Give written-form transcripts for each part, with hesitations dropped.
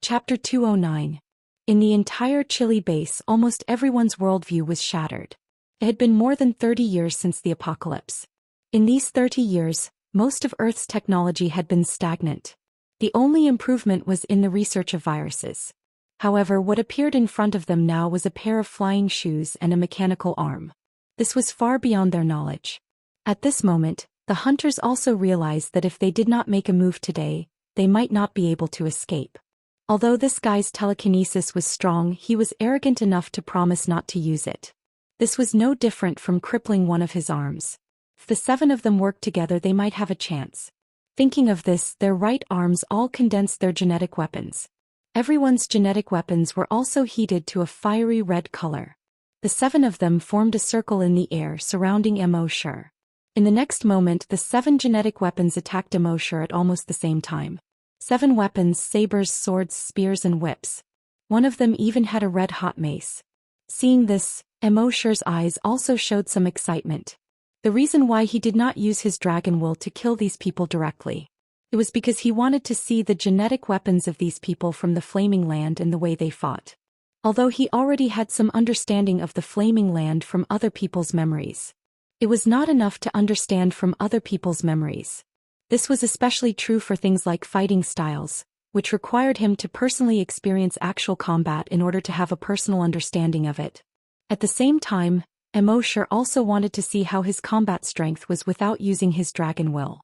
Chapter 209. In the entire Chile base, almost everyone's worldview was shattered. It had been more than 30 years since the apocalypse. In these 30 years, most of Earth's technology had been stagnant. The only improvement was in the research of viruses. However, what appeared in front of them now was a pair of flying shoes and a mechanical arm. This was far beyond their knowledge. At this moment, the hunters also realized that if they did not make a move today, they might not be able to escape. Although this guy's telekinesis was strong, he was arrogant enough to promise not to use it. This was no different from crippling one of his arms. If the 7 of them worked together, they might have a chance. Thinking of this, their right arms all condensed their genetic weapons. Everyone's genetic weapons were also heated to a fiery red color. The 7 of them formed a circle in the air surrounding Immorse. In the next moment, the 7 genetic weapons attacked Immorse at almost the same time. 7 weapons: sabers, swords, spears and whips. One of them even had a red-hot mace. Seeing this, Immorse's eyes also showed some excitement. The reason why he did not use his dragon will to kill these people directly. It was because he wanted to see the genetic weapons of these people from the Flaming Land and the way they fought. Although he already had some understanding of the Flaming Land from other people's memories, it was not enough to understand from other people's memories. This was especially true for things like fighting styles, which required him to personally experience actual combat in order to have a personal understanding of it. At the same time, Immorse also wanted to see how his combat strength was without using his dragon will.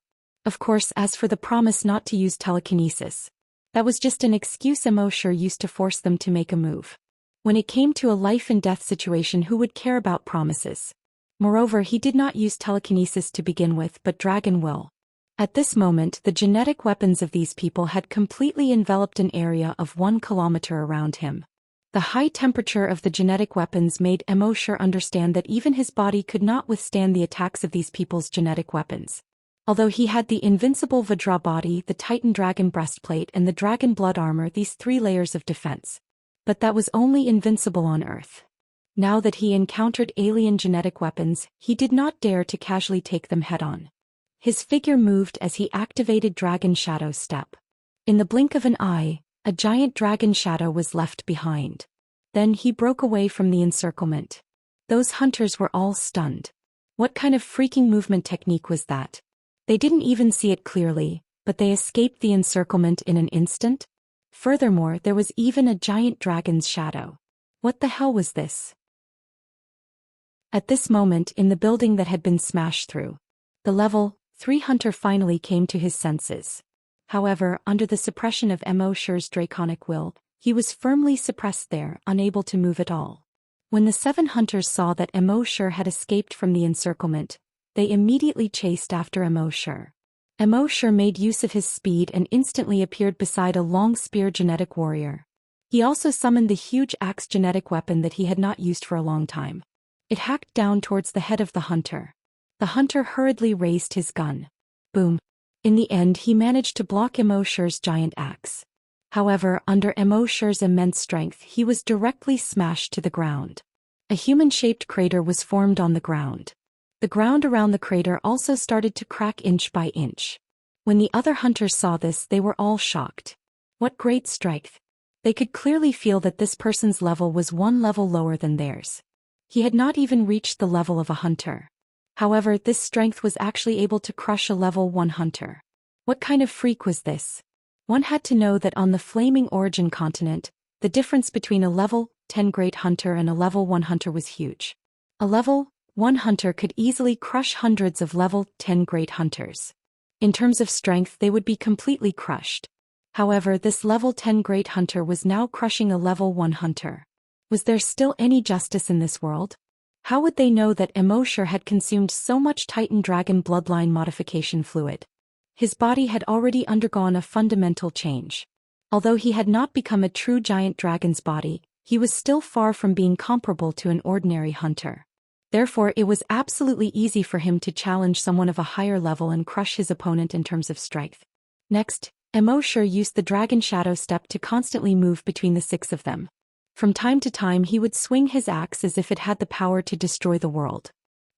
Of course, as for the promise not to use telekinesis, that was just an excuse Immorse used to force them to make a move. When it came to a life-and-death situation, who would care about promises? Moreover, he did not use telekinesis to begin with, but dragon will. At this moment, the genetic weapons of these people had completely enveloped an area of 1 kilometer around him. The high temperature of the genetic weapons made Immorse understand that even his body could not withstand the attacks of these people's genetic weapons. Although he had the invincible Vajra body, the Titan dragon breastplate and the dragon blood armor, these 3 layers of defense. But that was only invincible on Earth. Now that he encountered alien genetic weapons, he did not dare to casually take them head-on. His figure moved as he activated Dragon Shadow Step. In the blink of an eye, a giant dragon shadow was left behind. Then he broke away from the encirclement. Those hunters were all stunned. What kind of freaking movement technique was that? They didn't even see it clearly, but they escaped the encirclement in an instant. Furthermore, there was even a giant dragon's shadow. What the hell was this? At this moment, in the building that had been smashed through, the level 3 hunter finally came to his senses. However, under the suppression of Immorse's draconic will, he was firmly suppressed there, unable to move at all. When the 7 hunters saw that Immorse had escaped from the encirclement, they immediately chased after Immorse. Immorse made use of his speed and instantly appeared beside a long spear genetic warrior. He also summoned the huge axe genetic weapon that he had not used for a long time. It hacked down towards the head of the hunter. The hunter hurriedly raised his gun. Boom. In the end, he managed to block Immorse's giant axe. However, under Immorse's immense strength, he was directly smashed to the ground. A human-shaped crater was formed on the ground. The ground around the crater also started to crack inch by inch. When the other hunters saw this, they were all shocked. What great strength! They could clearly feel that this person's level was 1 level lower than theirs. He had not even reached the level of a hunter. However, this strength was actually able to crush a level 1 hunter. What kind of freak was this? One had to know that on the Flaming Origin continent, the difference between a level 10 great hunter and a level 1 hunter was huge. A level 1 hunter could easily crush hundreds of level 10 great hunters. In terms of strength, they would be completely crushed. However, this level 10 great hunter was now crushing a level 1 hunter. Was there still any justice in this world? How would they know that Immorse had consumed so much Titan Dragon bloodline modification fluid? His body had already undergone a fundamental change. Although he had not become a true giant dragon's body, he was still far from being comparable to an ordinary hunter. Therefore, it was absolutely easy for him to challenge someone of a higher level and crush his opponent in terms of strength. Next, Immorse used the Dragon Shadow Step to constantly move between the 6 of them. From time to time, he would swing his axe as if it had the power to destroy the world.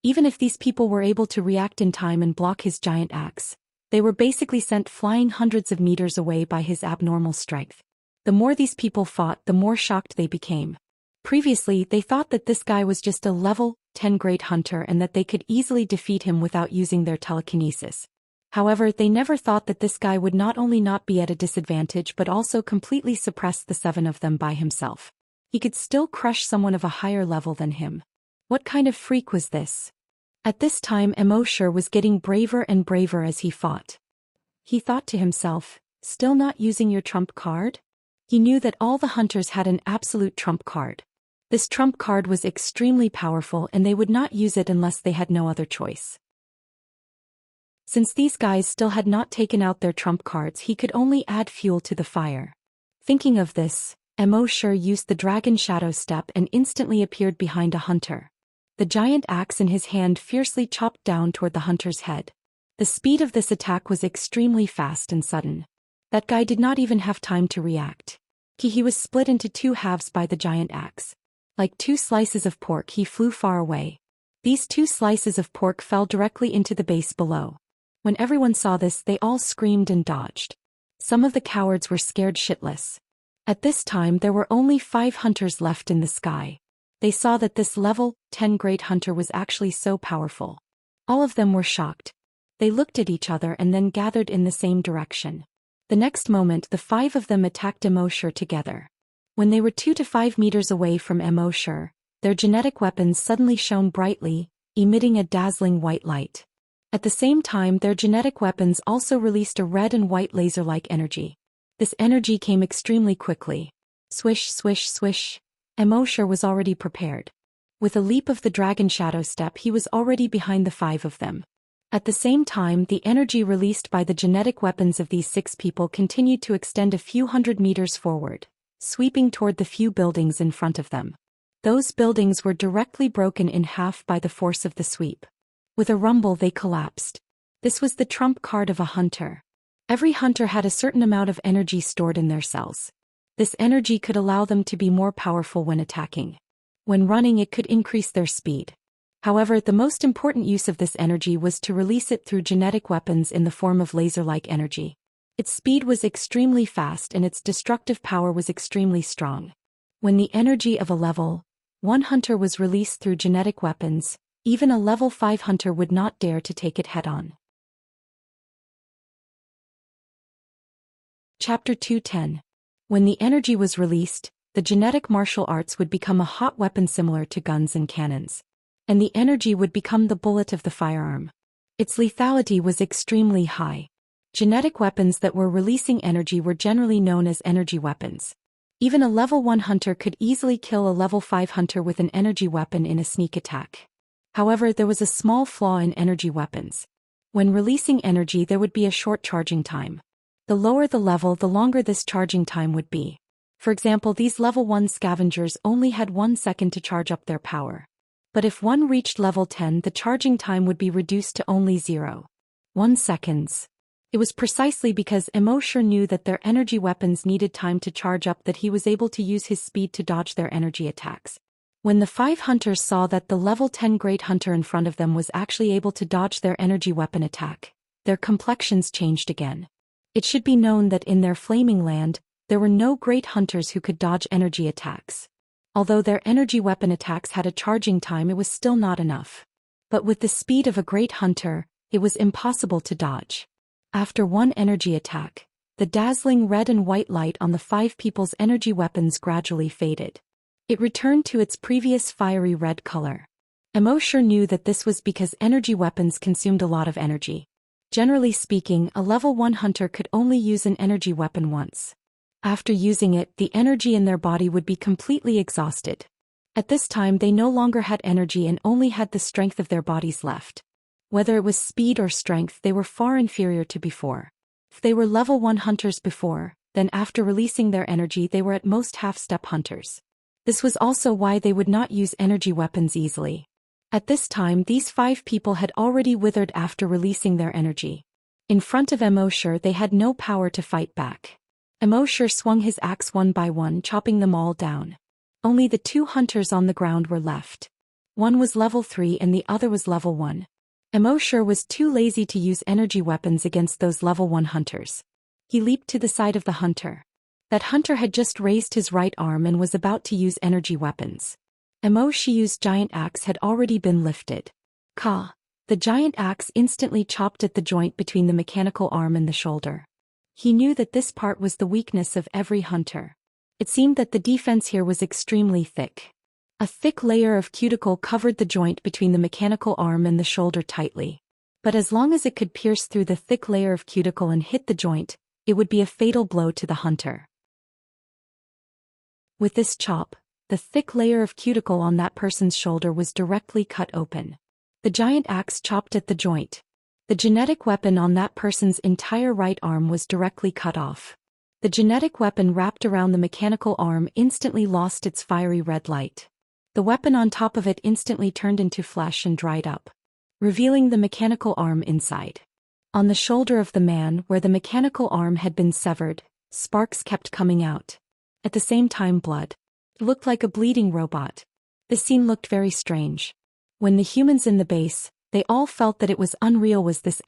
Even if these people were able to react in time and block his giant axe, they were basically sent flying hundreds of meters away by his abnormal strength. The more these people fought, the more shocked they became. Previously, they thought that this guy was just a level 10 great hunter and that they could easily defeat him without using their telekinesis. However, they never thought that this guy would not only not be at a disadvantage but also completely suppress the 7 of them by himself. He could still crush someone of a higher level than him. What kind of freak was this? At this time, Immorse was getting braver and braver as he fought. He thought to himself, still not using your trump card? He knew that all the hunters had an absolute trump card. This trump card was extremely powerful and they would not use it unless they had no other choice. Since these guys still had not taken out their trump cards, he could only add fuel to the fire. Thinking of this, Immorse used the dragon shadow step and instantly appeared behind a hunter. The giant axe in his hand fiercely chopped down toward the hunter's head. The speed of this attack was extremely fast and sudden. That guy did not even have time to react. He was split into 2 halves by the giant axe. Like 2 slices of pork, he flew far away. These 2 slices of pork fell directly into the base below. When everyone saw this, they all screamed and dodged. Some of the cowards were scared shitless. At this time, there were only 5 hunters left in the sky. They saw that this level 10 great hunter was actually so powerful. All of them were shocked. They looked at each other and then gathered in the same direction. The next moment, the 5 of them attacked Immorse together. When they were 2 to 5 meters away from Immorse, their genetic weapons suddenly shone brightly, emitting a dazzling white light. At the same time, their genetic weapons also released a red and white laser-like energy. This energy came extremely quickly. Swish, swish, swish. Immorse was already prepared. With a leap of the dragon shadow step, he was already behind the 5 of them. At the same time, the energy released by the genetic weapons of these 6 people continued to extend a few hundred meters forward, sweeping toward the few buildings in front of them. Those buildings were directly broken in half by the force of the sweep. With a rumble, they collapsed. This was the trump card of a hunter. Every hunter had a certain amount of energy stored in their cells. This energy could allow them to be more powerful when attacking. When running, it could increase their speed. However, the most important use of this energy was to release it through genetic weapons in the form of laser-like energy. Its speed was extremely fast and its destructive power was extremely strong. When the energy of a level 1 hunter was released through genetic weapons, even a level 5 hunter would not dare to take it head-on. Chapter 210. When the energy was released, the genetic martial arts would become a hot weapon similar to guns and cannons. And the energy would become the bullet of the firearm. Its lethality was extremely high. Genetic weapons that were releasing energy were generally known as energy weapons. Even a level 1 hunter could easily kill a level 5 hunter with an energy weapon in a sneak attack. However, there was a small flaw in energy weapons. When releasing energy, there would be a short charging time. The lower the level, the longer this charging time would be. For example, these level 1 scavengers only had 1 second to charge up their power. But if one reached level 10, the charging time would be reduced to only 0.1 seconds. It was precisely because Immorse knew that their energy weapons needed time to charge up that he was able to use his speed to dodge their energy attacks. When the 5 hunters saw that the level 10 great hunter in front of them was actually able to dodge their energy weapon attack, their complexions changed again. It should be known that in their flaming land, there were no great hunters who could dodge energy attacks. Although their energy weapon attacks had a charging time, it was still not enough. But with the speed of a great hunter, it was impossible to dodge. After one energy attack, the dazzling red and white light on the 5 people's energy weapons gradually faded. It returned to its previous fiery red color. Immorse knew that this was because energy weapons consumed a lot of energy. Generally speaking, a level 1 hunter could only use an energy weapon once. After using it, the energy in their body would be completely exhausted. At this time, they no longer had energy and only had the strength of their bodies left. Whether it was speed or strength, they were far inferior to before. If they were level 1 hunters before, then after releasing their energy, they were at most half-step hunters. This was also why they would not use energy weapons easily. At this time, these 5 people had already withered after releasing their energy. In front of Immorse, they had no power to fight back. Immorse swung his axe one by one, chopping them all down. Only the 2 hunters on the ground were left. One was level 3 and the other was level 1. Immorse was too lazy to use energy weapons against those level 1 hunters. He leaped to the side of the hunter. That hunter had just raised his right arm and was about to use energy weapons. Xiu's giant axe had already been lifted. Ka! The giant axe instantly chopped at the joint between the mechanical arm and the shoulder. He knew that this part was the weakness of every hunter. It seemed that the defense here was extremely thick. A thick layer of cuticle covered the joint between the mechanical arm and the shoulder tightly. But as long as it could pierce through the thick layer of cuticle and hit the joint, it would be a fatal blow to the hunter. With this chop, the thick layer of cuticle on that person's shoulder was directly cut open. The giant axe chopped at the joint. The genetic weapon on that person's entire right arm was directly cut off. The genetic weapon wrapped around the mechanical arm instantly lost its fiery red light. The weapon on top of it instantly turned into flesh and dried up, revealing the mechanical arm inside. On the shoulder of the man where the mechanical arm had been severed, sparks kept coming out. At the same time blood. It looked like a bleeding robot. The scene looked very strange. When the humans in the base, they all felt that it was unreal. Was this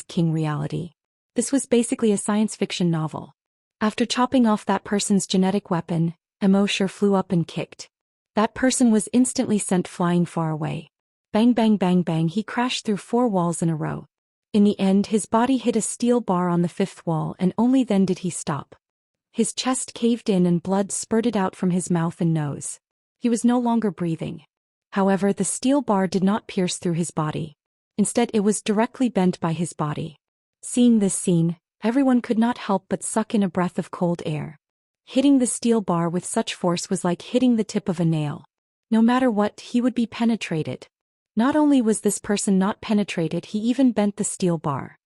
King reality? This was basically a science fiction novel. After chopping off that person's genetic weapon, Immorse flew up and kicked. That person was instantly sent flying far away. Bang bang bang bang, he crashed through 4 walls in a row. In the end his body hit a steel bar on the 5th wall and only then did he stop. His chest caved in and blood spurted out from his mouth and nose. He was no longer breathing. However, the steel bar did not pierce through his body. Instead, it was directly bent by his body. Seeing this scene, everyone could not help but suck in a breath of cold air. Hitting the steel bar with such force was like hitting the tip of a nail. No matter what, he would be penetrated. Not only was this person not penetrated, he even bent the steel bar.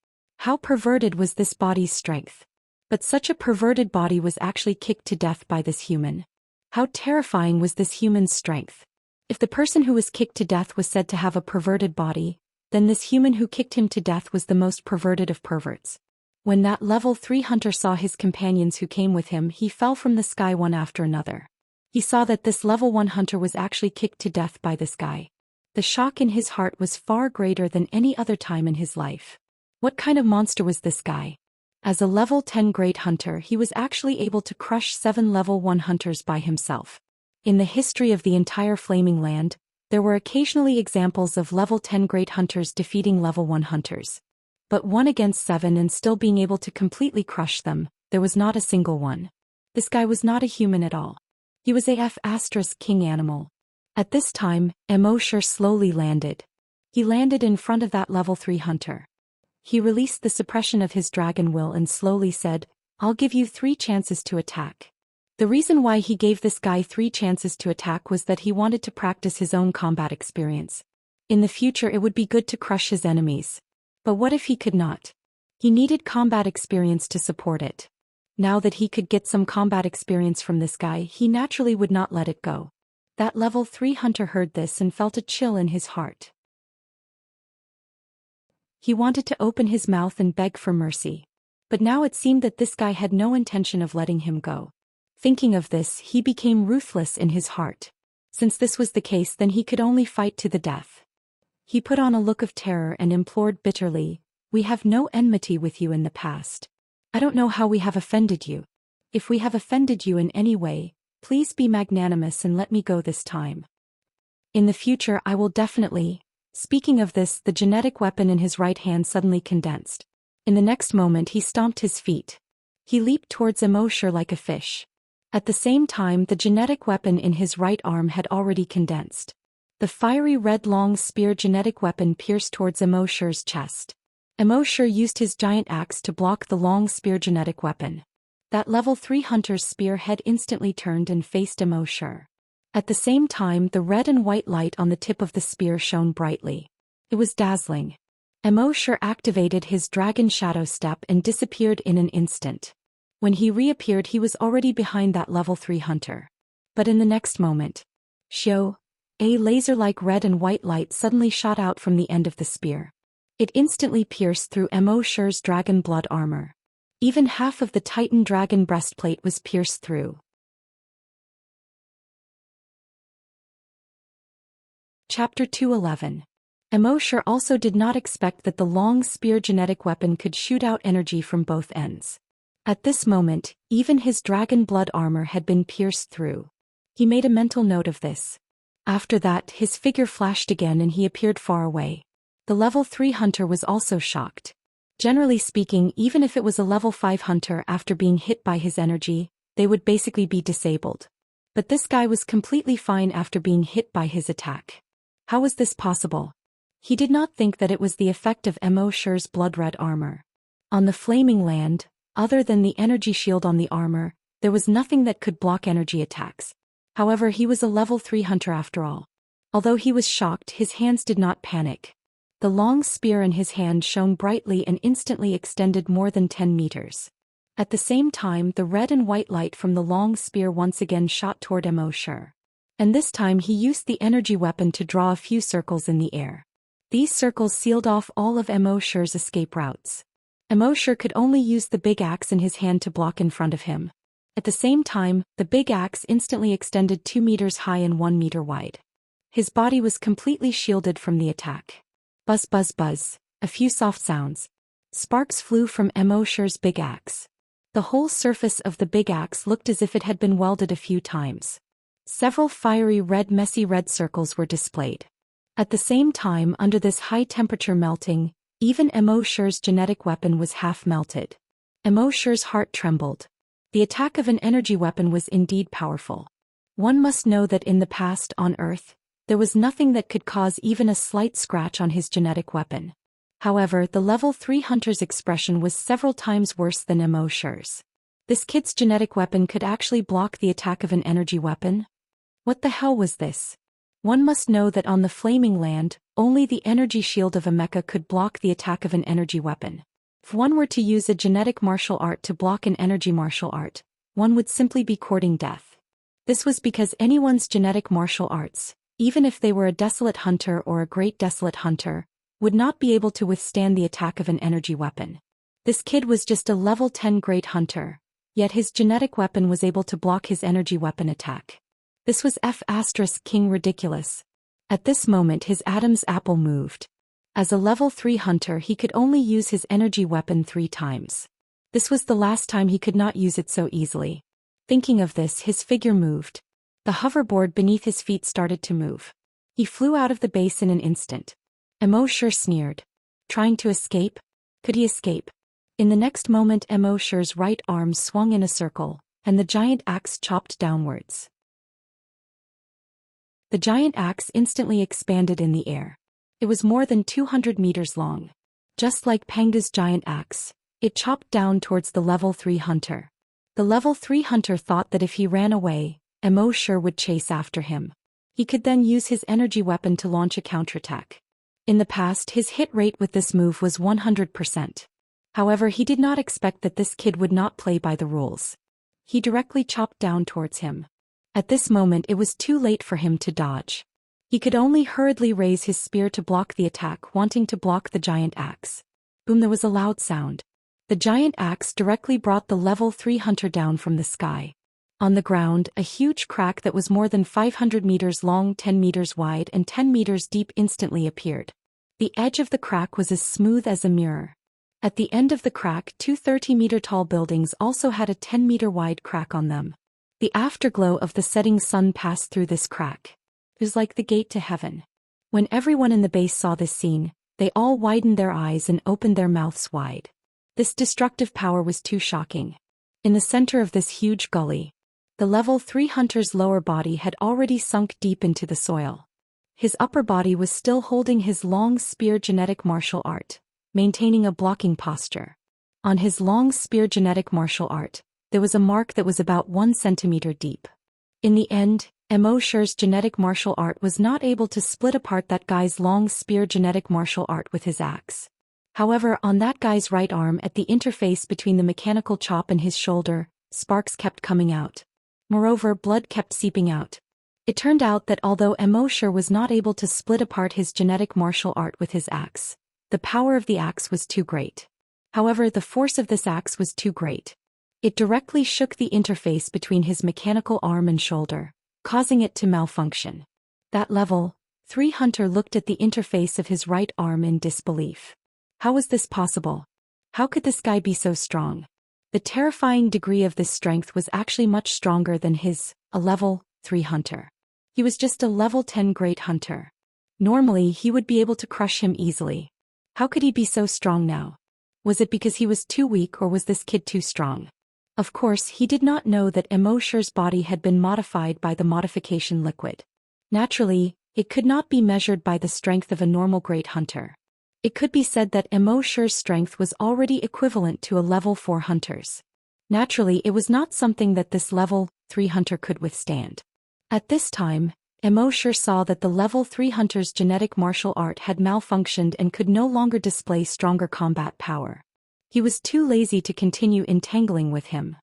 How perverted was this body's strength? But such a perverted body was actually kicked to death by this human. How terrifying was this human's strength? If the person who was kicked to death was said to have a perverted body, then this human who kicked him to death was the most perverted of perverts. When that level 3 hunter saw his companions who came with him, he fell from the sky one after another. He saw that this level 1 hunter was actually kicked to death by this guy. The shock in his heart was far greater than any other time in his life. What kind of monster was this guy? As a level 10 great hunter, he was actually able to crush 7 level 1 hunters by himself. In the history of the entire Flaming Land, there were occasionally examples of level 10 great hunters defeating level 1 hunters. But 1 against 7 and still being able to completely crush them, there was not a single one. This guy was not a human at all. He was a king animal. At this time, Immorse slowly landed. He landed in front of that level 3 hunter. He released the suppression of his dragon will and slowly said, "I'll give you 3 chances to attack." The reason why he gave this guy 3 chances to attack was that he wanted to practice his own combat experience. In the future it would be good to crush his enemies. But what if he could not? He needed combat experience to support it. Now that he could get some combat experience from this guy, he naturally would not let it go. That level 3 hunter heard this and felt a chill in his heart. He wanted to open his mouth and beg for mercy. But now it seemed that this guy had no intention of letting him go. Thinking of this, he became ruthless in his heart. Since this was the case, then he could only fight to the death. He put on a look of terror and implored bitterly, "We have no enmity with you in the past. I don't know how we have offended you. If we have offended you in any way, please be magnanimous and let me go this time. In the future I will definitely..." Speaking of this, the genetic weapon in his right hand suddenly condensed. In the next moment he stomped his feet. He leaped towards Immorse like a fish. At the same time, the genetic weapon in his right arm had already condensed. The fiery red long spear genetic weapon pierced towards Immorse's chest. Immorse used his giant axe to block the long spear genetic weapon. That level 3 hunter's spear head instantly turned and faced Immorse. At the same time, the red and white light on the tip of the spear shone brightly. It was dazzling. Immorse activated his dragon shadow step and disappeared in an instant. When he reappeared, he was already behind that level 3 hunter. But in the next moment, a laser-like red and white light suddenly shot out from the end of the spear. It instantly pierced through Immorse's dragon blood armor. Even half of the Titan dragon breastplate was pierced through. Chapter 211. Immorse also did not expect that the long spear genetic weapon could shoot out energy from both ends. At this moment, even his dragon blood armor had been pierced through. He made a mental note of this. After that, his figure flashed again and he appeared far away. The level 3 hunter was also shocked. Generally speaking, even if it was a level 5 hunter after being hit by his energy, they would basically be disabled. But this guy was completely fine after being hit by his attack. How was this possible? He did not think that it was the effect of Immerse's blood-red armor. On the flaming land, other than the energy shield on the armor, there was nothing that could block energy attacks. However, he was a level 3 hunter after all. Although he was shocked, his hands did not panic. The long spear in his hand shone brightly and instantly extended more than 10 meters. At the same time, the red and white light from the long spear once again shot toward Immerse. And this time he used the energy weapon to draw a few circles in the air. These circles sealed off all of Immerse's escape routes. Immerse could only use the big axe in his hand to block in front of him. At the same time, the big axe instantly extended 2 meters high and 1 meter wide. His body was completely shielded from the attack. Buzz buzz buzz, a few soft sounds. Sparks flew from Immerse's big axe. The whole surface of the big axe looked as if it had been welded a few times. Several fiery messy red circles were displayed. At the same time, under this high-temperature melting, even Immerse's genetic weapon was half melted. Immerse's heart trembled. The attack of an energy weapon was indeed powerful. One must know that in the past on Earth, there was nothing that could cause even a slight scratch on his genetic weapon. However, the level 3 hunter's expression was several times worse than Immerse's. This kid's genetic weapon could actually block the attack of an energy weapon? What the hell was this? One must know that on the flaming land, only the energy shield of a mecha could block the attack of an energy weapon. If one were to use a genetic martial art to block an energy martial art, one would simply be courting death. This was because anyone's genetic martial arts, even if they were a desolate hunter or a great desolate hunter, would not be able to withstand the attack of an energy weapon. This kid was just a level 10 great hunter, yet his genetic weapon was able to block his energy weapon attack. This was King ridiculous. At this moment his Adam's apple moved. As a level 3 hunter he could only use his energy weapon 3 times. This was the last time he could not use it so easily. Thinking of this, his figure moved. The hoverboard beneath his feet started to move. He flew out of the base in an instant. Immerse sneered. Trying to escape? Could he escape? In the next moment Immerse's right arm swung in a circle, and the giant axe chopped downwards. The giant axe instantly expanded in the air. It was more than 200 meters long. Just like Panga's giant axe, it chopped down towards the level 3 hunter. The level 3 hunter thought that if he ran away, Immerse would chase after him. He could then use his energy weapon to launch a counterattack. In the past, his hit rate with this move was 100%. However, he did not expect that this kid would not play by the rules. He directly chopped down towards him. At this moment it was too late for him to dodge. He could only hurriedly raise his spear to block the attack, wanting to block the giant axe. Boom, there was a loud sound. The giant axe directly brought the level 3 hunter down from the sky. On the ground, a huge crack that was more than 500 meters long, 10 meters wide and 10 meters deep instantly appeared. The edge of the crack was as smooth as a mirror. At the end of the crack, 2 30-meter-tall buildings also had a 10-meter-wide crack on them. The afterglow of the setting sun passed through this crack. It was like the gate to heaven. When everyone in the base saw this scene, they all widened their eyes and opened their mouths wide. This destructive power was too shocking. In the center of this huge gully, the level 3 hunter's lower body had already sunk deep into the soil. His upper body was still holding his long spear genetic martial art, maintaining a blocking posture. On his long spear genetic martial art, there was a mark that was about 1 centimeter deep. In the end, Immerse's genetic martial art was not able to split apart that guy's long spear genetic martial art with his axe. However, on that guy's right arm at the interface between the mechanical chop and his shoulder, sparks kept coming out. Moreover, blood kept seeping out. It turned out that although Immerse was not able to split apart his genetic martial art with his axe, the power of the axe was too great. However, the force of this axe was too great. It directly shook the interface between his mechanical arm and shoulder, causing it to malfunction. That level 3 hunter looked at the interface of his right arm in disbelief. How was this possible? How could this guy be so strong? The terrifying degree of this strength was actually much stronger than a level 3 hunter. He was just a level 10 great hunter. Normally he would be able to crush him easily. How could he be so strong now? Was it because he was too weak, or was this kid too strong? Of course, he did not know that Immerse's body had been modified by the modification liquid. Naturally, it could not be measured by the strength of a normal great hunter. It could be said that Immerse's strength was already equivalent to a level 4 hunter's. Naturally, it was not something that this level 3 hunter could withstand. At this time, Immerse saw that the level 3 hunter's genetic martial art had malfunctioned and could no longer display stronger combat power. He was too lazy to continue entangling with him.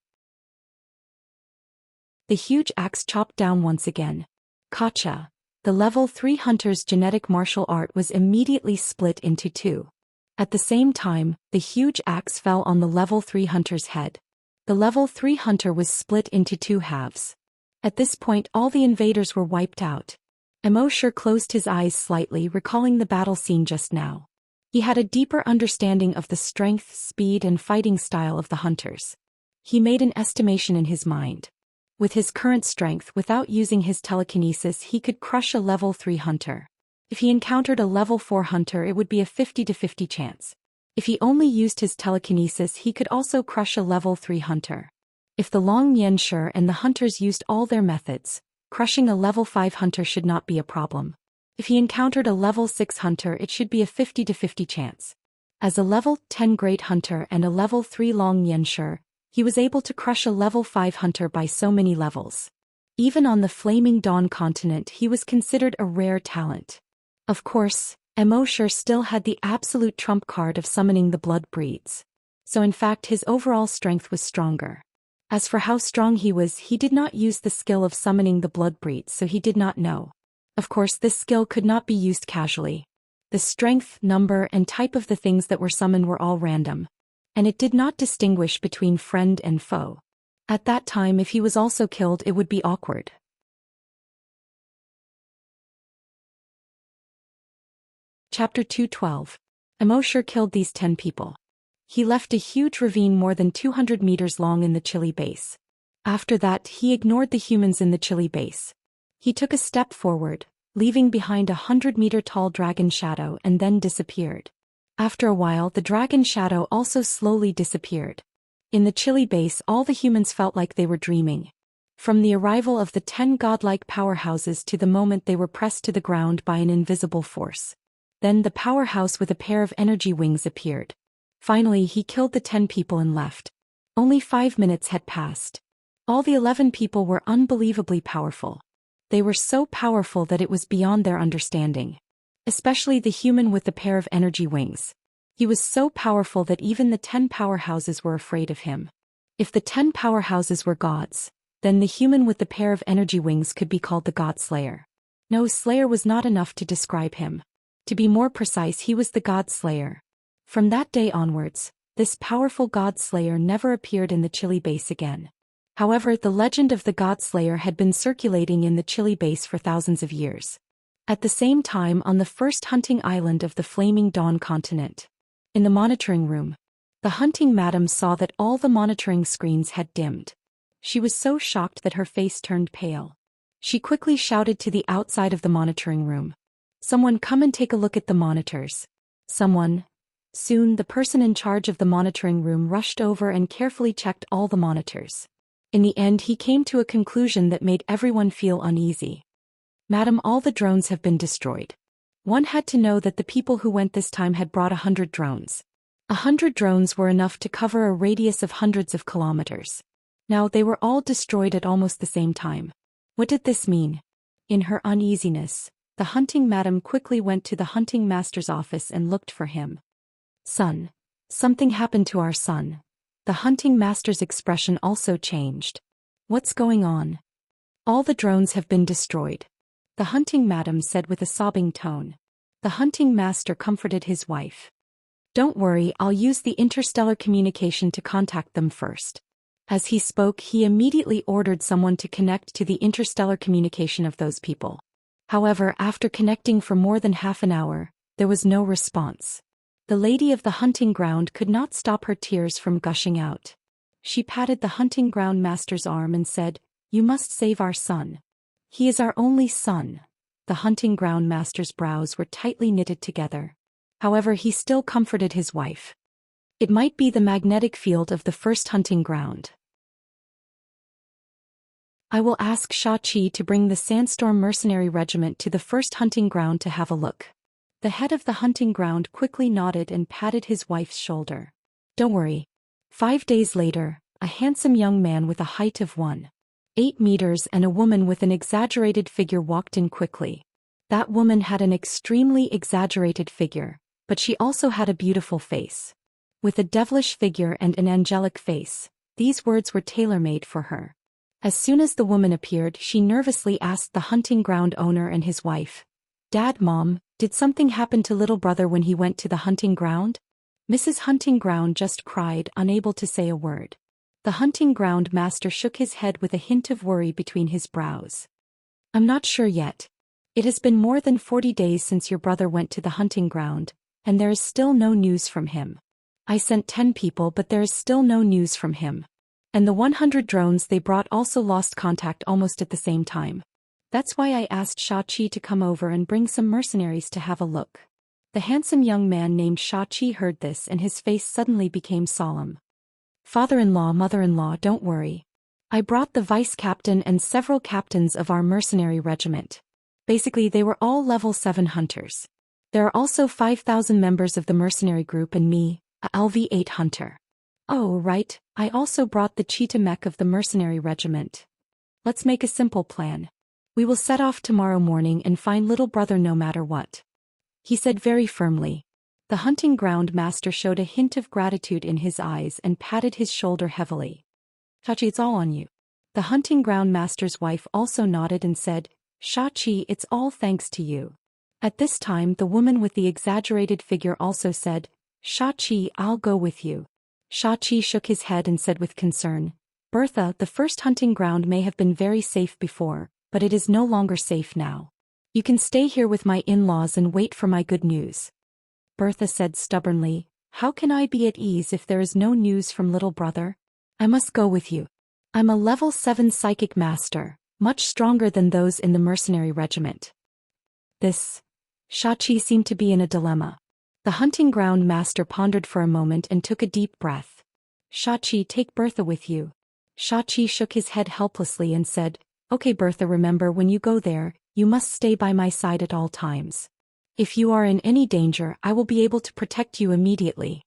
The huge axe chopped down once again. Gotcha. The level 3 hunter's genetic martial art was immediately split into two. At the same time, the huge axe fell on the level 3 hunter's head. The level 3 hunter was split into two halves. At this point, all the invaders were wiped out. Immerse closed his eyes slightly, recalling the battle scene just now. He had a deeper understanding of the strength, speed, and fighting style of the hunters. He made an estimation in his mind. With his current strength, without using his telekinesis, he could crush a level 3 hunter. If he encountered a level 4 hunter, it would be a 50-50 chance. If he only used his telekinesis, he could also crush a level 3 hunter. If the Long Xianxia and the hunters used all their methods, crushing a level 5 hunter should not be a problem. If he encountered a level 6 hunter, it should be a 50-50 chance. As a level 10 great hunter and a level 3 Long Xianxia, he was able to crush a level 5 hunter by so many levels. Even on the Flaming Dawn continent, he was considered a rare talent. Of course, Immerse still had the absolute trump card of summoning the blood breeds. So in fact, his overall strength was stronger. As for how strong he was, he did not use the skill of summoning the blood breeds, so he did not know. Of course, this skill could not be used casually. The strength, number, and type of the things that were summoned were all random. And it did not distinguish between friend and foe. At that time, if he was also killed, it would be awkward. Chapter 212. Immerse killed these 10 people. He left a huge ravine more than 200 meters long in the chilly base. After that, he ignored the humans in the chilly base. He took a step forward, leaving behind 100-meter-tall dragon shadow, and then disappeared. After a while, the dragon shadow also slowly disappeared. In the chilly base, all the humans felt like they were dreaming. From the arrival of the 10 godlike powerhouses to the moment they were pressed to the ground by an invisible force. Then the powerhouse with a pair of energy wings appeared. Finally, he killed the 10 people and left. Only 5 minutes had passed. All the 11 people were unbelievably powerful. They were so powerful that it was beyond their understanding. Especially the human with the pair of energy wings. He was so powerful that even the 10 powerhouses were afraid of him. If the 10 powerhouses were gods, then the human with the pair of energy wings could be called the God Slayer. No, Slayer was not enough to describe him. To be more precise, he was the God Slayer. From that day onwards, this powerful God Slayer never appeared in the chilly base again. However, the legend of the God Slayer had been circulating in the chilly base for thousands of years. At the same time, on the first hunting island of the Flaming Dawn continent. In the monitoring room, the hunting madam saw that all the monitoring screens had dimmed. She was so shocked that her face turned pale. She quickly shouted to the outside of the monitoring room. "Someone come and take a look at the monitors." Someone. Soon, the person in charge of the monitoring room rushed over and carefully checked all the monitors. In the end, he came to a conclusion that made everyone feel uneasy. "Madam, all the drones have been destroyed." One had to know that the people who went this time had brought 100 drones. 100 drones were enough to cover a radius of hundreds of kilometers. Now they were all destroyed at almost the same time. What did this mean? In her uneasiness, the hunting madam quickly went to the hunting master's office and looked for him. "Son, something happened to our son." The hunting master's expression also changed. "What's going on?" "All the drones have been destroyed," the hunting madam said with a sobbing tone. The hunting master comforted his wife. "Don't worry, I'll use the interstellar communication to contact them first." As he spoke, he immediately ordered someone to connect to the interstellar communication of those people. However, after connecting for more than half an hour, there was no response. The lady of the hunting ground could not stop her tears from gushing out. She patted the hunting ground master's arm and said, "You must save our son. He is our only son." The hunting ground master's brows were tightly knitted together. However, he still comforted his wife. It might be the magnetic field of the first hunting ground. I will ask Xianxia to bring the Sandstorm Mercenary Regiment to the first hunting ground to have a look. The head of the hunting ground quickly nodded and patted his wife's shoulder. Don't worry. 5 days later, a handsome young man with a height of 1.8 meters and a woman with an exaggerated figure walked in quickly. That woman had an extremely exaggerated figure, but she also had a beautiful face. With a devilish figure and an angelic face, these words were tailor-made for her. As soon as the woman appeared, she nervously asked the hunting ground owner and his wife, "Dad, Mom, did something happen to little brother when he went to the hunting ground?" Mrs. Hunting Ground just cried, unable to say a word. The hunting ground master shook his head with a hint of worry between his brows. "I'm not sure yet. It has been more than 40 days since your brother went to the hunting ground, and there is still no news from him. I sent 10 people, but there is still no news from him. And the 100 drones they brought also lost contact almost at the same time. That's why I asked Xianxia to come over and bring some mercenaries to have a look." The handsome young man named Xianxia heard this and his face suddenly became solemn. "Father-in-law, mother-in-law, don't worry. I brought the vice-captain and several captains of our mercenary regiment. Basically, they were all level 7 hunters. There are also 5,000 members of the mercenary group and me, a LV8 hunter. Oh, right, I also brought the cheetah mech of the mercenary regiment. Let's make a simple plan. We will set off tomorrow morning and find little brother no matter what," he said very firmly. The hunting ground master showed a hint of gratitude in his eyes and patted his shoulder heavily. "Xianxia, it's all on you." The hunting ground master's wife also nodded and said, "Xianxia, it's all thanks to you." At this time, the woman with the exaggerated figure also said, "Xianxia, I'll go with you." Xianxia shook his head and said with concern, "Bertha, the first hunting ground may have been very safe before, but it is no longer safe now. You can stay here with my in-laws and wait for my good news." Bertha said stubbornly, "How can I be at ease if there is no news from little brother? I must go with you. I'm a level 7 psychic master, much stronger than those in the mercenary regiment." Xianxia seemed to be in a dilemma. The hunting ground master pondered for a moment and took a deep breath. "Xianxia, take Bertha with you." Xianxia shook his head helplessly and said, "Okay Bertha, remember when you go there, you must stay by my side at all times. If you are in any danger, I will be able to protect you immediately."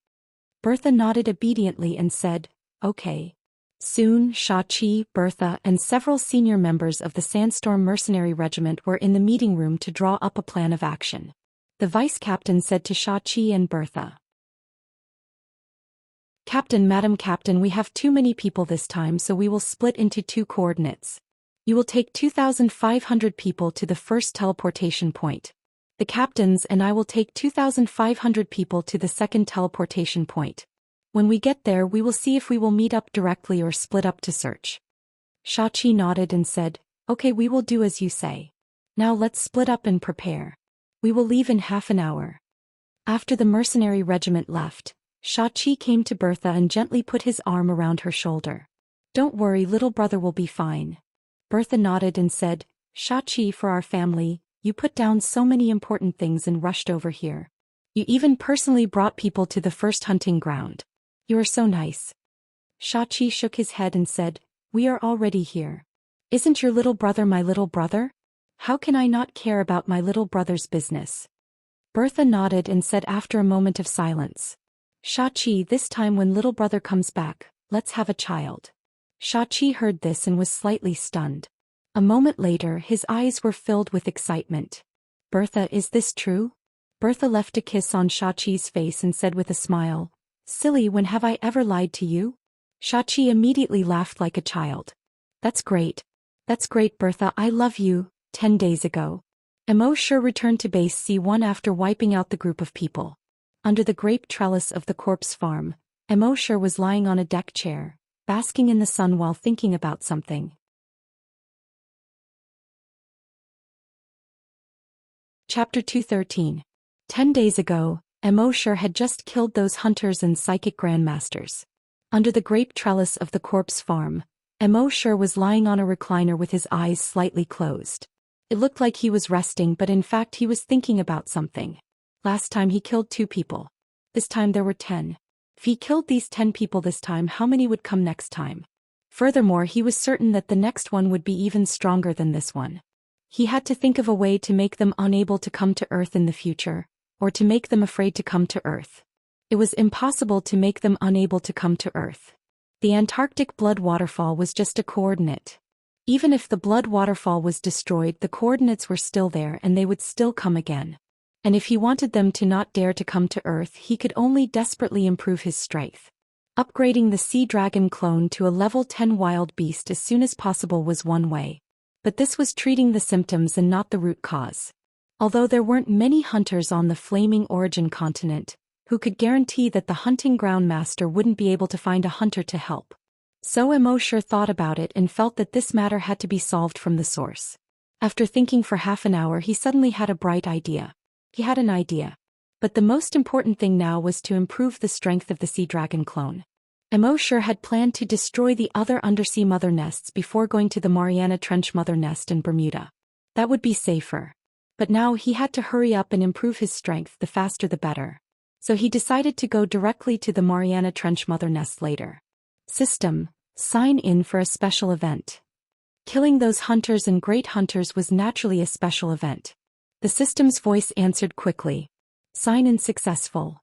Bertha nodded obediently and said, "Okay." Soon, Xianxia, Bertha, and several senior members of the Sandstorm Mercenary Regiment were in the meeting room to draw up a plan of action. The vice-captain said to Xianxia and Bertha, "Captain, Madam Captain, we have too many people this time, so we will split into 2 coordinates. You will take 2,500 people to the first teleportation point. The captains and I will take 2,500 people to the second teleportation point. When we get there, we will see if we will meet up directly or split up to search." Xianxia nodded and said, "Okay, we will do as you say. Now let's split up and prepare. We will leave in half an hour." After the mercenary regiment left, Xianxia came to Bertha and gently put his arm around her shoulder. "Don't worry, little brother will be fine." Bertha nodded and said, "Xianxia, for our family, you put down so many important things and rushed over here. You even personally brought people to the first hunting ground. You are so nice." Xianxia shook his head and said, "We are already here. Isn't your little brother my little brother? How can I not care about my little brother's business?" Bertha nodded and said after a moment of silence, "Xianxia, this time when little brother comes back, let's have a child." Xianxia heard this and was slightly stunned. A moment later, his eyes were filled with excitement. "Bertha, is this true?" Bertha left a kiss on Xianxia's face and said with a smile, "Silly, when have I ever lied to you?" Xianxia immediately laughed like a child. That's great, Bertha, I love you." 10 days ago, Immorse returned to base C1 after wiping out the group of people. Under the grape trellis of the corpse farm, Immorse was lying on a deck chair, basking in the sun while thinking about something. Chapter 213. 10 days ago, Immorse had just killed those hunters and psychic grandmasters. Under the grape trellis of the corpse farm, Immorse was lying on a recliner with his eyes slightly closed. It looked like he was resting, but in fact he was thinking about something. Last time he killed 2 people. This time there were 10. If he killed these 10 people this time, how many would come next time? Furthermore, he was certain that the next one would be even stronger than this one. He had to think of a way to make them unable to come to Earth in the future, or to make them afraid to come to Earth. It was impossible to make them unable to come to Earth. The Antarctic blood waterfall was just a coordinate. Even if the blood waterfall was destroyed, the coordinates were still there and they would still come again. And if he wanted them to not dare to come to Earth, he could only desperately improve his strength. Upgrading the sea dragon clone to a level 10 wild beast as soon as possible was one way. But this was treating the symptoms and not the root cause. Although there weren't many hunters on the Flaming Origin continent, who could guarantee that the hunting ground master wouldn't be able to find a hunter to help. So Immorse thought about it and felt that this matter had to be solved from the source. After thinking for half an hour, he suddenly had a bright idea. He had an idea. But the most important thing now was to improve the strength of the sea dragon clone. Immorse had planned to destroy the other undersea mother nests before going to the Mariana Trench mother nest in Bermuda. That would be safer. But now he had to hurry up and improve his strength, the faster the better. So he decided to go directly to the Mariana Trench mother nest later. System: sign in for a special event. Killing those hunters and great hunters was naturally a special event. The system's voice answered quickly. Sign in successful.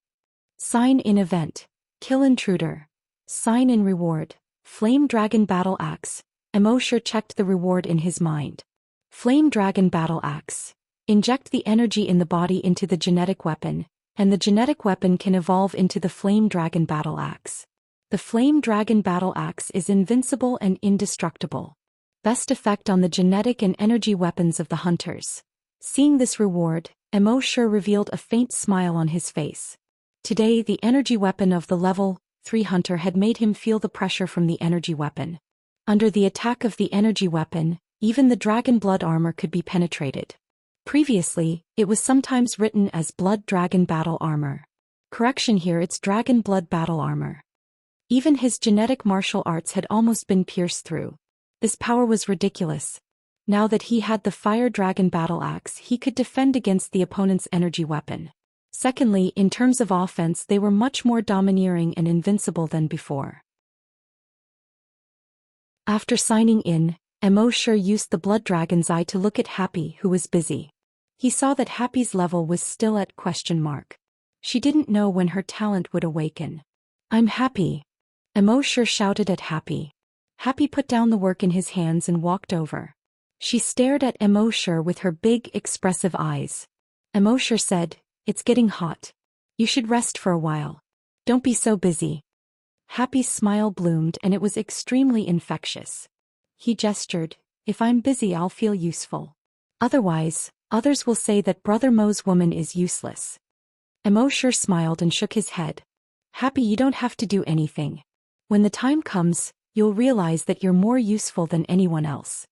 Sign in event. Kill intruder. Sign in reward. Flame Dragon Battle Axe. Immorse checked the reward in his mind. Flame Dragon Battle Axe. Inject the energy in the body into the genetic weapon, and the genetic weapon can evolve into the Flame Dragon Battle Axe. The Flame Dragon Battle Axe is invincible and indestructible. Best effect on the genetic and energy weapons of the hunters. Seeing this reward, Immorse revealed a faint smile on his face. Today the energy weapon of the level 3 hunter had made him feel the pressure from the energy weapon. Under the attack of the energy weapon, even the dragon blood armor could be penetrated. Previously, it was sometimes written as Blood Dragon Battle Armor. Correction here, it's Dragon Blood Battle Armor. Even his genetic martial arts had almost been pierced through. This power was ridiculous. Now that he had the Fire Dragon Battle Axe, he could defend against the opponent's energy weapon. Secondly, in terms of offense, they were much more domineering and invincible than before. After signing in, Immorse used the Blood Dragon's eye to look at Happy, who was busy. He saw that Happy's level was still at ? She didn't know when her talent would awaken. I'm Happy. Immorse shouted at Happy. Happy put down the work in his hands and walked over. She stared at Immorse with her big, expressive eyes. Immorse said, "It's getting hot. You should rest for a while. Don't be so busy." Happy's smile bloomed and it was extremely infectious. He gestured, "If I'm busy I'll feel useful. Otherwise, others will say that Brother Mo's woman is useless." Immorse smiled and shook his head. "Happy, you don't have to do anything. When the time comes, you'll realize that you're more useful than anyone else."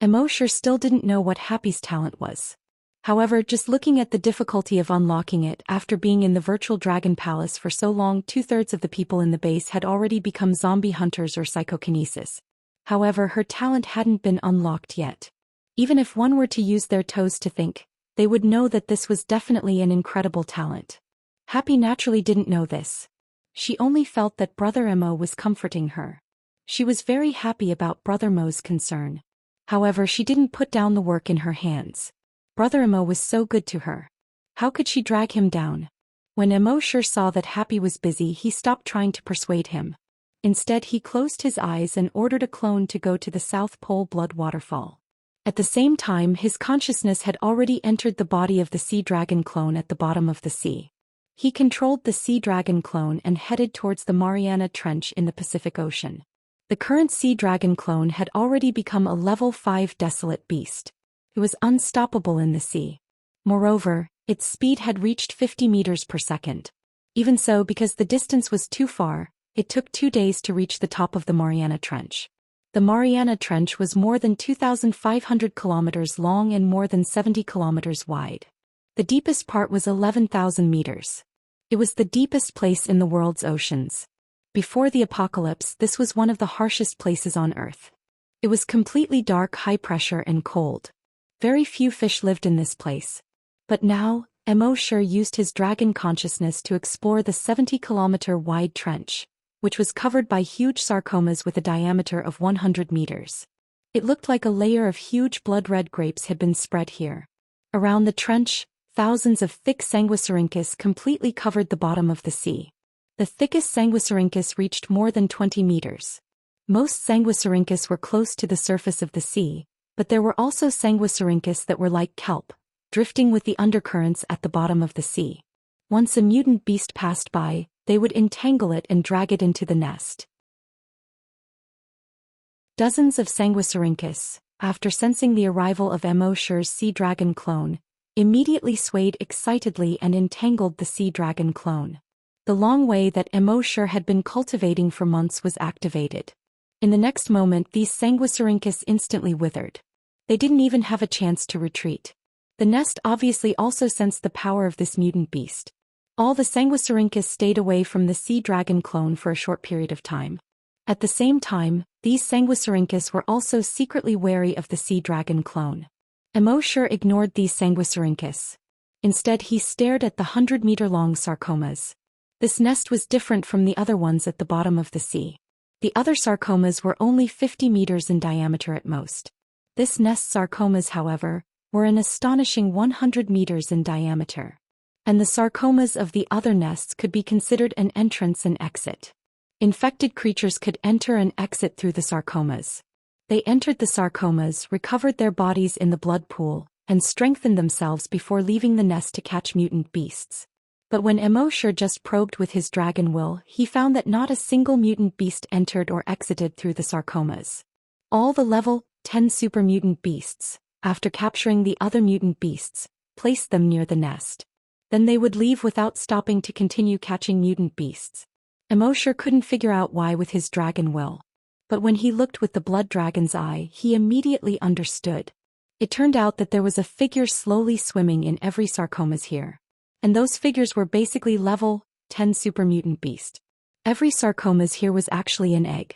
Immorse still didn't know what Happy's talent was. However, just looking at the difficulty of unlocking it after being in the virtual dragon palace for so long, 2/3 of the people in the base had already become zombie hunters or psychokinesis. However, her talent hadn't been unlocked yet. Even if one were to use their toes to think, they would know that this was definitely an incredible talent. Happy naturally didn't know this. She only felt that Brother Mo was comforting her. She was very happy about Brother Mo's concern. However, she didn't put down the work in her hands. Brother Mo was so good to her. How could she drag him down? When Immorse saw that Happy was busy, he stopped trying to persuade him. Instead, he closed his eyes and ordered a clone to go to the South Pole blood waterfall. At the same time, his consciousness had already entered the body of the sea dragon clone at the bottom of the sea. He controlled the sea dragon clone and headed towards the Mariana Trench in the Pacific Ocean. The current sea dragon clone had already become a level 5 desolate beast. It was unstoppable in the sea. Moreover, its speed had reached 50 meters per second. Even so, because the distance was too far, it took 2 days to reach the top of the Mariana Trench. The Mariana Trench was more than 2,500 kilometers long and more than 70 kilometers wide. The deepest part was 11,000 meters. It was the deepest place in the world's oceans. Before the apocalypse, this was one of the harshest places on Earth. It was completely dark, high pressure, and cold. Very few fish lived in this place. But now, Immerse used his dragon consciousness to explore the 70-kilometer-wide trench, which was covered by huge sarcomas with a diameter of 100 meters. It looked like a layer of huge blood-red grapes had been spread here. Around the trench, thousands of thick Sanguisurincus completely covered the bottom of the sea. The thickest Sanguisurincus reached more than 20 meters. Most Sanguisurincus were close to the surface of the sea, but there were also Sanguisurincus that were like kelp, drifting with the undercurrents at the bottom of the sea. Once a mutant beast passed by, they would entangle it and drag it into the nest. Dozens of Sanguisurincus, after sensing the arrival of Immerse's sea dragon clone, immediately swayed excitedly and entangled the sea dragon clone. The long way that Immerse had been cultivating for months was activated. In the next moment, these Sanguisurincus instantly withered. They didn't even have a chance to retreat. The nest obviously also sensed the power of this mutant beast. All the Sanguisurincus stayed away from the sea dragon clone for a short period of time. At the same time, these Sanguisurincus were also secretly wary of the sea dragon clone. Immerse ignored these Sanguisurincus. Instead, he stared at the 100-meter-long sarcomas. This nest was different from the other ones at the bottom of the sea. The other sarcomas were only 50 meters in diameter at most. This nest's sarcomas, however, were an astonishing 100 meters in diameter. And the sarcomas of the other nests could be considered an entrance and exit. Infected creatures could enter and exit through the sarcomas. They entered the sarcomas, recovered their bodies in the blood pool, and strengthened themselves before leaving the nest to catch mutant beasts. But when Immerse just probed with his dragon will, he found that not a single mutant beast entered or exited through the sarcomas. All the level 10 super mutant beasts, after capturing the other mutant beasts, placed them near the nest. Then they would leave without stopping to continue catching mutant beasts. Immerse couldn't figure out why with his dragon will. But when he looked with the blood dragon's eye, he immediately understood. It turned out that there was a figure slowly swimming in every sarcomas here. And those figures were basically level 10 super mutant beast. Every sarcomas here was actually an egg.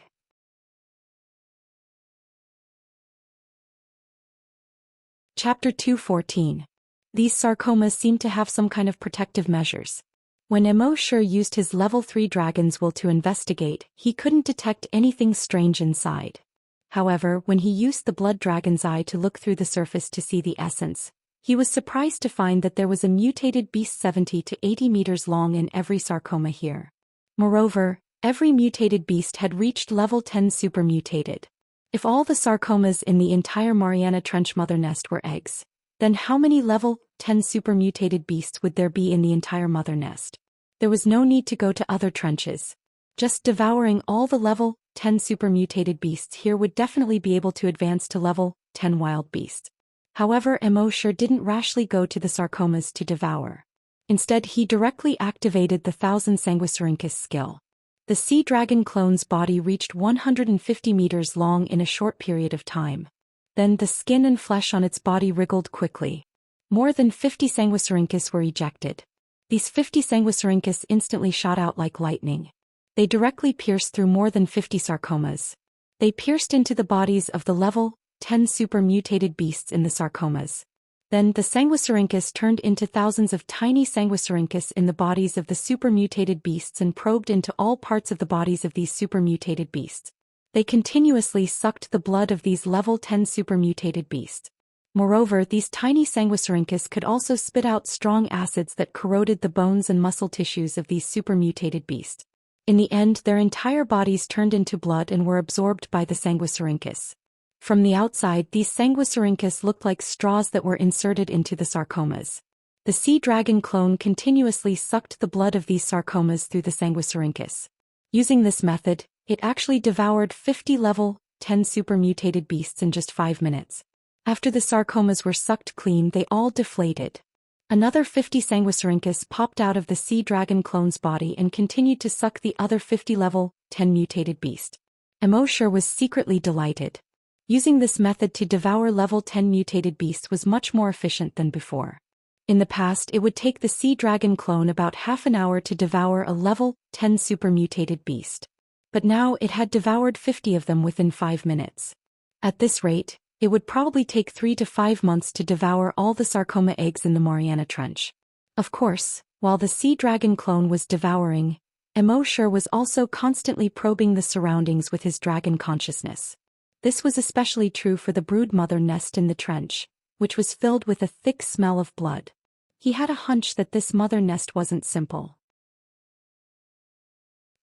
Chapter 2:14. These sarcomas seemed to have some kind of protective measures. When Immerse used his level 3 dragon's will to investigate, he couldn't detect anything strange inside. However, when he used the blood dragon's eye to look through the surface to see the essence, he was surprised to find that there was a mutated beast 70 to 80 meters long in every sarcoma here. Moreover, every mutated beast had reached level 10 super mutated. If all the sarcomas in the entire Mariana Trench mother nest were eggs, then how many level 10 super mutated beasts would there be in the entire mother nest? There was no need to go to other trenches. Just devouring all the level 10 super mutated beasts here would definitely be able to advance to level 10 wild beasts. However, Immerse didn't rashly go to the sarcomas to devour. Instead, he directly activated the 1000 Sanguisurincus skill. The sea dragon clone's body reached 150 meters long in a short period of time. Then the skin and flesh on its body wriggled quickly. More than 50 Sanguisurincus were ejected. These 50 Sanguisurincus instantly shot out like lightning. They directly pierced through more than 50 sarcomas. They pierced into the bodies of the level 10 super mutated beasts in the sarcomas. Then the Sanguisurincus turned into thousands of tiny Sanguisurincus in the bodies of the super mutated beasts and probed into all parts of the bodies of these super mutated beasts. They continuously sucked the blood of these level 10 super mutated beasts. Moreover, these tiny Sanguisurincus could also spit out strong acids that corroded the bones and muscle tissues of these super mutated beasts. In the end, their entire bodies turned into blood and were absorbed by the Sanguisurincus. From the outside, these Sanguisurincus looked like straws that were inserted into the sarcomas. The sea dragon clone continuously sucked the blood of these sarcomas through the Sanguisurincus. Using this method, it actually devoured 50 level 10 super mutated beasts in just 5 minutes. After the sarcomas were sucked clean, they all deflated. Another 50 Sanguisurincus popped out of the sea dragon clone's body and continued to suck the other 50 level 10 mutated beast. Immerse was secretly delighted. Using this method to devour level 10 mutated beasts was much more efficient than before. In the past, it would take the sea dragon clone about half an hour to devour a level 10 supermutated beast. But now it had devoured 50 of them within 5 minutes. At this rate, it would probably take 3 to 5 months to devour all the sarcoma eggs in the Mariana Trench. Of course, while the sea dragon clone was devouring, Immorse was also constantly probing the surroundings with his dragon consciousness. This was especially true for the brood mother nest in the trench, which was filled with a thick smell of blood. He had a hunch that this mother nest wasn't simple.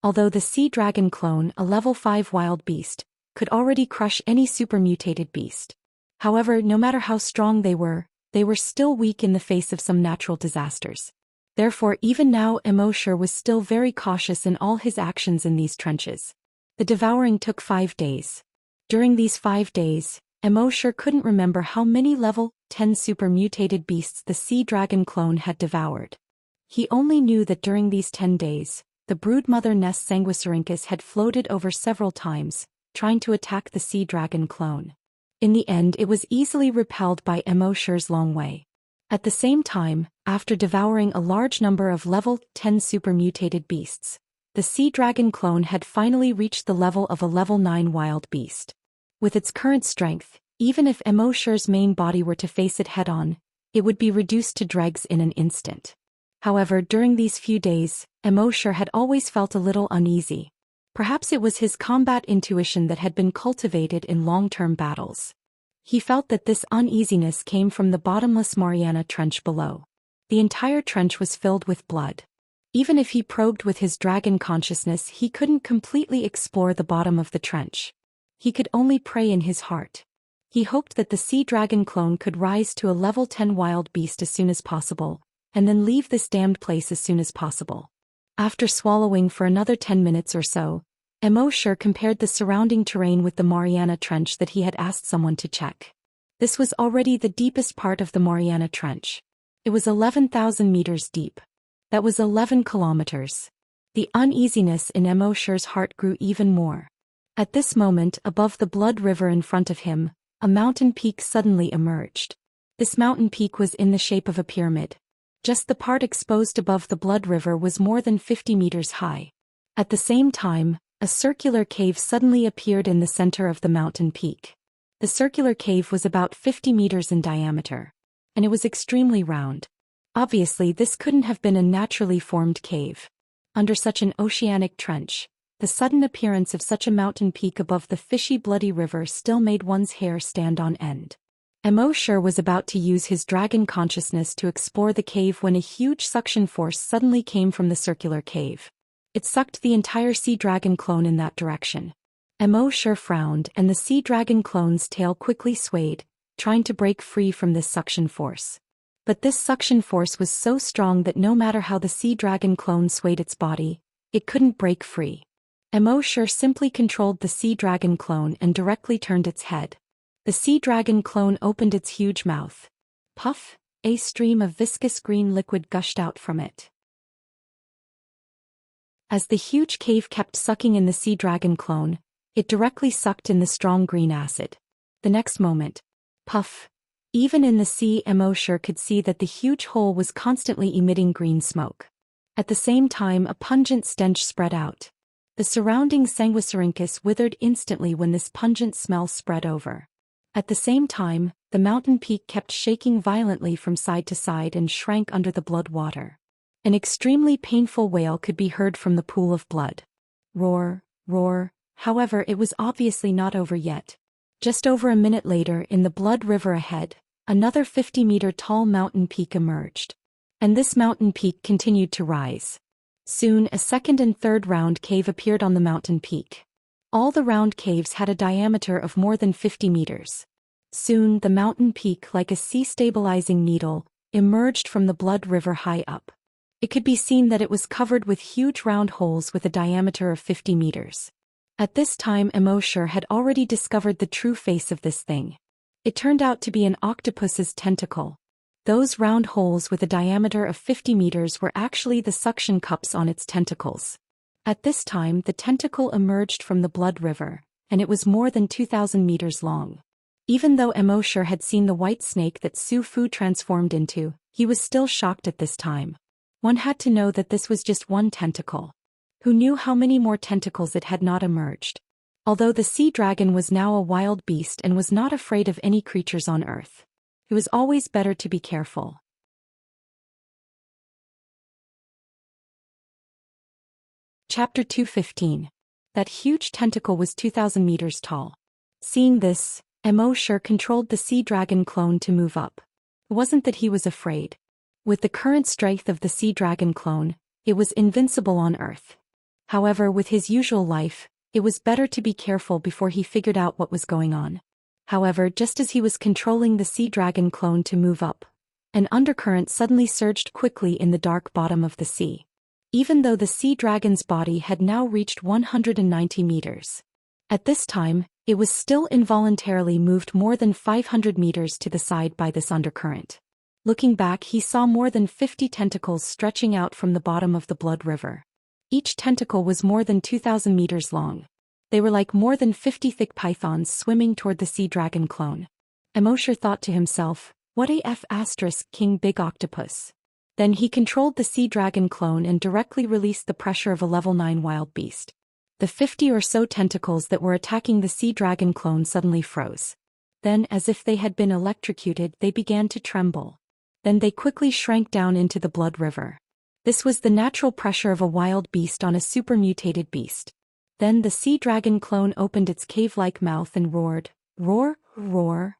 Although the sea dragon clone, a level 5 wild beast, could already crush any supermutated beast. However, no matter how strong they were still weak in the face of some natural disasters. Therefore, even now Immorse was still very cautious in all his actions in these trenches. The devouring took 5 days. During these 5 days, Immorse couldn't remember how many level 10 supermutated beasts the sea dragon clone had devoured. He only knew that during these 10 days, the broodmother nest Sanguisurincus had floated over several times, trying to attack the sea dragon clone. In the end, it was easily repelled by Immorse's long way. At the same time, after devouring a large number of level 10 supermutated beasts, the sea dragon clone had finally reached the level of a level 9 wild beast. With its current strength, even if Immorse's main body were to face it head-on, it would be reduced to dregs in an instant. However, during these few days, Immorse had always felt a little uneasy. Perhaps it was his combat intuition that had been cultivated in long-term battles. He felt that this uneasiness came from the bottomless Mariana Trench below. The entire trench was filled with blood. Even if he probed with his dragon consciousness, he couldn't completely explore the bottom of the trench. He could only pray in his heart. He hoped that the sea dragon clone could rise to a level 10 wild beast as soon as possible, and then leave this damned place as soon as possible. After swallowing for another 10 minutes or so, Immorse compared the surrounding terrain with the Mariana Trench that he had asked someone to check. This was already the deepest part of the Mariana Trench. It was 11,000 meters deep. That was 11 kilometers. The uneasiness in Immorse's heart grew even more. At this moment, above the blood river in front of him, a mountain peak suddenly emerged. This mountain peak was in the shape of a pyramid. Just the part exposed above the blood river was more than 50 meters high. At the same time, a circular cave suddenly appeared in the center of the mountain peak. The circular cave was about 50 meters in diameter, and it was extremely round. Obviously, this couldn't have been a naturally formed cave. Under such an oceanic trench, the sudden appearance of such a mountain peak above the fishy bloody river still made one's hair stand on end. Immorse was about to use his dragon consciousness to explore the cave when a huge suction force suddenly came from the circular cave. It sucked the entire sea dragon clone in that direction. Immorse frowned, and the sea dragon clone's tail quickly swayed, trying to break free from this suction force. But this suction force was so strong that no matter how the sea dragon clone swayed its body, it couldn't break free. Immorse simply controlled the sea dragon clone and directly turned its head. The sea dragon clone opened its huge mouth. Puff! A stream of viscous green liquid gushed out from it. As the huge cave kept sucking in the sea dragon clone, it directly sucked in the strong green acid. The next moment, puff! Even in the sea, Immorse could see that the huge hole was constantly emitting green smoke. At the same time, a pungent stench spread out. The surrounding Sanguisurincus withered instantly when this pungent smell spread over. At the same time, the mountain peak kept shaking violently from side to side and shrank under the blood water. An extremely painful wail could be heard from the pool of blood. Roar, roar. However, it was obviously not over yet. Just over a minute later, in the blood river ahead, another 50-meter tall mountain peak emerged. And this mountain peak continued to rise. Soon, a second and third round cave appeared on the mountain peak. All the round caves had a diameter of more than 50 meters. Soon, the mountain peak, like a sea-stabilizing needle, emerged from the blood river high up. It could be seen that it was covered with huge round holes with a diameter of 50 meters. At this time, Immorse had already discovered the true face of this thing. It turned out to be an octopus's tentacle. Those round holes with a diameter of 50 meters were actually the suction cups on its tentacles. At this time, the tentacle emerged from the blood river, and it was more than 2,000 meters long. Even though Immorse had seen the white snake that Su Fu transformed into, He was still shocked at this time. One had to know that this was just one tentacle. Who knew how many more tentacles it had not emerged? Although the sea dragon was now a wild beast and was not afraid of any creatures on Earth, it was always better to be careful. Chapter 215. That huge tentacle was 2,000 meters tall. Seeing this, Immorse controlled the sea dragon clone to move up. It wasn't that he was afraid. With the current strength of the sea dragon clone, it was invincible on Earth. However, with his usual life, it was better to be careful before he figured out what was going on. However, just as he was controlling the sea dragon clone to move up, an undercurrent suddenly surged quickly in the dark bottom of the sea. Even though the sea dragon's body had now reached 190 meters. At this time, it was still involuntarily moved more than 500 meters to the side by this undercurrent. Looking back, he saw more than 50 tentacles stretching out from the bottom of the blood river. Each tentacle was more than 2,000 meters long. They were like more than 50 thick pythons swimming toward the sea dragon clone. Immorse thought to himself, what AF** King Big Octopus. Then he controlled the sea dragon clone and directly released the pressure of a level 9 wild beast. The 50 or so tentacles that were attacking the sea dragon clone suddenly froze. Then, as if they had been electrocuted, they began to tremble. Then they quickly shrank down into the blood river. This was the natural pressure of a wild beast on a super mutated beast. Then the sea dragon clone opened its cave-like mouth and roared, roar, roar.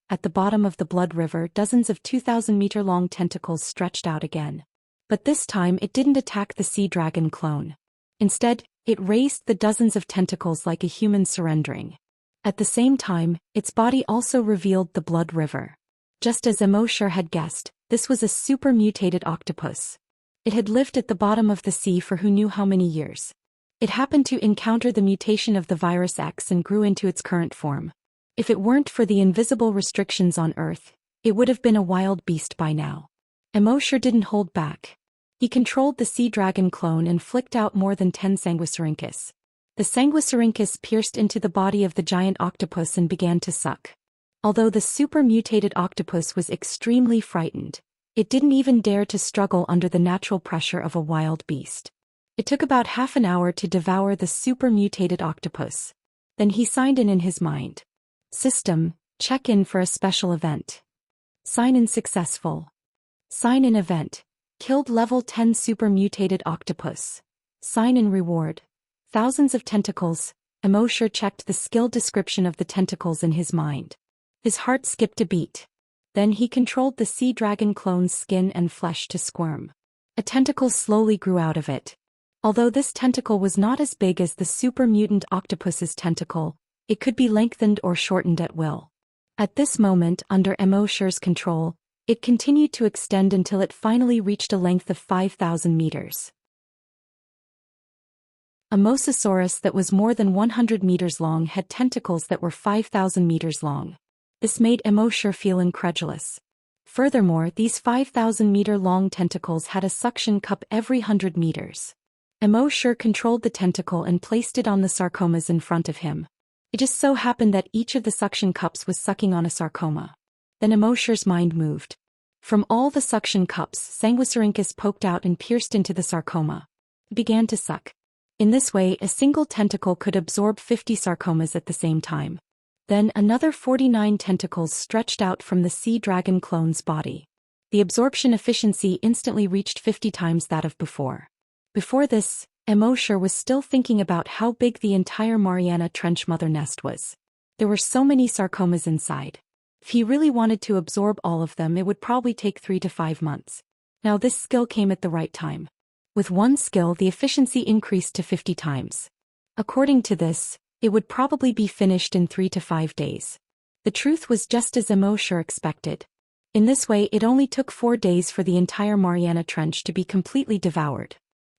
At the bottom of the blood river, dozens of 2,000-meter-long tentacles stretched out again. But this time it didn't attack the sea dragon clone. Instead, it raised the dozens of tentacles like a human surrendering. At the same time, its body also revealed the blood river. Just as Immorse had guessed, this was a super mutated octopus. It had lived at the bottom of the sea for who knew how many years. It happened to encounter the mutation of the virus X and grew into its current form. If it weren't for the invisible restrictions on Earth, it would have been a wild beast by now. Immorse didn't hold back. He controlled the sea dragon clone and flicked out more than 10 sanguisurincus. The sanguisurincus pierced into the body of the giant octopus and began to suck. Although the super mutated octopus was extremely frightened, it didn't even dare to struggle under the natural pressure of a wild beast. It took about half an hour to devour the super mutated octopus. Then he signed in his mind. System, check in for a special event. Sign in successful. Sign in event. Killed level 10 super mutated octopus. Sign in reward. Thousands of tentacles. Immorse checked the skill description of the tentacles in his mind. His heart skipped a beat. Then he controlled the sea dragon clone's skin and flesh to squirm. A tentacle slowly grew out of it. Although this tentacle was not as big as the super mutant octopus's tentacle, it could be lengthened or shortened at will. At this moment, under Immorse's control, it continued to extend until it finally reached a length of 5,000 meters. A mosasaurus that was more than 100 meters long had tentacles that were 5,000 meters long. This made Immorse feel incredulous. Furthermore, these 5,000-meter-long tentacles had a suction cup every 100 meters. Immorse controlled the tentacle and placed it on the sarcomas in front of him. It just so happened that each of the suction cups was sucking on a sarcoma. Then Immorse's mind moved. From all the suction cups, sanguisurincus poked out and pierced into the sarcoma. It began to suck. In this way, a single tentacle could absorb 50 sarcomas at the same time. Then another 49 tentacles stretched out from the sea dragon clone's body. The absorption efficiency instantly reached 50 times that of before. Before this, Immorse was still thinking about how big the entire Mariana Trench mother nest was. There were so many sarcomas inside. If he really wanted to absorb all of them, it would probably take 3 to 5 months. Now this skill came at the right time. With one skill, the efficiency increased to 50 times. According to this, it would probably be finished in 3 to 5 days. The truth was just as Immorse expected. In this way, it only took 4 days for the entire Mariana Trench to be completely devoured.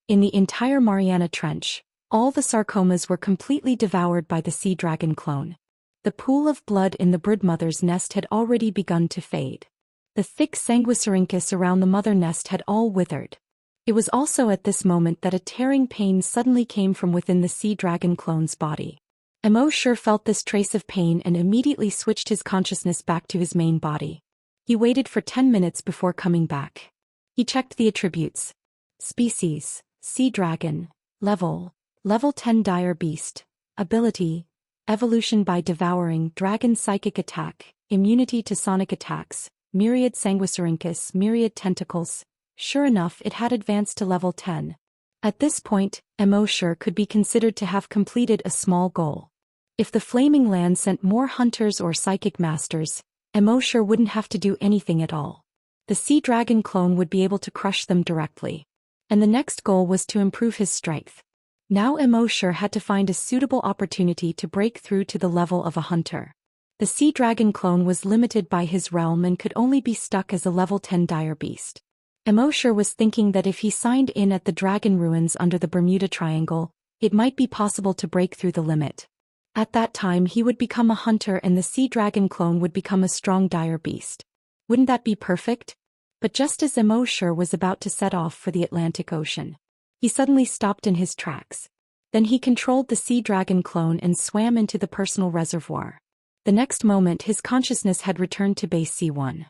In the entire Mariana Trench, all the sarcomas were completely devoured by the sea dragon clone. The pool of blood in the broodmother's nest had already begun to fade. The thick sanguisurincus around the mother nest had all withered. It was also at this moment that a tearing pain suddenly came from within the sea dragon clone's body. Immorse felt this trace of pain and immediately switched his consciousness back to his main body. He waited for 10 minutes before coming back. He checked the attributes. Species, Sea Dragon. Level 10 Dire Beast. Ability, Evolution by Devouring Dragon Psychic Attack, Immunity to Sonic Attacks, Myriad Sanguisurincus, Myriad Tentacles. Sure enough, it had advanced to level 10. At this point, Immorse could be considered to have completed a small goal. If the Flaming Land sent more hunters or psychic masters, Immorse wouldn't have to do anything at all. The Sea Dragon clone would be able to crush them directly. And the next goal was to improve his strength. Now Immorse had to find a suitable opportunity to break through to the level of a hunter. The Sea Dragon clone was limited by his realm and could only be stuck as a level 10 dire beast. Immorse was thinking that if he signed in at the dragon ruins under the Bermuda Triangle, it might be possible to break through the limit. At that time he would become a hunter and the Sea Dragon clone would become a strong dire beast. Wouldn't that be perfect? But just as Immorse was about to set off for the Atlantic Ocean, he suddenly stopped in his tracks. Then he controlled the Sea Dragon clone and swam into the personal reservoir. The next moment his consciousness had returned to base C1.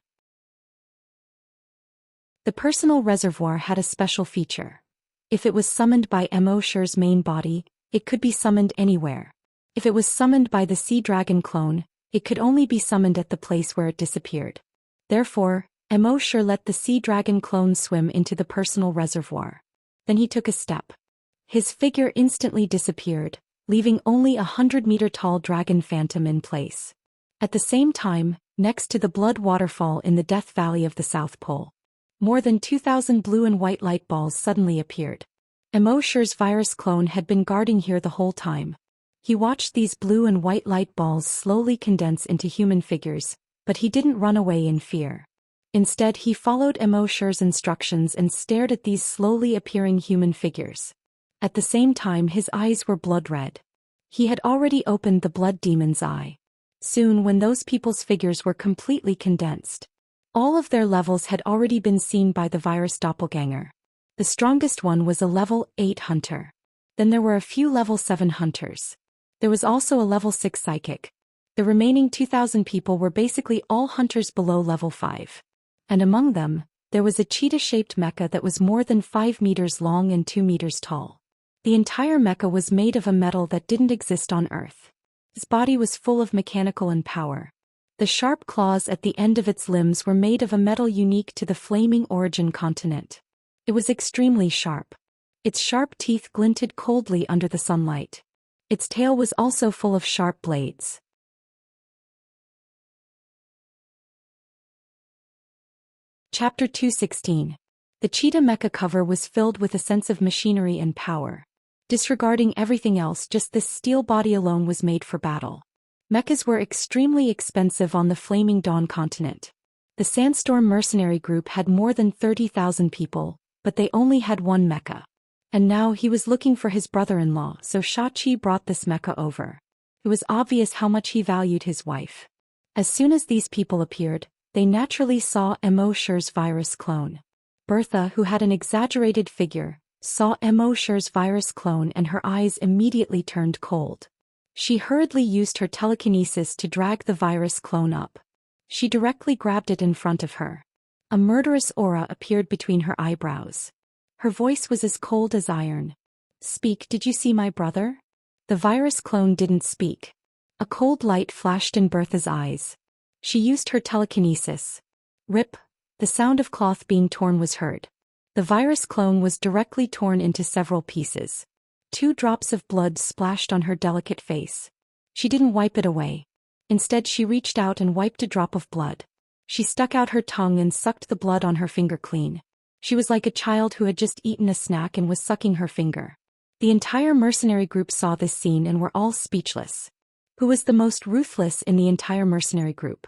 The personal reservoir had a special feature. If it was summoned by Immorse's main body, it could be summoned anywhere. If it was summoned by the Sea Dragon clone, it could only be summoned at the place where it disappeared. Therefore, Immorse let the Sea Dragon clone swim into the personal reservoir. Then he took a step. His figure instantly disappeared, leaving only 100-meter-tall dragon phantom in place. At the same time, next to the blood waterfall in the Death Valley of the South Pole, more than 2,000 blue and white light balls suddenly appeared. Immorse's virus clone had been guarding here the whole time. He watched these blue and white light balls slowly condense into human figures, but he didn't run away in fear. Instead, he followed Immorse's instructions and stared at these slowly appearing human figures. At the same time, his eyes were blood red. He had already opened the blood demon's eye. Soon, when those people's figures were completely condensed, all of their levels had already been seen by the virus doppelganger. The strongest one was a level 8 hunter. Then there were a few level 7 hunters. There was also a level 6 psychic. The remaining 2,000 people were basically all hunters below level 5. And among them, there was a cheetah-shaped mecha that was more than 5 meters long and 2 meters tall. The entire mecha was made of a metal that didn't exist on Earth. Its body was full of mechanical and power. The sharp claws at the end of its limbs were made of a metal unique to the flaming origin continent. It was extremely sharp. Its sharp teeth glinted coldly under the sunlight. Its tail was also full of sharp blades. Chapter 216. The cheetah mecha cover was filled with a sense of machinery and power. Disregarding everything else, just this steel body alone was made for battle. Mechas were extremely expensive on the Flaming Dawn continent. The Sandstorm mercenary group had more than 30,000 people, but they only had one mecha. And now he was looking for his brother-in-law, so Xianxia brought this mecha over. It was obvious how much he valued his wife. As soon as these people appeared, they naturally saw Immorse's virus clone. Bertha, who had an exaggerated figure, saw Immorse's virus clone and her eyes immediately turned cold. She hurriedly used her telekinesis to drag the virus clone up. She directly grabbed it in front of her. A murderous aura appeared between her eyebrows. Her voice was as cold as iron. "Speak, did you see my brother?" The virus clone didn't speak. A cold light flashed in Bertha's eyes. She used her telekinesis. Rip! The sound of cloth being torn was heard. The virus clone was directly torn into several pieces. 2 drops of blood splashed on her delicate face. She didn't wipe it away. Instead, she reached out and wiped a drop of blood. She stuck out her tongue and sucked the blood on her finger clean. She was like a child who had just eaten a snack and was sucking her finger. The entire mercenary group saw this scene and were all speechless. Who was the most ruthless in the entire mercenary group?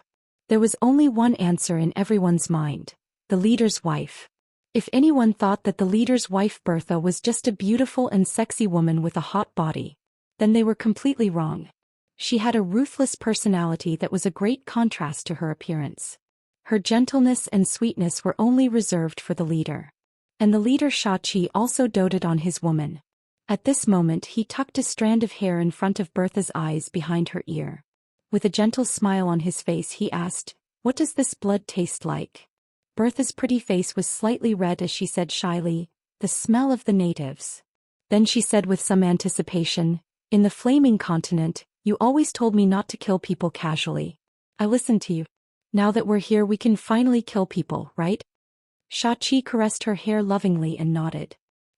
There was only one answer in everyone's mind: the leader's wife. If anyone thought that the leader's wife Bertha was just a beautiful and sexy woman with a hot body, then they were completely wrong. She had a ruthless personality that was a great contrast to her appearance. Her gentleness and sweetness were only reserved for the leader. And the leader Xianxia also doted on his woman. At this moment he tucked a strand of hair in front of Bertha's eyes behind her ear. With a gentle smile on his face he asked, What does this blood taste like? Bertha's pretty face was slightly red as she said shyly, the smell of the natives. Then she said with some anticipation, in the flaming continent, you always told me not to kill people casually. I listened to you. Now that we're here we can finally kill people, right? Xianxia caressed her hair lovingly and nodded.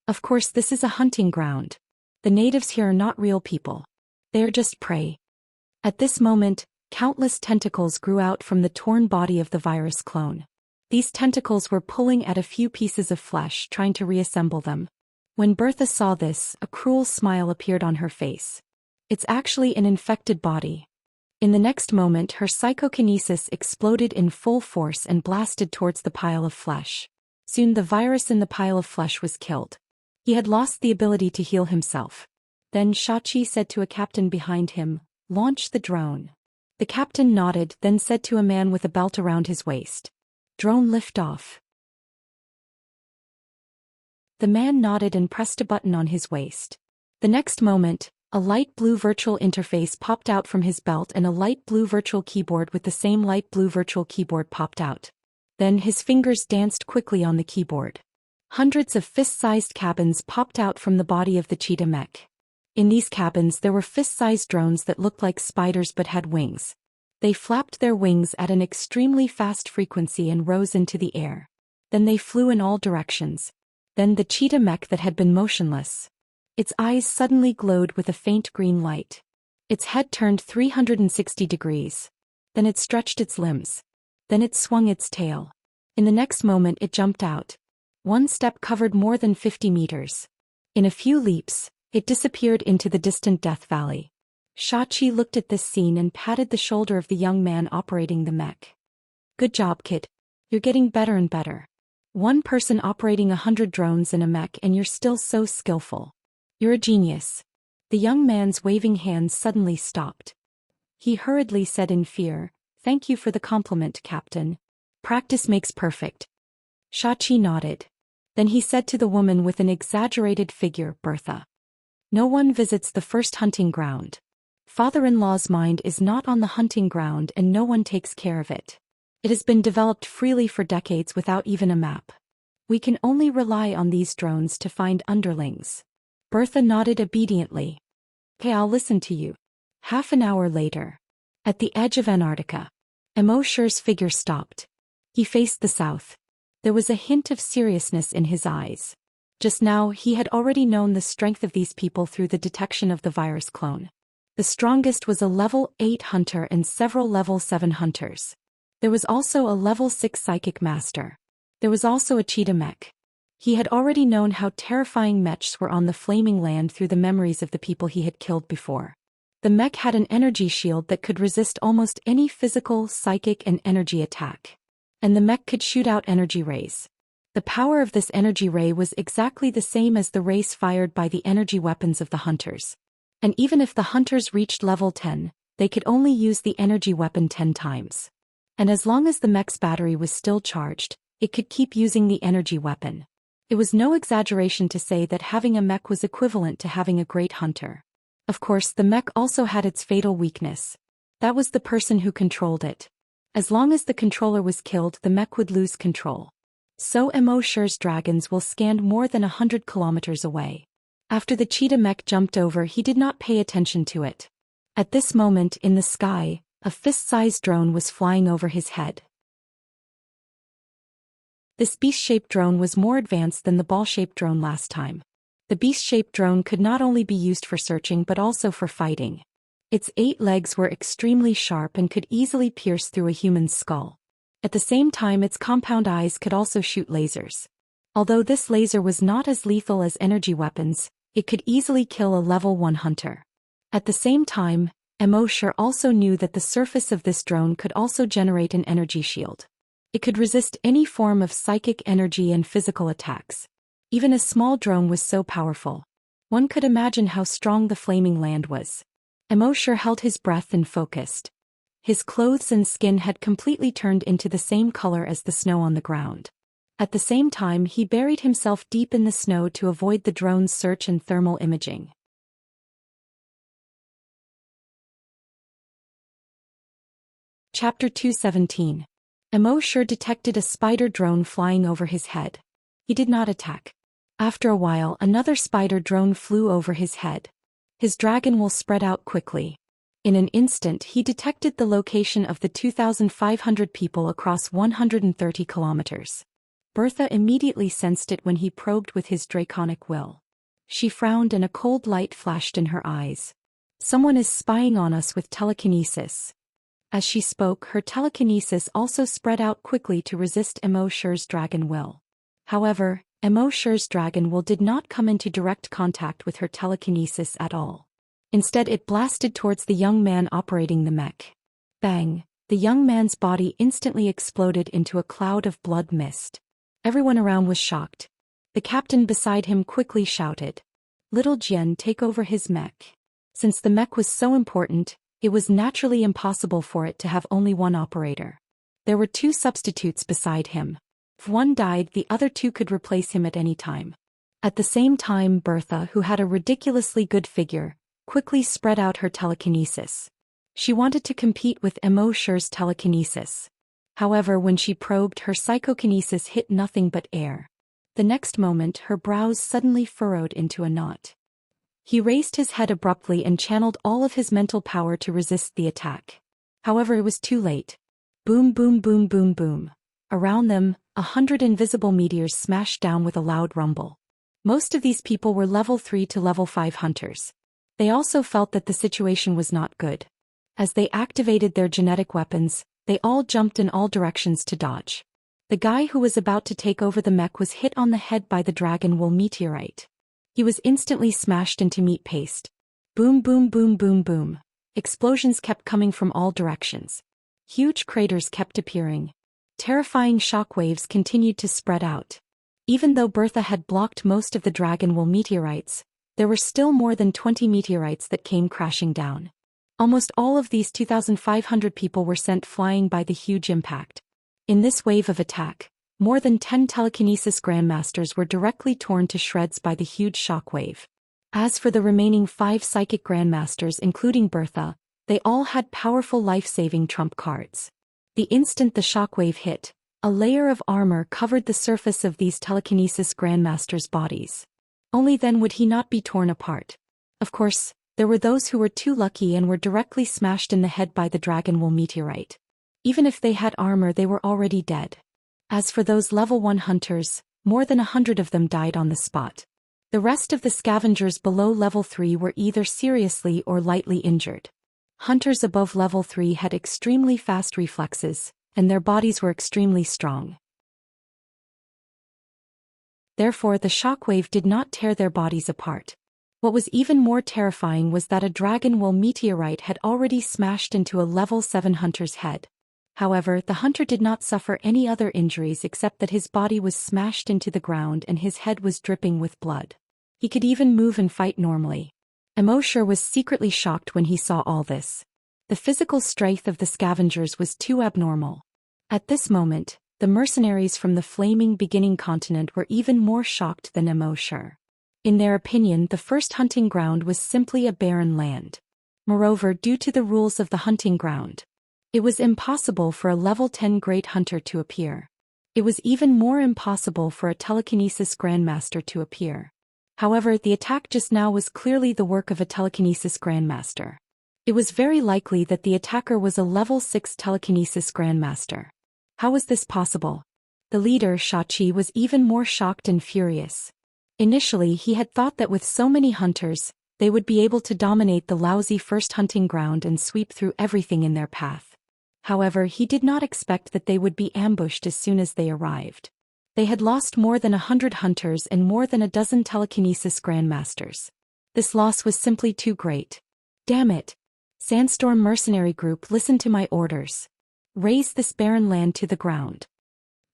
Of course this is a hunting ground. The natives here are not real people. They are just prey. At this moment, countless tentacles grew out from the torn body of the virus clone. These tentacles were pulling at a few pieces of flesh trying to reassemble them. When Bertha saw this, a cruel smile appeared on her face. It's actually an infected body. In the next moment her psychokinesis exploded in full force and blasted towards the pile of flesh. Soon the virus in the pile of flesh was killed. He had lost the ability to heal himself. Then Xianxia said to a captain behind him, "Launch the drone." The captain nodded, then said to a man with a belt around his waist, "Drone lift off." The man nodded and pressed a button on his waist. The next moment, a light blue virtual interface popped out from his belt and a light blue virtual keyboard with the same light blue virtual keyboard popped out. Then his fingers danced quickly on the keyboard. Hundreds of fist-sized cabins popped out from the body of the cheetah mech. In these cabins there were fist-sized drones that looked like spiders but had wings. They flapped their wings at an extremely fast frequency and rose into the air. Then they flew in all directions. Then the cheetah mech that had been motionless. Its eyes suddenly glowed with a faint green light. Its head turned 360 degrees. Then it stretched its limbs. Then it swung its tail. In the next moment it jumped out. One step covered more than 50 meters. In a few leaps, it disappeared into the distant Death Valley. Xianxia looked at this scene and patted the shoulder of the young man operating the mech. Good job, kid. You're getting better and better. One person operating 100 drones in a mech and you're still so skillful. You're a genius. The young man's waving hands suddenly stopped. He hurriedly said in fear, "Thank you for the compliment, Captain. Practice makes perfect." Xianxia nodded. Then he said to the woman with an exaggerated figure, "Bertha. No one visits the first hunting ground. Father-in-law's mind is not on the hunting ground and no one takes care of it. It has been developed freely for decades without even a map. We can only rely on these drones to find underlings." Bertha nodded obediently. "Okay, I'll listen to you." Half an hour later. At the edge of Antarctica. Immerse's figure stopped. He faced the south. There was a hint of seriousness in his eyes. Just now he had already known the strength of these people through the detection of the virus clone. The strongest was a level 8 hunter and several level 7 hunters. There was also a level 6 psychic master. There was also a cheetah mech. He had already known how terrifying mechs were on the flaming land through the memories of the people he had killed before. The mech had an energy shield that could resist almost any physical, psychic and energy attack. And the mech could shoot out energy rays. The power of this energy ray was exactly the same as the rays fired by the energy weapons of the hunters. And even if the hunters reached level 10, they could only use the energy weapon 10 times. And as long as the mech's battery was still charged, it could keep using the energy weapon. It was no exaggeration to say that having a mech was equivalent to having a great hunter. Of course, the mech also had its fatal weakness. That was the person who controlled it. As long as the controller was killed, the mech would lose control. So Immerse's dragons will stand more than 100 kilometers away. After the cheetah mech jumped over, he did not pay attention to it. At this moment, in the sky, a fist-sized drone was flying over his head. This beast-shaped drone was more advanced than the ball-shaped drone last time. The beast-shaped drone could not only be used for searching but also for fighting. Its 8 legs were extremely sharp and could easily pierce through a human's skull. At the same time, its compound eyes could also shoot lasers. Although this laser was not as lethal as energy weapons, it could easily kill a level 1 hunter. At the same time, Immerse also knew that the surface of this drone could also generate an energy shield. It could resist any form of psychic energy and physical attacks. Even a small drone was so powerful. One could imagine how strong the flaming land was. Immerse held his breath and focused. His clothes and skin had completely turned into the same color as the snow on the ground. At the same time, he buried himself deep in the snow to avoid the drone's search and thermal imaging. Chapter 217. Immorse detected a spider drone flying over his head. He did not attack. After a while, another spider drone flew over his head. His dragon will spread out quickly. In an instant, he detected the location of the 2,500 people across 130 kilometers. Bertha immediately sensed it when he probed with his draconic will. She frowned and a cold light flashed in her eyes. Someone is spying on us with telekinesis. As she spoke, her telekinesis also spread out quickly to resist Immorse's dragon will. However, Immorse's dragon will did not come into direct contact with her telekinesis at all. Instead, it blasted towards the young man operating the mech. Bang! The young man's body instantly exploded into a cloud of blood mist. Everyone around was shocked. The captain beside him quickly shouted, "Little Jian, take over his mech." Since the mech was so important, it was naturally impossible for it to have only one operator. There were two substitutes beside him. If one died, the other two could replace him at any time. At the same time, Bertha, who had a ridiculously good figure, quickly spread out her telekinesis. She wanted to compete with Immorse's telekinesis. However, when she probed, her psychokinesis hit nothing but air. The next moment, her brows suddenly furrowed into a knot. He raised his head abruptly and channeled all of his mental power to resist the attack. However, it was too late. Boom, boom, boom, boom, boom. Around them, 100 invisible meteors smashed down with a loud rumble. Most of these people were level 3 to level 5 hunters. They also felt that the situation was not good. As they activated their genetic weapons, they all jumped in all directions to dodge. The guy who was about to take over the mech was hit on the head by the dragon wool meteorite. He was instantly smashed into meat paste. Boom, boom, boom, boom, boom. Explosions kept coming from all directions. Huge craters kept appearing. Terrifying shockwaves continued to spread out. Even though Bertha had blocked most of the dragon wool meteorites, there were still more than 20 meteorites that came crashing down. Almost all of these 2,500 people were sent flying by the huge impact. In this wave of attack, more than 10 telekinesis grandmasters were directly torn to shreds by the huge shockwave. As for the remaining 5 psychic grandmasters including Bertha, they all had powerful life-saving trump cards. The instant the shockwave hit, a layer of armor covered the surface of these telekinesis grandmasters' bodies. Only then would he not be torn apart. Of course, there were those who were too lucky and were directly smashed in the head by the dragon wool meteorite. Even if they had armor, they were already dead. As for those level 1 hunters, more than 100 of them died on the spot. The rest of the scavengers below level 3 were either seriously or lightly injured. Hunters above level 3 had extremely fast reflexes, and their bodies were extremely strong. Therefore, the shockwave did not tear their bodies apart. What was even more terrifying was that a dragon wool meteorite had already smashed into a level 7 hunter's head. However, the hunter did not suffer any other injuries except that his body was smashed into the ground and his head was dripping with blood. He could even move and fight normally. Immorse was secretly shocked when he saw all this. The physical strength of the scavengers was too abnormal. At this moment, the mercenaries from the flaming beginning continent were even more shocked than Immorse. In their opinion, the first hunting ground was simply a barren land. Moreover, due to the rules of the hunting ground, it was impossible for a level 10 great hunter to appear. It was even more impossible for a telekinesis grandmaster to appear. However, the attack just now was clearly the work of a telekinesis grandmaster. It was very likely that the attacker was a level 6 telekinesis grandmaster. How was this possible? The leader, Xianxia, was even more shocked and furious. Initially, he had thought that with so many hunters, they would be able to dominate the lousy first hunting ground and sweep through everything in their path. However, he did not expect that they would be ambushed as soon as they arrived. They had lost more than 100 hunters and more than a dozen telekinesis grandmasters. This loss was simply too great. Damn it! Sandstorm Mercenary Group, listen to my orders. Raze this barren land to the ground.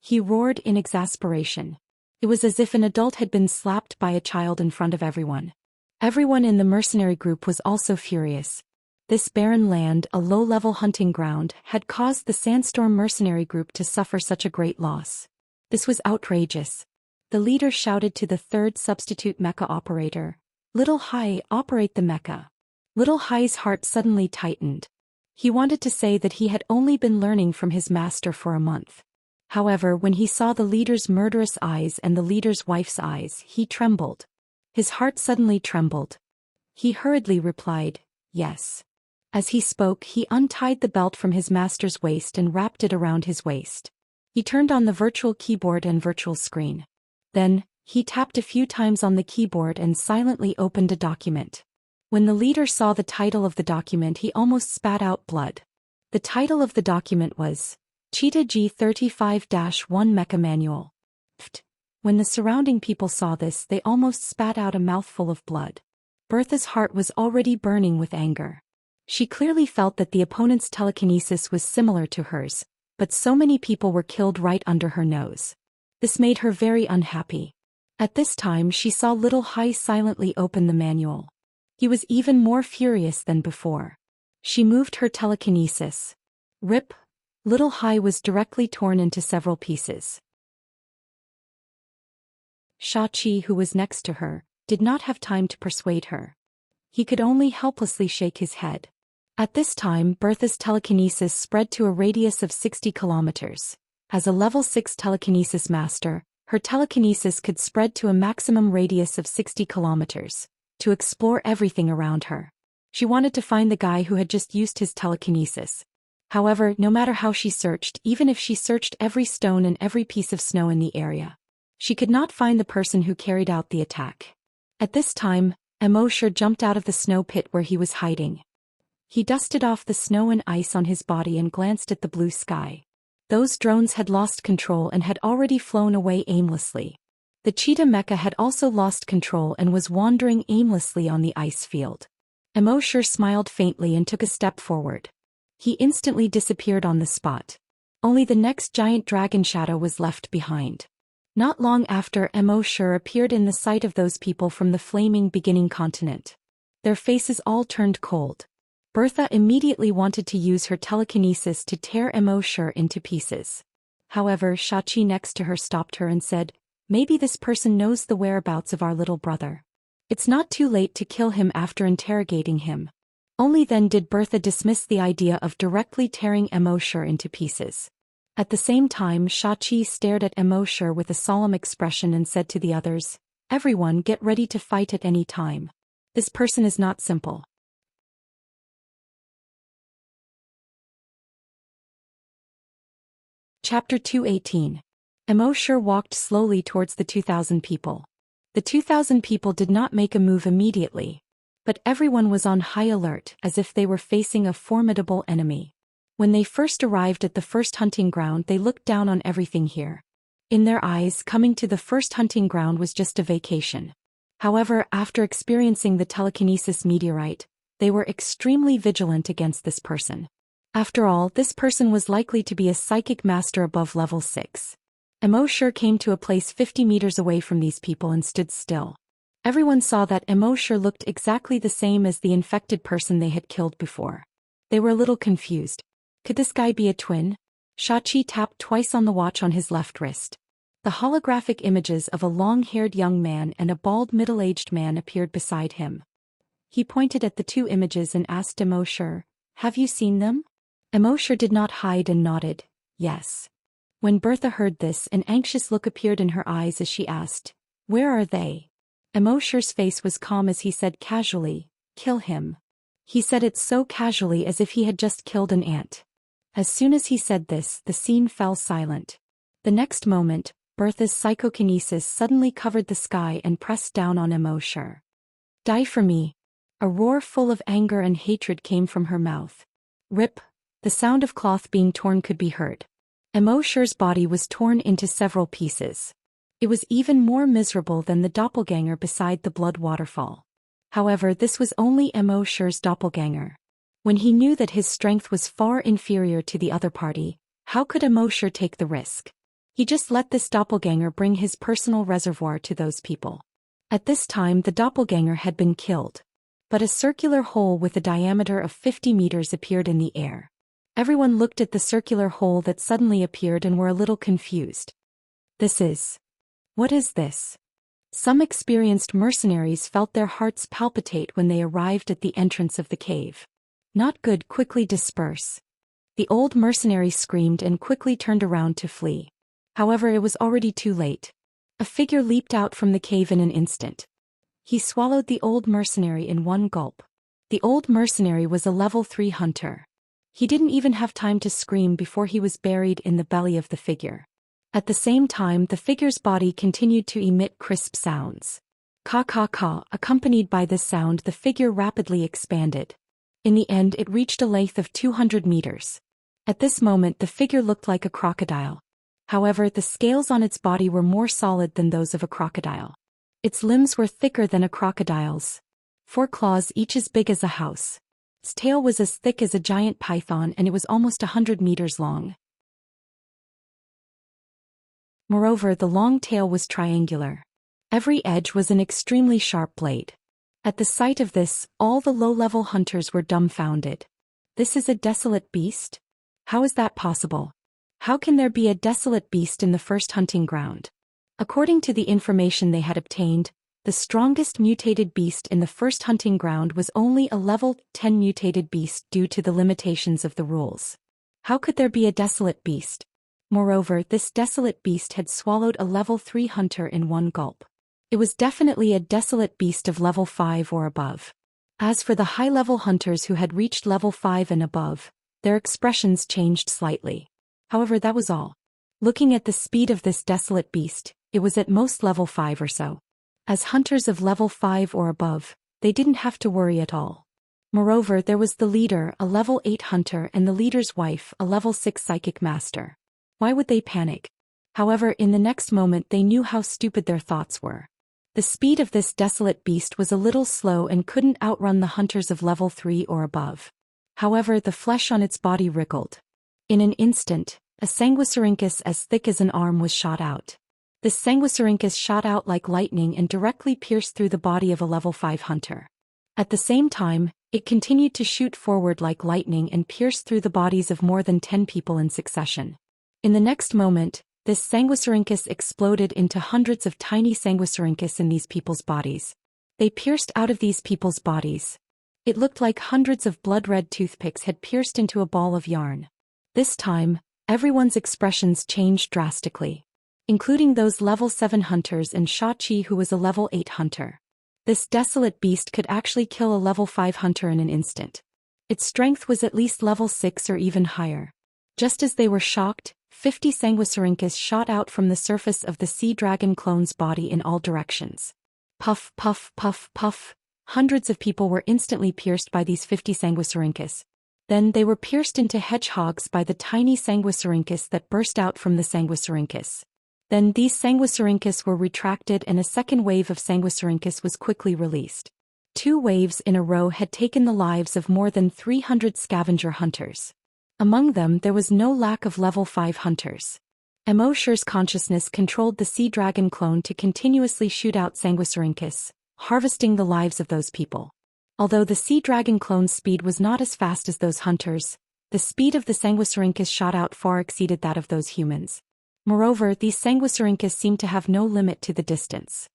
He roared in exasperation. It was as if an adult had been slapped by a child in front of everyone. Everyone in the mercenary group was also furious. This barren land, a low-level hunting ground, had caused the Sandstorm Mercenary Group to suffer such a great loss. This was outrageous. The leader shouted to the third substitute mecha operator, "Little Hai, operate the mecha." Little Hai's heart suddenly tightened. He wanted to say that he had only been learning from his master for a month. However, when he saw the leader's murderous eyes and the leader's wife's eyes, he trembled. His heart suddenly trembled. He hurriedly replied, "Yes." As he spoke, he untied the belt from his master's waist and wrapped it around his waist. He turned on the virtual keyboard and virtual screen. Then, he tapped a few times on the keyboard and silently opened a document. When the leader saw the title of the document, he almost spat out blood. The title of the document was Cheetah G35-1 Mecha Manual. When the surrounding people saw this, they almost spat out a mouthful of blood. Bertha's heart was already burning with anger. She clearly felt that the opponent's telekinesis was similar to hers, but so many people were killed right under her nose. This made her very unhappy. At this time, she saw Little Hai silently open the manual. He was even more furious than before. She moved her telekinesis. Rip! Little Hai was directly torn into several pieces. Xianxia, who was next to her, did not have time to persuade her. He could only helplessly shake his head. At this time, Bertha's telekinesis spread to a radius of 60 kilometers. As a level 6 telekinesis master, her telekinesis could spread to a maximum radius of 60 kilometers, to explore everything around her. She wanted to find the guy who had just used his telekinesis. However, no matter how she searched, even if she searched every stone and every piece of snow in the area, she could not find the person who carried out the attack. At this time, Immorse jumped out of the snow pit where he was hiding. He dusted off the snow and ice on his body and glanced at the blue sky. Those drones had lost control and had already flown away aimlessly. The cheetah mecha had also lost control and was wandering aimlessly on the ice field. Immorse smiled faintly and took a step forward. He instantly disappeared on the spot. Only the next giant dragon shadow was left behind. Not long after, Immorse appeared in the sight of those people from the flaming beginning continent. Their faces all turned cold. Bertha immediately wanted to use her telekinesis to tear Immorse into pieces. However, Xianxia next to her stopped her and said, "Maybe this person knows the whereabouts of our little brother. It's not too late to kill him after interrogating him." Only then did Bertha dismiss the idea of directly tearing Immorse into pieces. At the same time, Xianxia stared at Immorse with a solemn expression and said to the others, "Everyone get ready to fight at any time. This person is not simple." Chapter 218. Immorse walked slowly towards the 2,000 people. The 2,000 people did not make a move immediately, but everyone was on high alert as if they were facing a formidable enemy. When they first arrived at the first hunting ground, they looked down on everything here. In their eyes, coming to the first hunting ground was just a vacation. However, after experiencing the telekinesis meteorite, they were extremely vigilant against this person. After all, this person was likely to be a psychic master above level 6. Immorse came to a place 50 meters away from these people and stood still. Everyone saw that Immorse looked exactly the same as the infected person they had killed before. They were a little confused. Could this guy be a twin? Xianxia tapped twice on the watch on his left wrist. The holographic images of a long-haired young man and a bald middle-aged man appeared beside him. He pointed at the two images and asked Immorse, "Have you seen them?" Immorse did not hide and nodded, "Yes." When Bertha heard this, an anxious look appeared in her eyes as she asked, "Where are they?" Immorse's face was calm as he said casually, "Kill him." He said it so casually as if he had just killed an ant. As soon as he said this, the scene fell silent. The next moment, Bertha's psychokinesis suddenly covered the sky and pressed down on Immorse. "Die for me." A roar full of anger and hatred came from her mouth. Rip! The sound of cloth being torn could be heard. Immorse's body was torn into several pieces. It was even more miserable than the doppelganger beside the blood waterfall. However, this was only Immorse's doppelganger. When he knew that his strength was far inferior to the other party, how could Immorse take the risk? He just let this doppelganger bring his personal reservoir to those people. At this time, the doppelganger had been killed. But a circular hole with a diameter of 50 meters appeared in the air. Everyone looked at the circular hole that suddenly appeared and were a little confused. What is this? Some experienced mercenaries felt their hearts palpitate when they arrived at the entrance of the cave. Not good, quickly disperse. The old mercenary screamed and quickly turned around to flee. However, it was already too late. A figure leaped out from the cave in an instant. He swallowed the old mercenary in one gulp. The old mercenary was a level 3 hunter. He didn't even have time to scream before he was buried in the belly of the figure. At the same time, the figure's body continued to emit crisp sounds. Caw caw caw. Accompanied by this sound, the figure rapidly expanded. In the end, it reached a length of 200 meters. At this moment, the figure looked like a crocodile. However, the scales on its body were more solid than those of a crocodile. Its limbs were thicker than a crocodile's. 4 claws, each as big as a house. Its tail was as thick as a giant python, and it was almost 100 meters long. Moreover, the long tail was triangular. Every edge was an extremely sharp blade. At the sight of this, all the low-level hunters were dumbfounded. This is a desolate beast? How is that possible? How can there be a desolate beast in the first hunting ground? According to the information they had obtained, the strongest mutated beast in the first hunting ground was only a level 10 mutated beast due to the limitations of the rules. How could there be a desolate beast? Moreover, this desolate beast had swallowed a level 3 hunter in one gulp. It was definitely a desolate beast of level 5 or above. As for the high-level hunters who had reached level 5 and above, their expressions changed slightly. However, that was all. Looking at the speed of this desolate beast, it was at most level 5 or so. As hunters of level 5 or above, they didn't have to worry at all. Moreover, there was the leader, a level 8 hunter, and the leader's wife, a level 6 psychic master. Why would they panic? However, in the next moment they knew how stupid their thoughts were. The speed of this desolate beast was a little slow and couldn't outrun the hunters of level 3 or above. However, the flesh on its body wriggled. In an instant, a sanguisurincus as thick as an arm was shot out. This sanguisurincus shot out like lightning and directly pierced through the body of a level 5 hunter. At the same time, it continued to shoot forward like lightning and pierced through the bodies of more than 10 people in succession. In the next moment, this sanguisurincus exploded into hundreds of tiny sanguisurincus in these people's bodies. They pierced out of these people's bodies. It looked like hundreds of blood-red toothpicks had pierced into a ball of yarn. This time, everyone's expressions changed drastically, including those level 7 hunters and Xianxia, who was a level 8 hunter. This desolate beast could actually kill a level 5 hunter in an instant. Its strength was at least level 6 or even higher. Just as they were shocked, 50 sanguisurincus shot out from the surface of the sea dragon clone's body in all directions. Puff, puff, puff, puff. Hundreds of people were instantly pierced by these 50 sanguisurincus. Then they were pierced into hedgehogs by the tiny sanguisurincus that burst out from the sanguisurincus. Then these sanguisurincus were retracted and a second wave of sanguisurincus was quickly released. 2 waves in a row had taken the lives of more than 300 scavenger hunters. Among them, there was no lack of level 5 hunters. Immerse's consciousness controlled the sea dragon clone to continuously shoot out sanguisurincus, harvesting the lives of those people. Although the sea dragon clone's speed was not as fast as those hunters, the speed of the sanguisurincus shot out far exceeded that of those humans. Moreover, these sanguisurincus seemed to have no limit to the distance.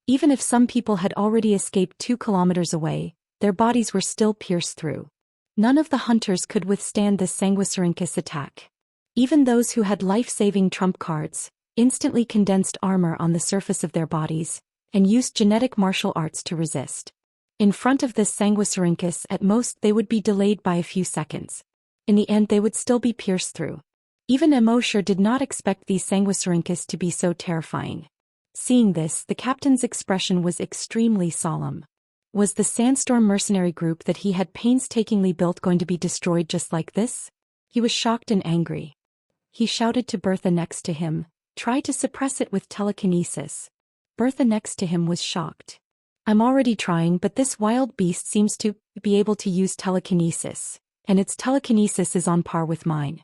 Even if some people had already escaped 2 kilometers away, their bodies were still pierced through. None of the hunters could withstand this sanguisurincus attack. Even those who had life-saving trump cards instantly condensed armor on the surface of their bodies and used genetic martial arts to resist. In front of this sanguisurincus, at most they would be delayed by a few seconds. In the end, they would still be pierced through. Even Immorse did not expect these sanguisurincus to be so terrifying. Seeing this, the captain's expression was extremely solemn. Was the Sandstorm mercenary group that he had painstakingly built going to be destroyed just like this? He was shocked and angry. He shouted to Bertha next to him, "Try to suppress it with telekinesis." Bertha next to him was shocked. "I'm already trying, but this wild beast seems to be able to use telekinesis, and its telekinesis is on par with mine.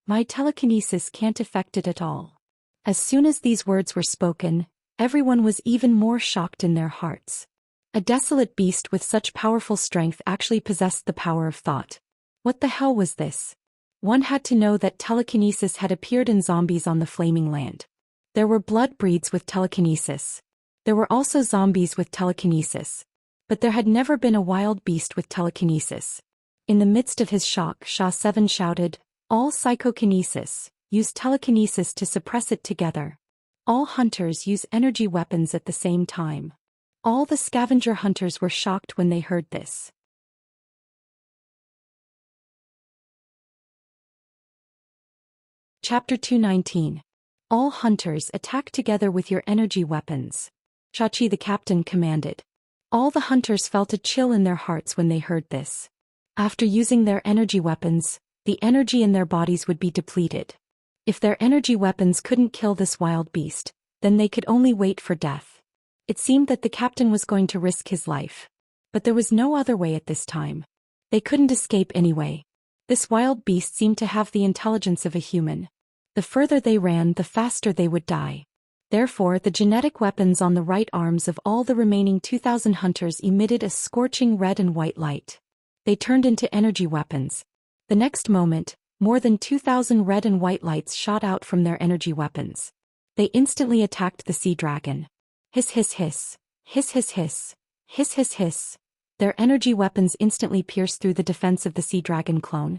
My telekinesis can't affect it at all." As soon as these words were spoken, everyone was even more shocked in their hearts. A desolate beast with such powerful strength actually possessed the power of thought. What the hell was this? One had to know that telekinesis had appeared in zombies on the Flaming Land. There were blood breeds with telekinesis. There were also zombies with telekinesis. But there had never been a wild beast with telekinesis. In the midst of his shock, Sha-7 shouted, "All psychokinesis, use telekinesis to suppress it together. All hunters use energy weapons at the same time." All the scavenger hunters were shocked when they heard this. Chapter 219. All hunters attack together with your energy weapons. Shachi the captain commanded. All the hunters felt a chill in their hearts when they heard this. After using their energy weapons, the energy in their bodies would be depleted. If their energy weapons couldn't kill this wild beast, then they could only wait for death. It seemed that the captain was going to risk his life. But there was no other way at this time. They couldn't escape anyway. This wild beast seemed to have the intelligence of a human. The further they ran, the faster they would die. Therefore, the genetic weapons on the right arms of all the remaining 2,000 hunters emitted a scorching red and white light. They turned into energy weapons. The next moment, more than 2,000 red and white lights shot out from their energy weapons. They instantly attacked the sea dragon. Hiss hiss hiss, hiss hiss hiss, hiss hiss hiss. Their energy weapons instantly pierced through the defense of the sea dragon clone.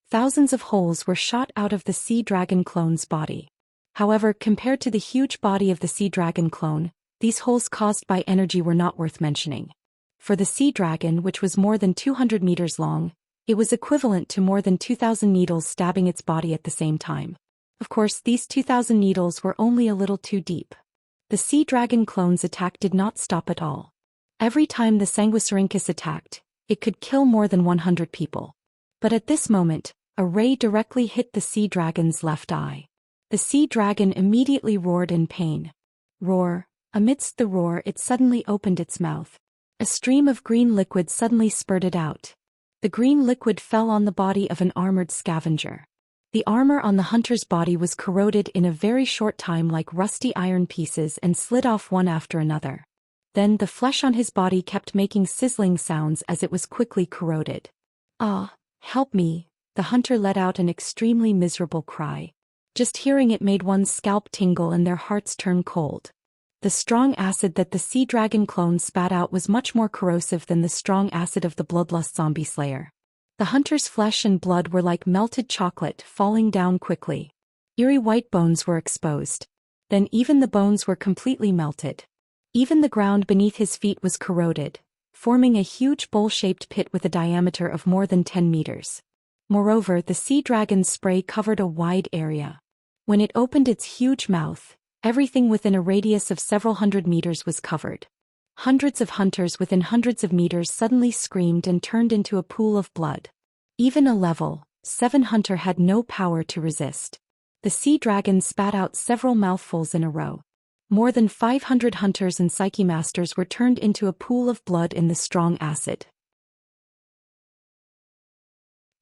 Thousands of holes were shot out of the sea dragon clone's body. However, compared to the huge body of the sea dragon clone, these holes caused by energy were not worth mentioning. For the sea dragon, which was more than 200 meters long, it was equivalent to more than 2,000 needles stabbing its body at the same time. Of course, these 2,000 needles were only a little too deep. The sea dragon clone's attack did not stop at all. Every time the Sanguisurincus attacked, it could kill more than 100 people. But at this moment, a ray directly hit the sea dragon's left eye. The sea dragon immediately roared in pain. Roar. Amidst the roar, it suddenly opened its mouth. A stream of green liquid suddenly spurted out. The green liquid fell on the body of an armored scavenger. The armor on the hunter's body was corroded in a very short time like rusty iron pieces and slid off one after another. Then the flesh on his body kept making sizzling sounds as it was quickly corroded. "Ah, help me," the hunter let out an extremely miserable cry. Just hearing it made one's scalp tingle and their hearts turn cold. The strong acid that the sea dragon clone spat out was much more corrosive than the strong acid of the bloodlust zombie slayer. The hunter's flesh and blood were like melted chocolate falling down quickly. Eerie white bones were exposed. Then even the bones were completely melted. Even the ground beneath his feet was corroded, forming a huge bowl-shaped pit with a diameter of more than 10 meters. Moreover, the sea dragon's spray covered a wide area. When it opened its huge mouth, everything within a radius of several hundred meters was covered. Hundreds of hunters within hundreds of meters suddenly screamed and turned into a pool of blood. Even a level 7 hunter had no power to resist. The sea dragon spat out several mouthfuls in a row. More than 500 hunters and psyche masters were turned into a pool of blood in the strong acid.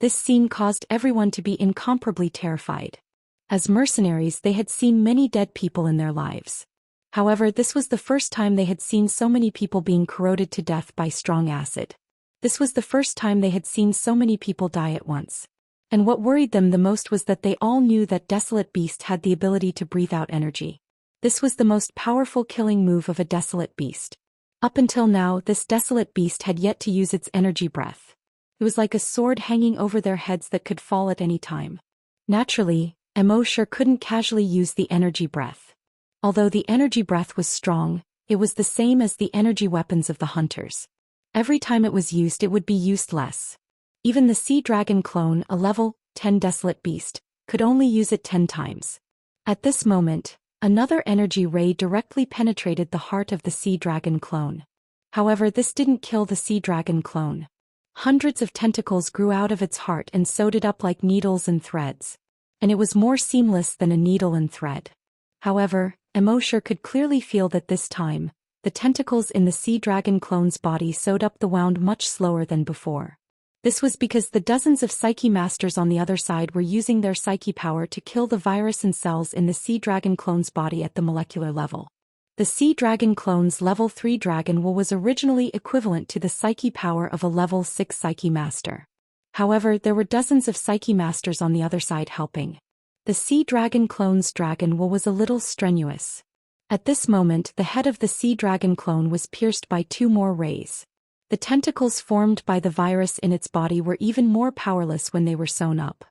This scene caused everyone to be incomparably terrified. As mercenaries, they had seen many dead people in their lives. However, this was the first time they had seen so many people being corroded to death by strong acid. This was the first time they had seen so many people die at once. And what worried them the most was that they all knew that Desolate Beast had the ability to breathe out energy. This was the most powerful killing move of a Desolate Beast. Up until now, this Desolate Beast had yet to use its energy breath. It was like a sword hanging over their heads that could fall at any time. Naturally, Immorse couldn't casually use the energy breath. Although the energy breath was strong, it was the same as the energy weapons of the hunters. Every time it was used, it would be used less. Even the sea dragon clone, a level 10 Desolate Beast, could only use it 10 times. At this moment, another energy ray directly penetrated the heart of the sea dragon clone. However, this didn't kill the sea dragon clone. Hundreds of tentacles grew out of its heart and sewed it up like needles and threads. And it was more seamless than a needle and thread. However, Immorse could clearly feel that this time, the tentacles in the sea dragon clone's body sewed up the wound much slower than before. This was because the dozens of psyche masters on the other side were using their psyche power to kill the virus and cells in the sea dragon clone's body at the molecular level. The sea dragon clone's level 3 dragon will was originally equivalent to the psyche power of a level 6 psyche master. However, there were dozens of psyche masters on the other side helping. The sea dragon clone's dragon will was a little strenuous. At this moment, the head of the sea dragon clone was pierced by 2 more rays. The tentacles formed by the virus in its body were even more powerless when they were sewn up.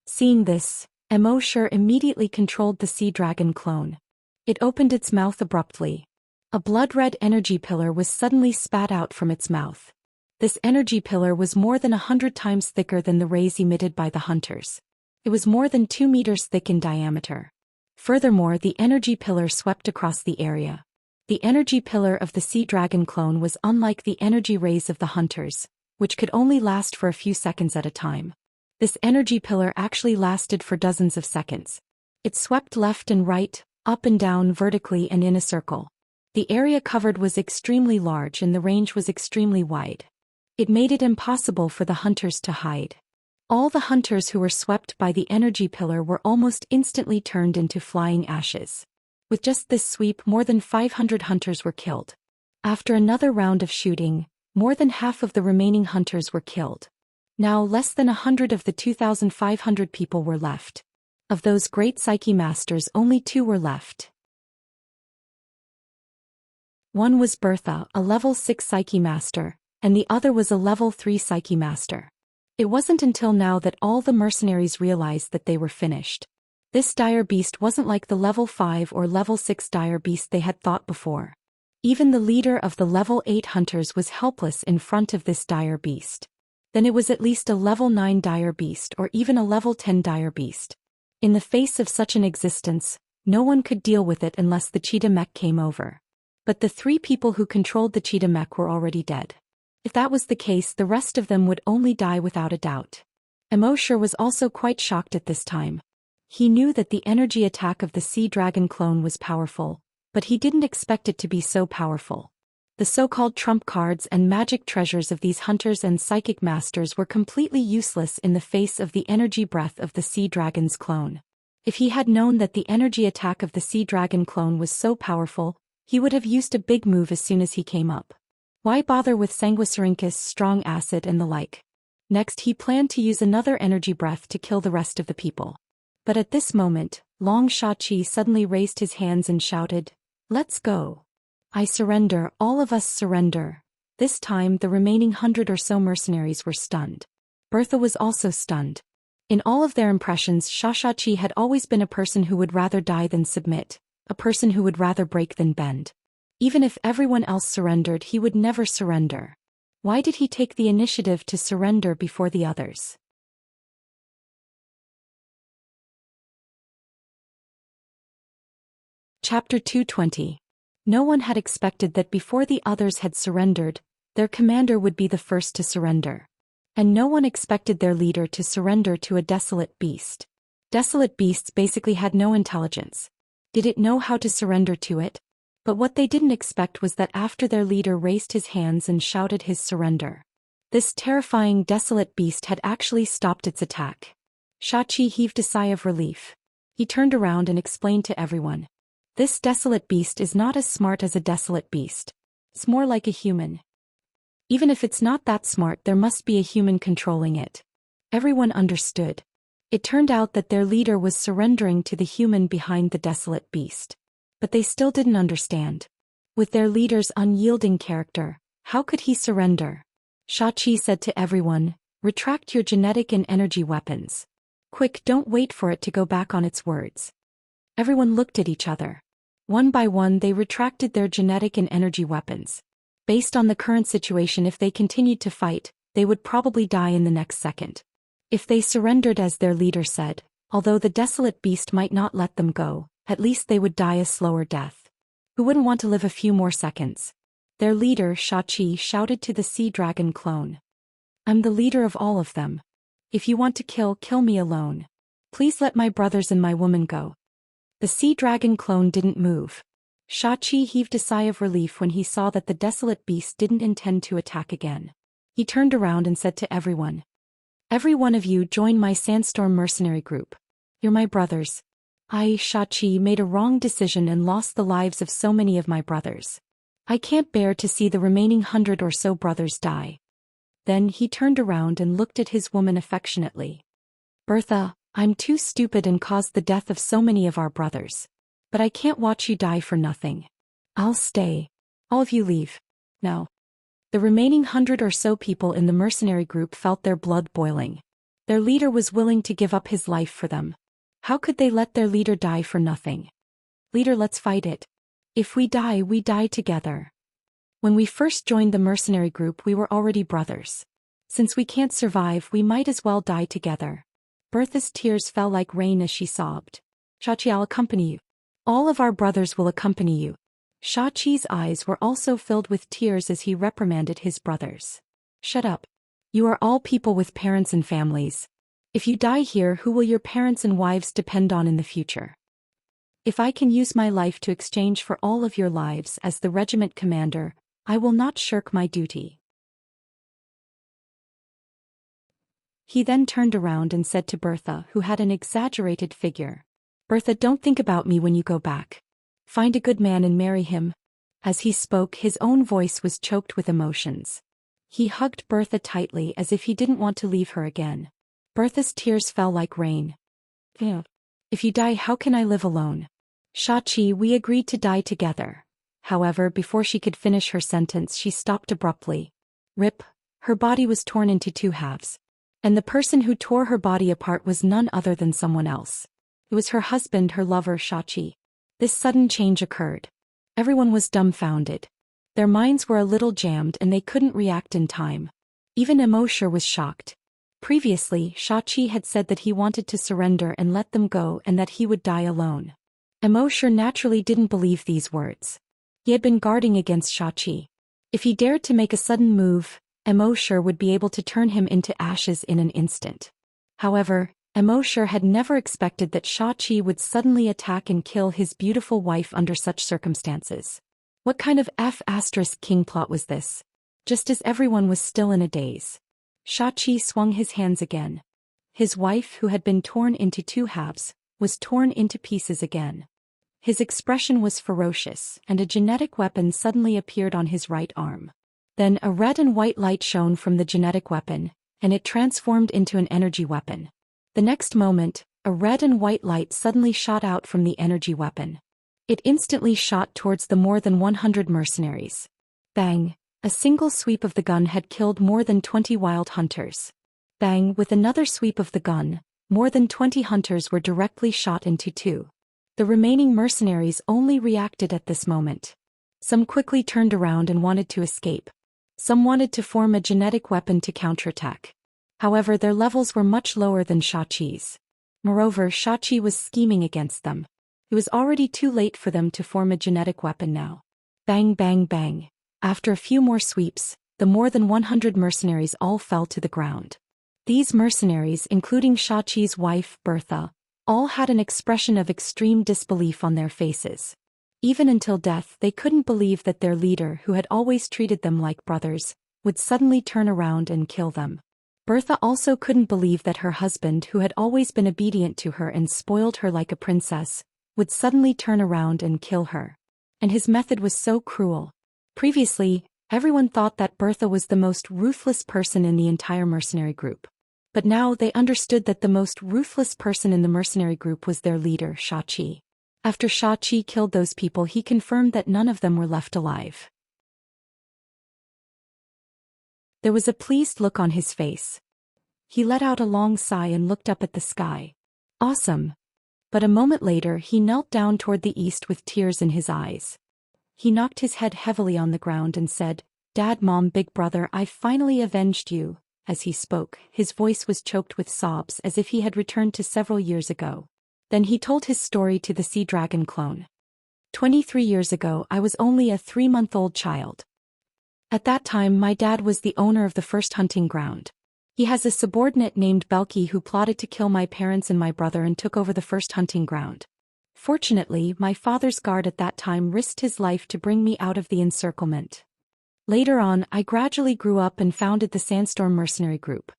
Seeing this, Immorse immediately controlled the sea dragon clone. It opened its mouth abruptly. A blood-red energy pillar was suddenly spat out from its mouth. This energy pillar was more than 100 times thicker than the rays emitted by the hunters. It was more than 2 meters thick in diameter. Furthermore, the energy pillar swept across the area. The energy pillar of the sea dragon clone was unlike the energy rays of the hunters, which could only last for a few seconds at a time. This energy pillar actually lasted for dozens of seconds. It swept left and right, up and down vertically and in a circle. The area covered was extremely large and the range was extremely wide. It made it impossible for the hunters to hide. All the hunters who were swept by the energy pillar were almost instantly turned into flying ashes. With just this sweep, more than 500 hunters were killed. After another round of shooting, more than half of the remaining hunters were killed. Now less than 100 of the 2,500 people were left. Of those great Psyche Masters, only 2 were left. One was Bertha, a level 6 Psyche Master, and the other was a level 3 Psyche Master. It wasn't until now that all the mercenaries realized that they were finished. This dire beast wasn't like the level 5 or level 6 dire beast they had thought before. Even the leader of the level 8 hunters was helpless in front of this dire beast. Then it was at least a level 9 dire beast or even a level 10 dire beast. In the face of such an existence, no one could deal with it unless the cheetah mech came over. But the 3 people who controlled the cheetah mech were already dead. If that was the case, the rest of them would only die without a doubt. Immorse was also quite shocked at this time. He knew that the energy attack of the sea dragon clone was powerful, but he didn't expect it to be so powerful. The so-called trump cards and magic treasures of these hunters and psychic masters were completely useless in the face of the energy breath of the sea dragon's clone. If he had known that the energy attack of the sea dragon clone was so powerful, he would have used a big move as soon as he came up. Why bother with Sanguisurincus, strong acid and the like? Next he planned to use another energy breath to kill the rest of the people. But at this moment, Long Shachi suddenly raised his hands and shouted, "Let's go. I surrender, all of us surrender." This time the remaining 100 or so mercenaries were stunned. Bertha was also stunned. In all of their impressions, Shachi had always been a person who would rather die than submit, a person who would rather break than bend. Even if everyone else surrendered, he would never surrender. Why did he take the initiative to surrender before the others? Chapter 220. No one had expected that before the others had surrendered, their commander would be the first to surrender. And no one expected their leader to surrender to a desolate beast. Desolate beasts basically had no intelligence. Did it know how to surrender to it? But what they didn't expect was that after their leader raised his hands and shouted his surrender, this terrifying desolate beast had actually stopped its attack. Shachi heaved a sigh of relief. He turned around and explained to everyone. This desolate beast is not as smart as a desolate beast. It's more like a human. Even if it's not that smart, there must be a human controlling it. Everyone understood. It turned out that their leader was surrendering to the human behind the desolate beast. But they still didn't understand. With their leader's unyielding character, how could he surrender? Shachi said to everyone, "Retract your genetic and energy weapons. Quick, don't wait for it to go back on its words." Everyone looked at each other. One by one they retracted their genetic and energy weapons. Based on the current situation, if they continued to fight, they would probably die in the next second. If they surrendered as their leader said, although the desolate beast might not let them go, at least they would die a slower death. Who wouldn't want to live a few more seconds? Their leader, Shachi, shouted to the sea dragon clone. "I'm the leader of all of them. If you want to kill, kill me alone. Please let my brothers and my woman go." The sea dragon clone didn't move. Shachi heaved a sigh of relief when he saw that the desolate beast didn't intend to attack again. He turned around and said to everyone, "Every one of you join my Sandstorm mercenary group. You're my brothers. I, Shachi, made a wrong decision and lost the lives of so many of my brothers. I can't bear to see the remaining 100 or so brothers die." Then he turned around and looked at his woman affectionately. "Bertha, I'm too stupid and caused the death of so many of our brothers. But I can't watch you die for nothing. I'll stay. All of you leave. Now." The remaining 100 or so people in the mercenary group felt their blood boiling. Their leader was willing to give up his life for them. How could they let their leader die for nothing? Leader, let's fight it. If we die together. When we first joined the mercenary group, we were already brothers. Since we can't survive, we might as well die together. Bertha's tears fell like rain as she sobbed. Xiachi, I'll accompany you. All of our brothers will accompany you. Xiaqi's eyes were also filled with tears as he reprimanded his brothers. Shut up. You are all people with parents and families. If you die here, who will your parents and wives depend on in the future? If I can use my life to exchange for all of your lives as the regiment commander, I will not shirk my duty. He then turned around and said to Bertha, who had an exaggerated figure. Bertha, don't think about me when you go back. Find a good man and marry him. As he spoke, his own voice was choked with emotions. He hugged Bertha tightly as if he didn't want to leave her again. Bertha's tears fell like rain. If you die, how can I live alone? Xiachi, we agreed to die together. However, before she could finish her sentence, she stopped abruptly. Rip, her body was torn into two halves. And the person who tore her body apart was none other than someone else. It was her husband, her lover, Xiachi. This sudden change occurred. Everyone was dumbfounded. Their minds were a little jammed and they couldn't react in time. Even Immorse was shocked. Previously, Xiachi had said that he wanted to surrender and let them go and that he would die alone. Immorse naturally didn't believe these words. He had been guarding against Xiachi. If he dared to make a sudden move, Immorse would be able to turn him into ashes in an instant. However, Immorse had never expected that Xiachi would suddenly attack and kill his beautiful wife under such circumstances. What kind of F***king plot was this? Just as everyone was still in a daze, Xiachi swung his hands again. His wife, who had been torn into two halves, was torn into pieces again. His expression was ferocious, and a genetic weapon suddenly appeared on his right arm. Then a red and white light shone from the genetic weapon, and it transformed into an energy weapon. The next moment, a red and white light suddenly shot out from the energy weapon. It instantly shot towards the more than 100 mercenaries. Bang! A single sweep of the gun had killed more than 20 wild hunters. Bang! With another sweep of the gun, more than 20 hunters were directly shot into two. The remaining mercenaries only reacted at this moment. Some quickly turned around and wanted to escape. Some wanted to form a genetic weapon to counterattack. However, their levels were much lower than Xiaqi's. Moreover, Xiachi was scheming against them. It was already too late for them to form a genetic weapon now. Bang, bang, bang. After a few more sweeps, the more than 100 mercenaries all fell to the ground. These mercenaries, including Xiaqi's wife, Bertha, all had an expression of extreme disbelief on their faces. Even until death, they couldn't believe that their leader, who had always treated them like brothers, would suddenly turn around and kill them. Bertha also couldn't believe that her husband, who had always been obedient to her and spoiled her like a princess, would suddenly turn around and kill her. And his method was so cruel. Previously, everyone thought that Bertha was the most ruthless person in the entire mercenary group. But now they understood that the most ruthless person in the mercenary group was their leader, Xiachi. After Xiachi killed those people, he confirmed that none of them were left alive. There was a pleased look on his face. He let out a long sigh and looked up at the sky. Awesome. But a moment later he knelt down toward the east with tears in his eyes. He knocked his head heavily on the ground and said, Dad, Mom, Big Brother, I finally avenged you. As he spoke, his voice was choked with sobs as if he had returned to several years ago. Then he told his story to the Sea Dragon clone. 23 years ago, I was only a 3-month-old child. At that time, my dad was the owner of the first hunting ground. He has a subordinate named Belki who plotted to kill my parents and my brother and took over the first hunting ground. Fortunately, my father's guard at that time risked his life to bring me out of the encirclement. Later on, I gradually grew up and founded the Sandstorm Mercenary Group.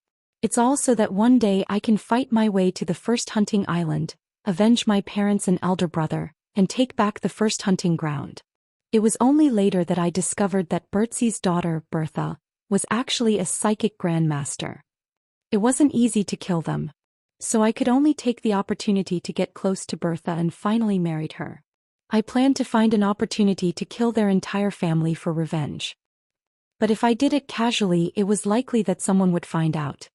It's all so that one day I can fight my way to the first hunting island, avenge my parents and elder brother, and take back the first hunting ground. It was only later that I discovered that Bertzi's daughter, Bertha, was actually a psychic grandmaster. It wasn't easy to kill them. So I could only take the opportunity to get close to Bertha and finally married her. I planned to find an opportunity to kill their entire family for revenge. But if I did it casually, it was likely that someone would find out.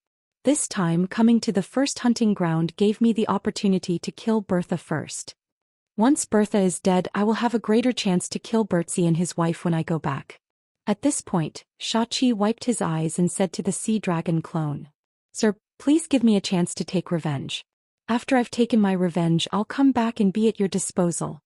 This time, coming to the first hunting ground gave me the opportunity to kill Bertha first. Once Bertha is dead, I will have a greater chance to kill Bertzi and his wife when I go back. At this point, Xiaoqi wiped his eyes and said to the sea dragon clone, "Sir, please give me a chance to take revenge. After I've taken my revenge, I'll come back and be at your disposal."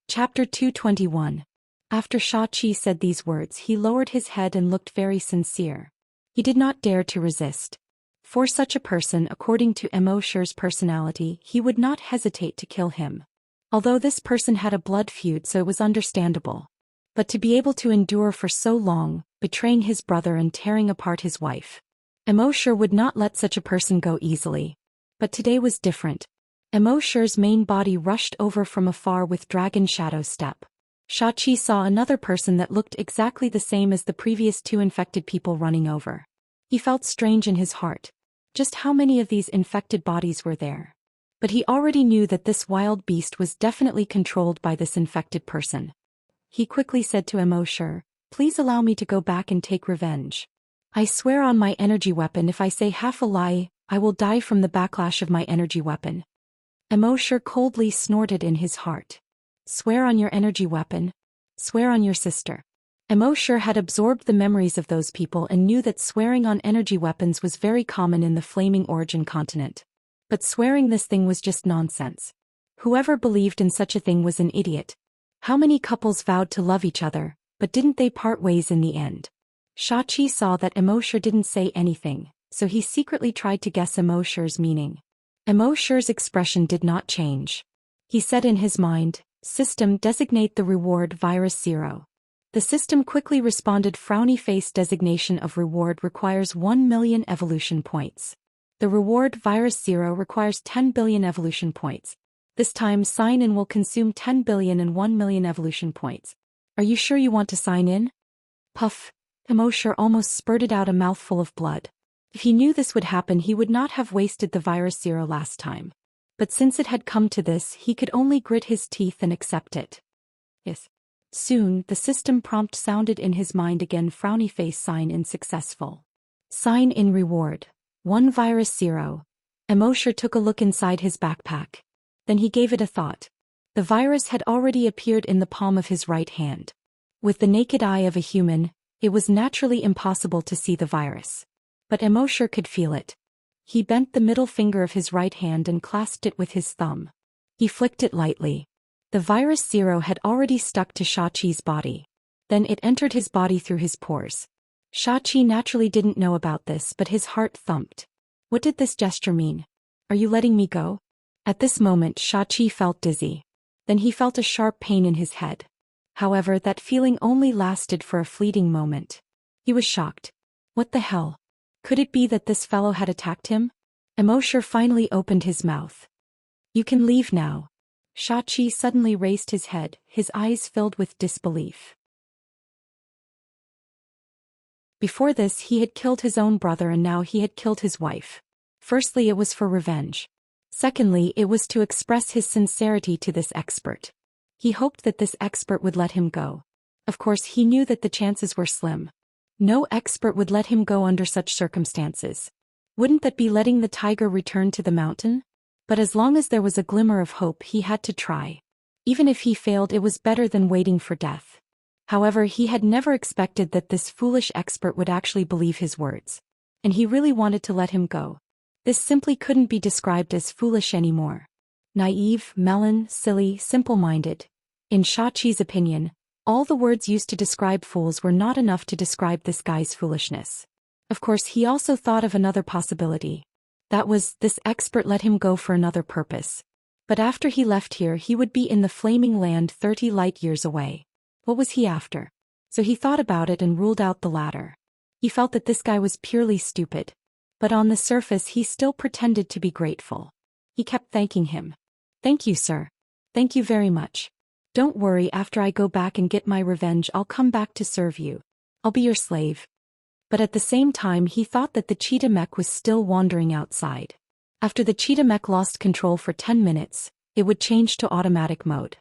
Chapter 221. After Xiaoqi said these words, he lowered his head and looked very sincere. He did not dare to resist. For such a person, according to Immerse's personality, he would not hesitate to kill him. Although this person had a blood feud, so it was understandable. But to be able to endure for so long, betraying his brother and tearing apart his wife. Immerse would not let such a person go easily. But today was different. Immerse's main body rushed over from afar with dragon shadow step. Xiaoqi saw another person that looked exactly the same as the previous two infected people running over. He felt strange in his heart. Just how many of these infected bodies were there? But he already knew that this wild beast was definitely controlled by this infected person. He quickly said to Immerse, "Please allow me to go back and take revenge. I swear on my energy weapon, if I say half a lie, I will die from the backlash of my energy weapon." Immerse coldly snorted in his heart. "Swear on your energy weapon? Swear on your sister." Immerse had absorbed the memories of those people and knew that swearing on energy weapons was very common in the Flaming Origin continent. But swearing this thing was just nonsense. Whoever believed in such a thing was an idiot. How many couples vowed to love each other, but didn't they part ways in the end? Xiaoqi saw that Immerse didn't say anything, so he secretly tried to guess Immerse's meaning. Immerse's expression did not change. He said in his mind, "System, designate the reward virus 0. The system quickly responded, "Frowny face, designation of reward requires 1 million evolution points. The reward virus 0 requires 10 billion evolution points. This time sign in will consume 10 billion and 1 million evolution points. Are you sure you want to sign in?" Puff. Immerse almost spurted out a mouthful of blood. If he knew this would happen, he would not have wasted the virus 0 last time. But since it had come to this, he could only grit his teeth and accept it. Yes. Soon, the system prompt sounded in his mind again, "Frowny face, sign in successful. Sign in reward. 1 virus 0. Immerse took a look inside his backpack. Then he gave it a thought. The virus had already appeared in the palm of his right hand. With the naked eye of a human, it was naturally impossible to see the virus. But Immerse could feel it. He bent the middle finger of his right hand and clasped it with his thumb. He flicked it lightly. The virus 0 had already stuck to Xiaoqi's body. Then it entered his body through his pores. Xiaoqi naturally didn't know about this, but his heart thumped. What did this gesture mean? "Are you letting me go?" At this moment, Xiaoqi felt dizzy. Then he felt a sharp pain in his head. However, that feeling only lasted for a fleeting moment. He was shocked. What the hell? Could it be that this fellow had attacked him? Immerse finally opened his mouth. "You can leave now." Xiaoqi suddenly raised his head, his eyes filled with disbelief. Before this, he had killed his own brother and now he had killed his wife. Firstly, it was for revenge. Secondly, it was to express his sincerity to this expert. He hoped that this expert would let him go. Of course, he knew that the chances were slim. No expert would let him go under such circumstances. Wouldn't that be letting the tiger return to the mountain? But as long as there was a glimmer of hope, he had to try. Even if he failed, it was better than waiting for death. However, he had never expected that this foolish expert would actually believe his words. And he really wanted to let him go. This simply couldn't be described as foolish anymore. Naive, melon, silly, simple-minded. In Xiaoqi's opinion, all the words used to describe fools were not enough to describe this guy's foolishness. Of course, he also thought of another possibility. That was, this expert let him go for another purpose. But after he left here, he would be in the flaming land 30 light years away. What was he after? So he thought about it and ruled out the latter. He felt that this guy was purely stupid. But on the surface, he still pretended to be grateful. He kept thanking him. "Thank you, sir. Thank you very much. Don't worry, after I go back and get my revenge, I'll come back to serve you. I'll be your slave." But at the same time, he thought that the cheetah mech was still wandering outside. After the cheetah mech lost control for 10 minutes, it would change to automatic mode.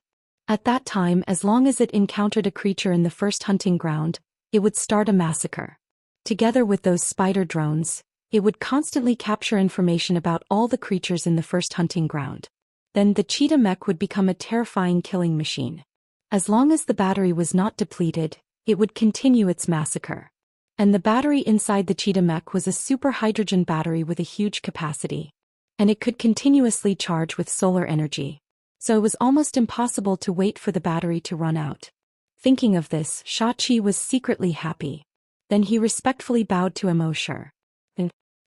At that time, as long as it encountered a creature in the first hunting ground, it would start a massacre. Together with those spider drones, it would constantly capture information about all the creatures in the first hunting ground. Then the cheetah mech would become a terrifying killing machine. As long as the battery was not depleted, it would continue its massacre. And the battery inside the cheetah mech was a super hydrogen battery with a huge capacity. And it could continuously charge with solar energy. So it was almost impossible to wait for the battery to run out. Thinking of this, Xianxia was secretly happy. Then he respectfully bowed to Immerse.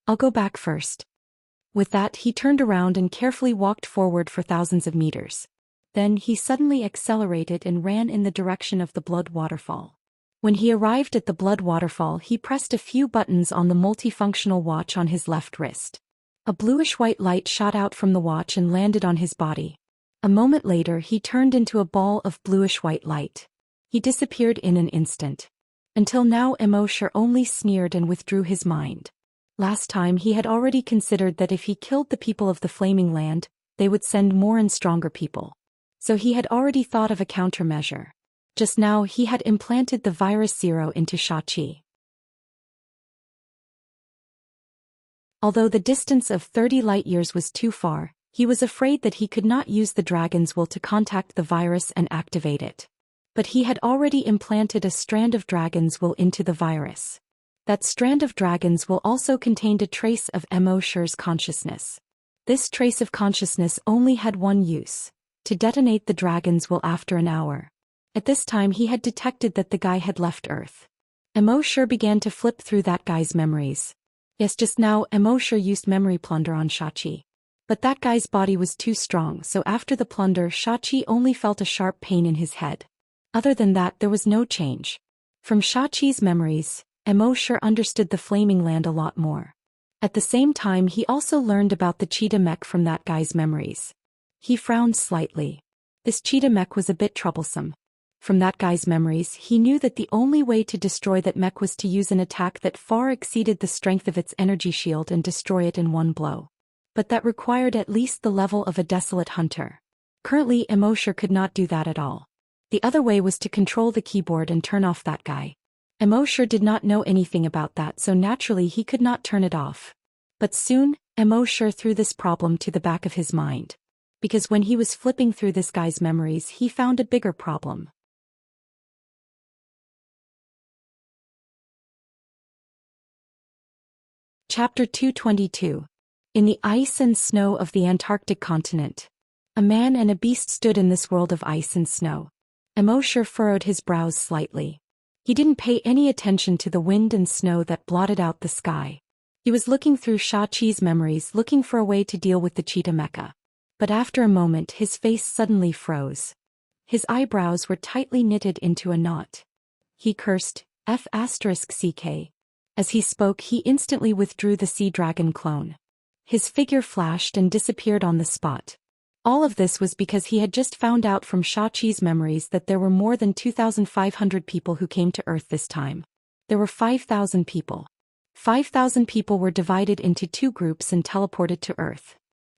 I'll go back first. With that, he turned around and carefully walked forward for thousands of meters. Then he suddenly accelerated and ran in the direction of the blood waterfall. When he arrived at the blood waterfall, he pressed a few buttons on the multifunctional watch on his left wrist. A bluish-white light shot out from the watch and landed on his body. A moment later, he turned into a ball of bluish-white light. He disappeared in an instant. Until now, Immerse only sneered and withdrew his mind. Last time he had already considered that if he killed the people of the Flaming Land, they would send more and stronger people. So he had already thought of a countermeasure. Just now he had implanted the virus 0 into Xianxia. Although the distance of 30 light-years was too far, he was afraid that he could not use the dragon's will to contact the virus and activate it. But he had already implanted a strand of dragon's will into the virus. That strand of dragon's will also contained a trace of Immerse's consciousness. This trace of consciousness only had one use: to detonate the dragon's will after an hour. At this time he had detected that the guy had left Earth. Immerse began to flip through that guy's memories. Yes, just now Immerse used memory plunder on Xianxia. But that guy's body was too strong, so after the plunder Xianxia only felt a sharp pain in his head. Other than that, there was no change. From Xianxia's memories, Immerse understood the Flaming Land a lot more. At the same time, he also learned about the cheetah mech from that guy's memories. He frowned slightly. This cheetah mech was a bit troublesome. From that guy's memories, he knew that the only way to destroy that mech was to use an attack that far exceeded the strength of its energy shield and destroy it in one blow. But that required at least the level of a desolate hunter. Currently, Immerse could not do that at all. The other way was to control the keyboard and turn off that guy. Immerse did not know anything about that, so naturally he could not turn it off. But soon, Immerse threw this problem to the back of his mind. Because when he was flipping through this guy's memories, he found a bigger problem. Chapter 222. In the ice and snow of the Antarctic continent. A man and a beast stood in this world of ice and snow. Immerse furrowed his brows slightly. He didn't pay any attention to the wind and snow that blotted out the sky. He was looking through Xianxia's memories, looking for a way to deal with the cheetah mecha. But after a moment his face suddenly froze. His eyebrows were tightly knitted into a knot. He cursed, F***CK. As he spoke, he instantly withdrew the sea dragon clone. His figure flashed and disappeared on the spot. All of this was because he had just found out from Xianxia's memories that there were more than 2,500 people who came to Earth this time. There were 5,000 people. 5,000 people were divided into two groups and teleported to Earth.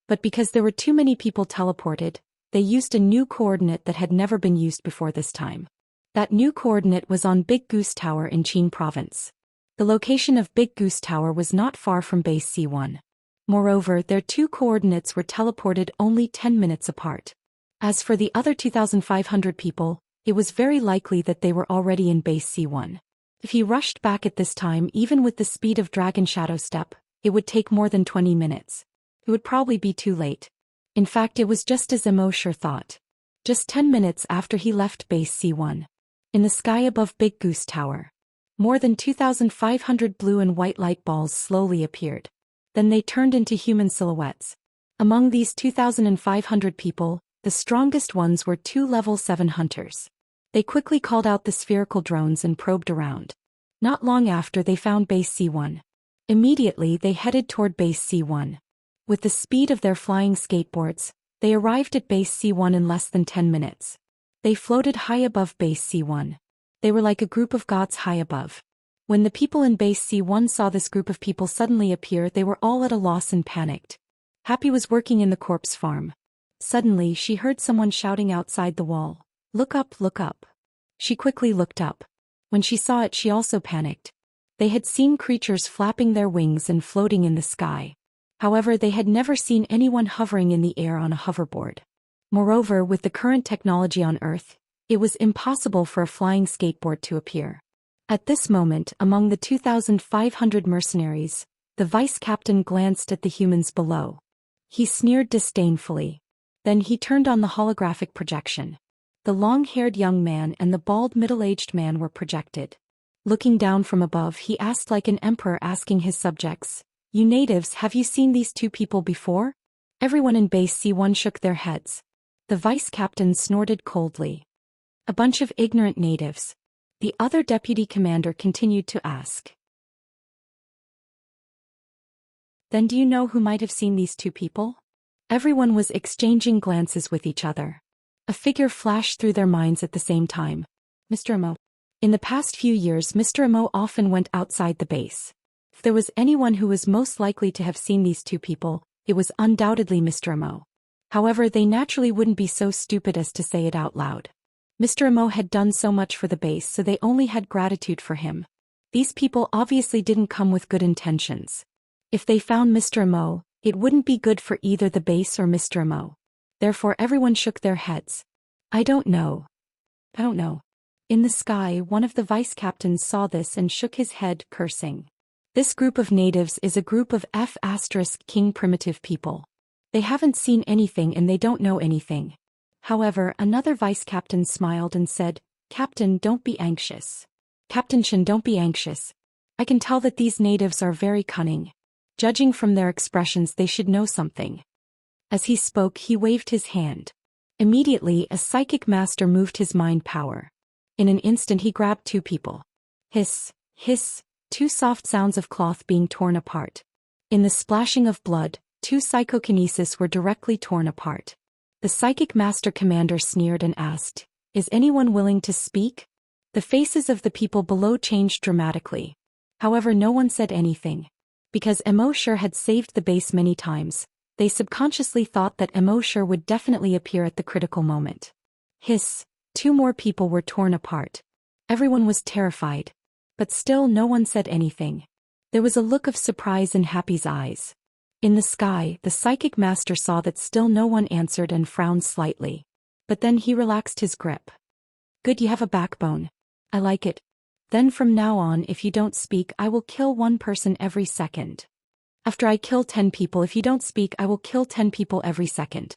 But because there were too many people teleported, they used a new coordinate that had never been used before this time. That new coordinate was on Big Goose Tower in Qin Province. The location of Big Goose Tower was not far from Base C1. Moreover, their two coordinates were teleported only 10 minutes apart. As for the other 2,500 people, it was very likely that they were already in Base C1. If he rushed back at this time, even with the speed of Dragon Shadow Step, it would take more than 20 minutes. It would probably be too late. In fact, it was just as Immerse thought. Just 10 minutes after he left Base C1. In the sky above Big Goose Tower, more than 2,500 blue and white light balls slowly appeared. Then they turned into human silhouettes. Among these 2,500 people, the strongest ones were two level 7 hunters. They quickly called out the spherical drones and probed around. Not long after, they found Base C1. Immediately they headed toward Base C1. With the speed of their flying skateboards, they arrived at Base C1 in less than 10 minutes. They floated high above Base C1. They were like a group of gods high above. When the people in Base C1 saw this group of people suddenly appear, they were all at a loss and panicked. Happy was working in the corpse farm. Suddenly she heard someone shouting outside the wall, "Look up, look up." She quickly looked up. When she saw it, she also panicked. They had seen creatures flapping their wings and floating in the sky. However, they had never seen anyone hovering in the air on a hoverboard. Moreover, with the current technology on Earth, it was impossible for a flying skateboard to appear. At this moment, among the 2,500 mercenaries, the vice captain glanced at the humans below. He sneered disdainfully. Then he turned on the holographic projection. The long-haired young man and the bald middle-aged man were projected. Looking down from above, he asked like an emperor asking his subjects, "You natives, have you seen these two people before?" Everyone in base C1 shook their heads. The vice captain snorted coldly. "A bunch of ignorant natives." The other deputy commander continued to ask. "Then do you know who might have seen these two people?" Everyone was exchanging glances with each other. A figure flashed through their minds at the same time. Mr. Imo. In the past few years, Mr. Imo often went outside the base. If there was anyone who was most likely to have seen these two people, it was undoubtedly Mr. Imo. However, they naturally wouldn't be so stupid as to say it out loud. Mr. Imo had done so much for the base, so they only had gratitude for him. These people obviously didn't come with good intentions. If they found Mr. Imo, it wouldn't be good for either the base or Mr. Imo. Therefore everyone shook their heads. I don't know. In the sky, one of the vice captains saw this and shook his head, cursing. This group of natives is a group of King primitive people. They haven't seen anything and they don't know anything. However, another vice captain smiled and said, "Captain, don't be anxious. Captain Shin, don't be anxious. I can tell that these natives are very cunning. Judging from their expressions, they should know something." As he spoke, he waved his hand. Immediately, a psychic master moved his mind power. In an instant, he grabbed two people. Hiss, hiss, two soft sounds of cloth being torn apart. In the splashing of blood, two psychokinesis were directly torn apart. The psychic master commander sneered and asked, "Is anyone willing to speak?" The faces of the people below changed dramatically. However, no one said anything. Because Immorse had saved the base many times, they subconsciously thought that Immorse would definitely appear at the critical moment. Hiss, two more people were torn apart. Everyone was terrified. But still no one said anything. There was a look of surprise in Happy's eyes. In the sky, the psychic master saw that still no one answered and frowned slightly. But then he relaxed his grip. "Good, you have a backbone. I like it. Then from now on, if you don't speak, I will kill one person every second. After I kill 10 people, if you don't speak, I will kill 10 people every second.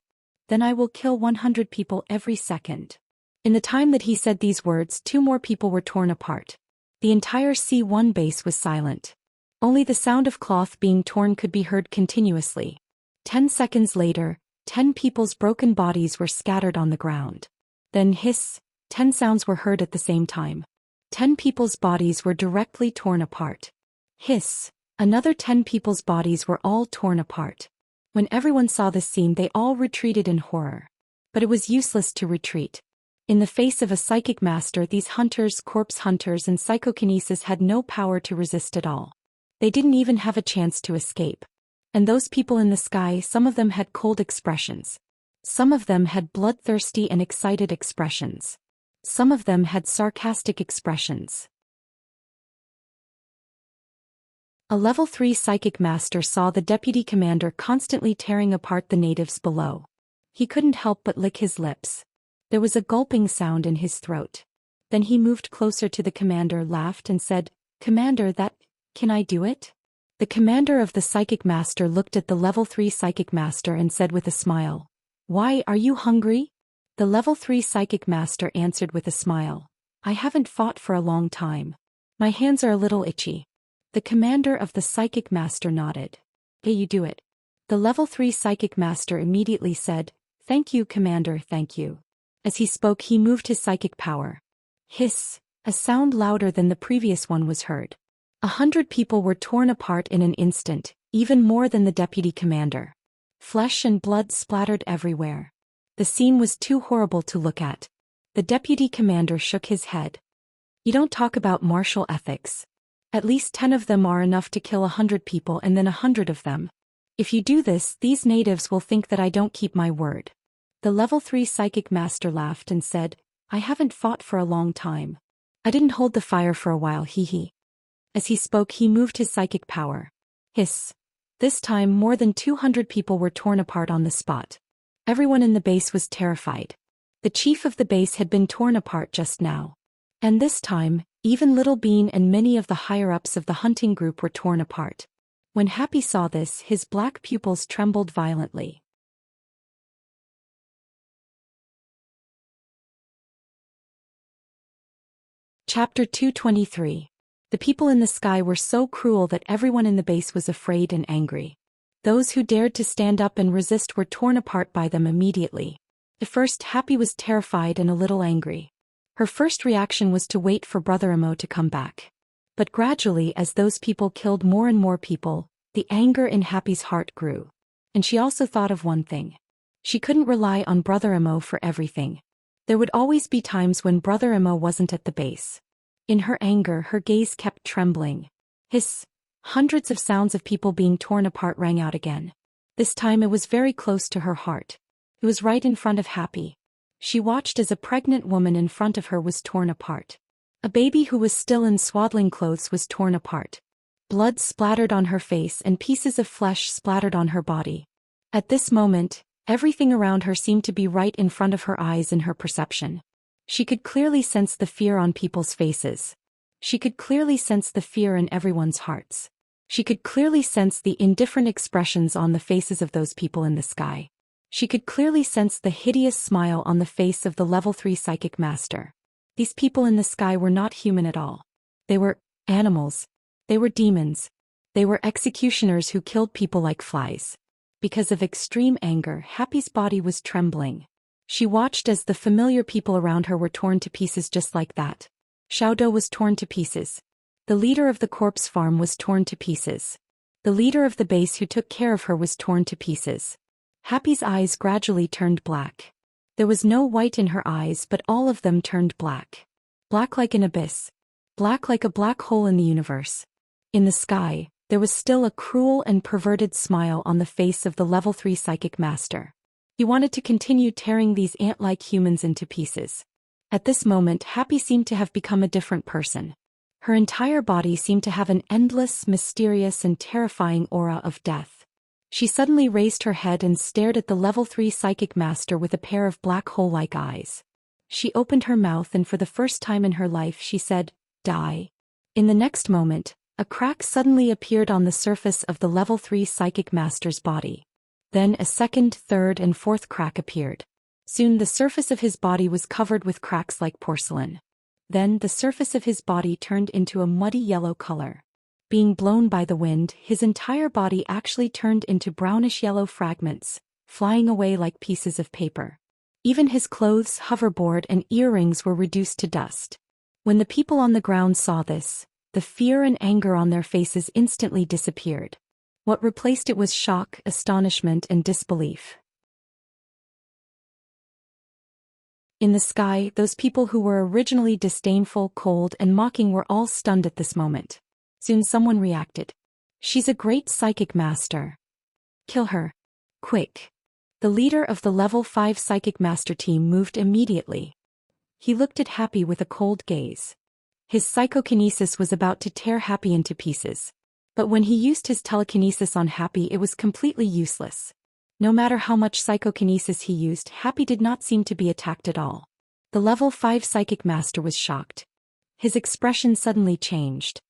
Then I will kill 100 people every second." In the time that he said these words, two more people were torn apart. The entire C1 base was silent. Only the sound of cloth being torn could be heard continuously. 10 seconds later, 10 people's broken bodies were scattered on the ground. Then hiss, 10 sounds were heard at the same time. 10 people's bodies were directly torn apart. Hiss, another 10 people's bodies were all torn apart. When everyone saw this scene, they all retreated in horror. But it was useless to retreat. In the face of a psychic master, these hunters, corpse hunters and psychokinesis had no power to resist at all. They didn't even have a chance to escape. And those people in the sky, some of them had cold expressions. Some of them had bloodthirsty and excited expressions. Some of them had sarcastic expressions. A level 3 psychic master saw the deputy commander constantly tearing apart the natives below. He couldn't help but lick his lips. There was a gulping sound in his throat. Then he moved closer to the commander, laughed and said, "Commander, can I do it?" The commander of the psychic master looked at the level 3 psychic master and said with a smile, "Why, are you hungry?" The level 3 psychic master answered with a smile, "I haven't fought for a long time. My hands are a little itchy." The commander of the psychic master nodded. "Hey, you do it." The level 3 psychic master immediately said, "Thank you, commander, thank you." As he spoke, he moved his psychic power. Hiss, a sound louder than the previous one was heard. 100 people were torn apart in an instant, even more than the deputy commander. Flesh and blood splattered everywhere. The scene was too horrible to look at. The deputy commander shook his head. "You don't talk about martial ethics. At least 10 of them are enough to kill 100 people and then 100 of them. If you do this, these natives will think that I don't keep my word." The level 3 psychic master laughed and said, I haven't fought for a long time. I didn't hold the fire for a while, hee hee. As he spoke, he moved his psychic power. Hiss. This time more than 200 people were torn apart on the spot. Everyone in the base was terrified. The chief of the base had been torn apart just now. And this time, even Little Bean and many of the higher-ups of the hunting group were torn apart. When Happy saw this, his black pupils trembled violently. Chapter 223. The people in the sky were so cruel that everyone in the base was afraid and angry. Those who dared to stand up and resist were torn apart by them immediately. At first, Happy was terrified and a little angry. Her first reaction was to wait for Brother Imo to come back. But gradually, as those people killed more and more people, the anger in Happy's heart grew. And she also thought of one thing. She couldn't rely on Brother Imo for everything. There would always be times when Brother Imo wasn't at the base. In her anger, her gaze kept trembling. Hiss! Hundreds of sounds of people being torn apart rang out again. This time it was very close to her heart. It was right in front of Happy. She watched as a pregnant woman in front of her was torn apart. A baby who was still in swaddling clothes was torn apart. Blood splattered on her face and pieces of flesh splattered on her body. At this moment, everything around her seemed to be right in front of her eyes in her perception. She could clearly sense the fear on people's faces. She could clearly sense the fear in everyone's hearts. She could clearly sense the indifferent expressions on the faces of those people in the sky. She could clearly sense the hideous smile on the face of the level 3 psychic master. These people in the sky were not human at all. They were animals. They were demons. They were executioners who killed people like flies. Because of extreme anger, Happy's body was trembling. She watched as the familiar people around her were torn to pieces just like that. Xiaodou was torn to pieces. The leader of the corpse farm was torn to pieces. The leader of the base who took care of her was torn to pieces. Happy's eyes gradually turned black. There was no white in her eyes, but all of them turned black. Black like an abyss. Black like a black hole in the universe. In the sky, there was still a cruel and perverted smile on the face of the level 3 psychic master. He wanted to continue tearing these ant-like humans into pieces. At this moment, Happy seemed to have become a different person. Her entire body seemed to have an endless, mysterious and terrifying aura of death. She suddenly raised her head and stared at the level 3 psychic master with a pair of black hole-like eyes. She opened her mouth and for the first time in her life she said, "Die." In the next moment, a crack suddenly appeared on the surface of the level 3 psychic master's body. Then a second, third and fourth crack appeared. Soon the surface of his body was covered with cracks like porcelain. Then the surface of his body turned into a muddy yellow color. Being blown by the wind, his entire body actually turned into brownish-yellow fragments, flying away like pieces of paper. Even his clothes, hoverboard, and earrings were reduced to dust. When the people on the ground saw this, the fear and anger on their faces instantly disappeared. What replaced it was shock, astonishment, and disbelief. In the sky, those people who were originally disdainful, cold, and mocking were all stunned at this moment. Soon someone reacted. "She's a great psychic master. Kill her. Quick." The leader of the level 5 psychic master team moved immediately. He looked at Happy with a cold gaze. His psychokinesis was about to tear Happy into pieces. But when he used his telekinesis on Happy, it was completely useless. No matter how much psychokinesis he used, Happy did not seem to be attacked at all. The level 5 psychic master was shocked. His expression suddenly changed.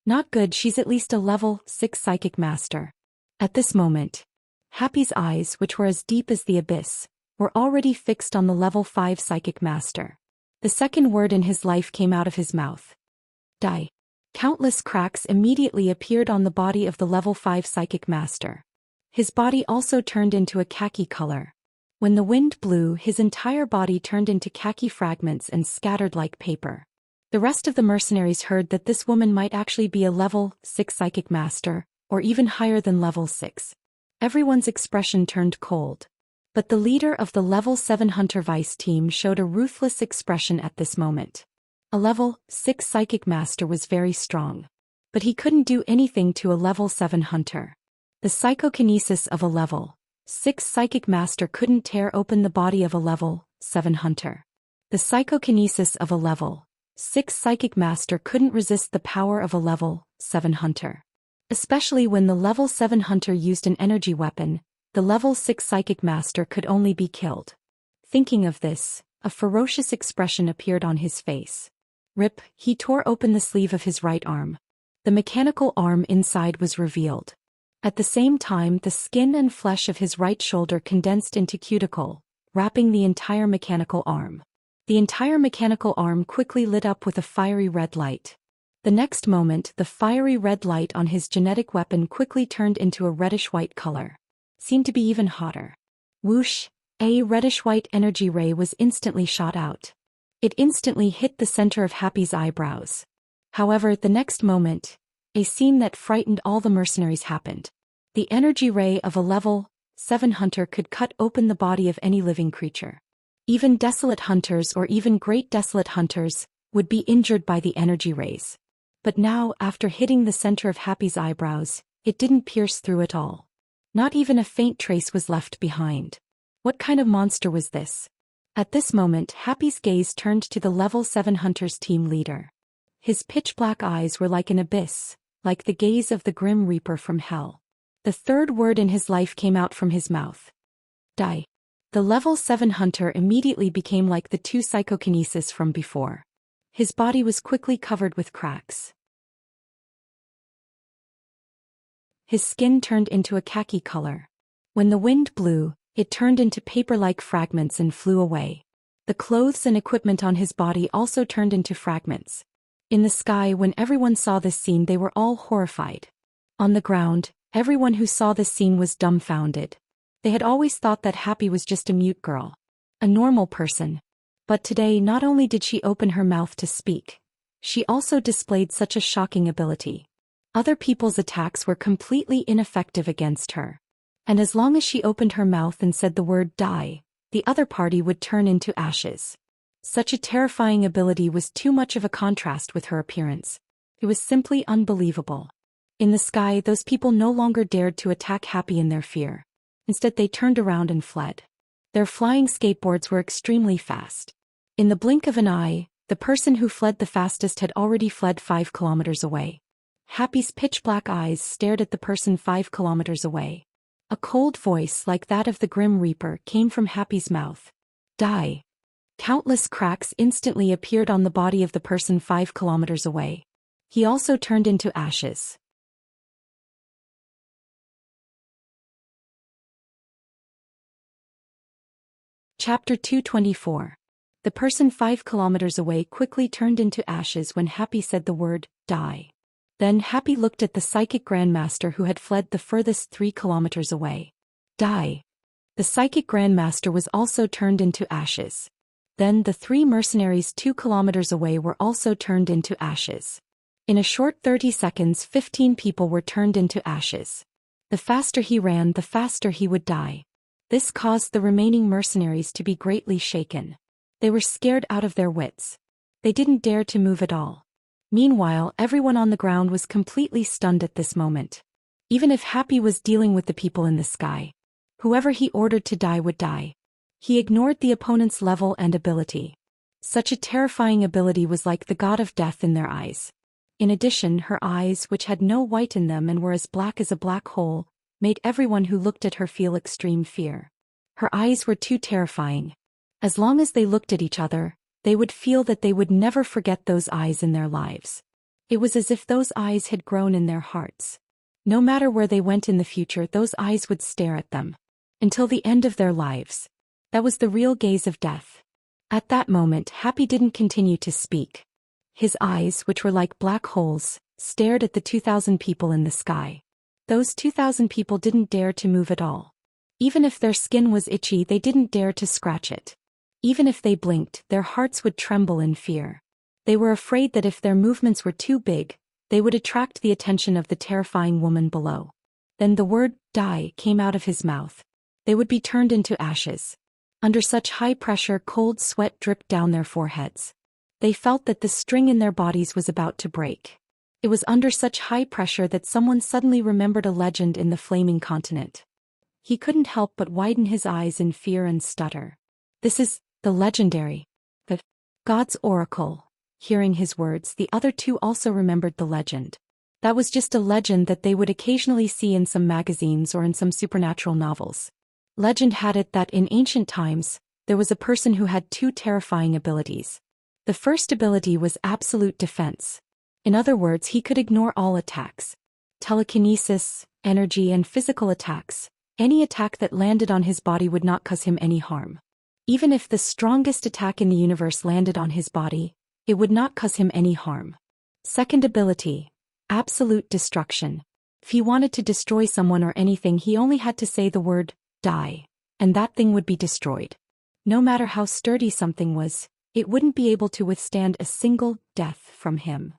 "Not good, she's at least a level 6 psychic master." At this moment, Happy's eyes, which were as deep as the abyss, were already fixed on the level 5 psychic master. The second word in his life came out of his mouth. "Die." Countless cracks immediately appeared on the body of the level 5 psychic master. His body also turned into a khaki color. When the wind blew, his entire body turned into khaki fragments and scattered like paper. The rest of the mercenaries heard that this woman might actually be a level 6 psychic master, or even higher than level 6. Everyone's expression turned cold. But the leader of the level 7 Hunter Vice team showed a ruthless expression at this moment. A level 6 psychic master was very strong. But he couldn't do anything to a level 7 hunter. The psychokinesis of a level 6 psychic master couldn't tear open the body of a level 7 hunter. The psychokinesis of a level 6 psychic master couldn't resist the power of a level 7 hunter. Especially when the level 7 hunter used an energy weapon, the level 6 psychic master could only be killed. Thinking of this, a ferocious expression appeared on his face. Rip, he tore open the sleeve of his right arm. The mechanical arm inside was revealed. At the same time, the skin and flesh of his right shoulder condensed into cuticle, wrapping the entire mechanical arm. The entire mechanical arm quickly lit up with a fiery red light. The next moment, the fiery red light on his genetic weapon quickly turned into a reddish-white color. Seemed to be even hotter. Whoosh! A reddish-white energy ray was instantly shot out. It instantly hit the center of Happy's eyebrows. However, the next moment, a scene that frightened all the mercenaries happened. The energy ray of a level 7 hunter could cut open the body of any living creature. Even desolate hunters or even great desolate hunters would be injured by the energy rays. But now, after hitting the center of Happy's eyebrows, it didn't pierce through at all. Not even a faint trace was left behind. What kind of monster was this? At this moment, Happy's gaze turned to the level 7 hunter's team leader. His pitch-black eyes were like an abyss, like the gaze of the Grim Reaper from hell. The third word in his life came out from his mouth. Die. The level 7 hunter immediately became like the 2 psychokinesis from before. His body was quickly covered with cracks. His skin turned into a khaki color. When the wind blew, it turned into paper-like fragments and flew away. The clothes and equipment on his body also turned into fragments. In the sky, when everyone saw this scene, they were all horrified. On the ground, everyone who saw this scene was dumbfounded. They had always thought that Happy was just a mute girl, a normal person. But today, not only did she open her mouth to speak, she also displayed such a shocking ability. Other people's attacks were completely ineffective against her. And as long as she opened her mouth and said the word die, the other party would turn into ashes. Such a terrifying ability was too much of a contrast with her appearance. It was simply unbelievable. In the sky, those people no longer dared to attack Happy in their fear. Instead, they turned around and fled. Their flying skateboards were extremely fast. In the blink of an eye, the person who fled the fastest had already fled 5 kilometers away. Happy's pitch-black eyes stared at the person 5 kilometers away. A cold voice like that of the Grim Reaper came from Happy's mouth. Die. Countless cracks instantly appeared on the body of the person 5 kilometers away. He also turned into ashes. Chapter 224. The person 5 kilometers away quickly turned into ashes when Happy said the word, die. Then Happy looked at the psychic grandmaster who had fled the furthest 3 kilometers away. Die. The psychic grandmaster was also turned into ashes. Then the 3 mercenaries 2 kilometers away were also turned into ashes. In a short 30 seconds, 15 people were turned into ashes. The faster he ran, the faster he would die. This caused the remaining mercenaries to be greatly shaken. They were scared out of their wits. They didn't dare to move at all. Meanwhile, everyone on the ground was completely stunned at this moment. Even if Happy was dealing with the people in the sky, whoever he ordered to die would die. He ignored the opponent's level and ability. Such a terrifying ability was like the god of death in their eyes. In addition, her eyes, which had no white in them and were as black as a black hole, made everyone who looked at her feel extreme fear. Her eyes were too terrifying. As long as they looked at each other, they would feel that they would never forget those eyes in their lives. It was as if those eyes had grown in their hearts. No matter where they went in the future, those eyes would stare at them. Until the end of their lives. That was the real gaze of death. At that moment, Happy didn't continue to speak. His eyes, which were like black holes, stared at the 2,000 people in the sky. Those 2,000 people didn't dare to move at all. Even if their skin was itchy, they didn't dare to scratch it. Even if they blinked, their hearts would tremble in fear. They were afraid that if their movements were too big, they would attract the attention of the terrifying woman below. Then the word, die, came out of his mouth. They would be turned into ashes. Under such high pressure, cold sweat dripped down their foreheads. They felt that the string in their bodies was about to break. It was under such high pressure that someone suddenly remembered a legend in the flaming continent. he couldn't help but widen his eyes in fear and stutter. This is the legendary, the God's Oracle. Hearing his words, the other two also remembered the legend. That was just a legend that they would occasionally see in some magazines or in some supernatural novels. Legend had it that in ancient times, there was a person who had two terrifying abilities. The first ability was absolute defense. In other words, he could ignore all attacks. Telekinesis, energy, and physical attacks. Any attack that landed on his body would not cause him any harm. Even if the strongest attack in the universe landed on his body, it would not cause him any harm. Second ability, absolute destruction. If he wanted to destroy someone or anything, he only had to say the word, die, and that thing would be destroyed. No matter how sturdy something was, it wouldn't be able to withstand a single death from him.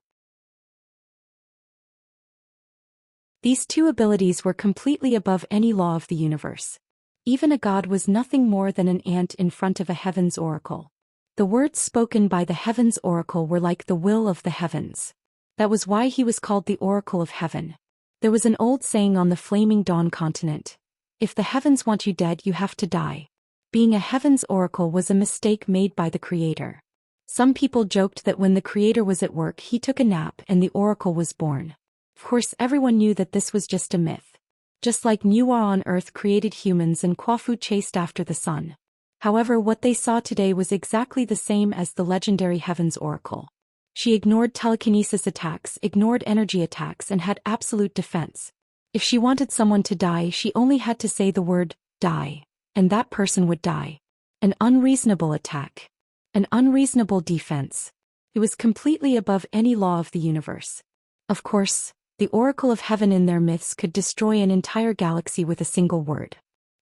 These two abilities were completely above any law of the universe. Even a god was nothing more than an ant in front of a heaven's oracle. The words spoken by the heaven's oracle were like the will of the heavens. That was why he was called the Oracle of Heaven. There was an old saying on the Flaming Dawn continent: if the heavens want you dead, you have to die. Being a heaven's oracle was a mistake made by the creator. Some people joked that when the creator was at work, he took a nap and the oracle was born. Of course, everyone knew that this was just a myth. Just like Nuwa on Earth created humans and Kwafu chased after the sun. However, what they saw today was exactly the same as the legendary Heaven's Oracle. She ignored telekinesis attacks, ignored energy attacks, and had absolute defense. If she wanted someone to die, she only had to say the word, die, and that person would die. An unreasonable attack. An unreasonable defense. It was completely above any law of the universe. Of course, the Oracle of Heaven in their myths could destroy an entire galaxy with a single word.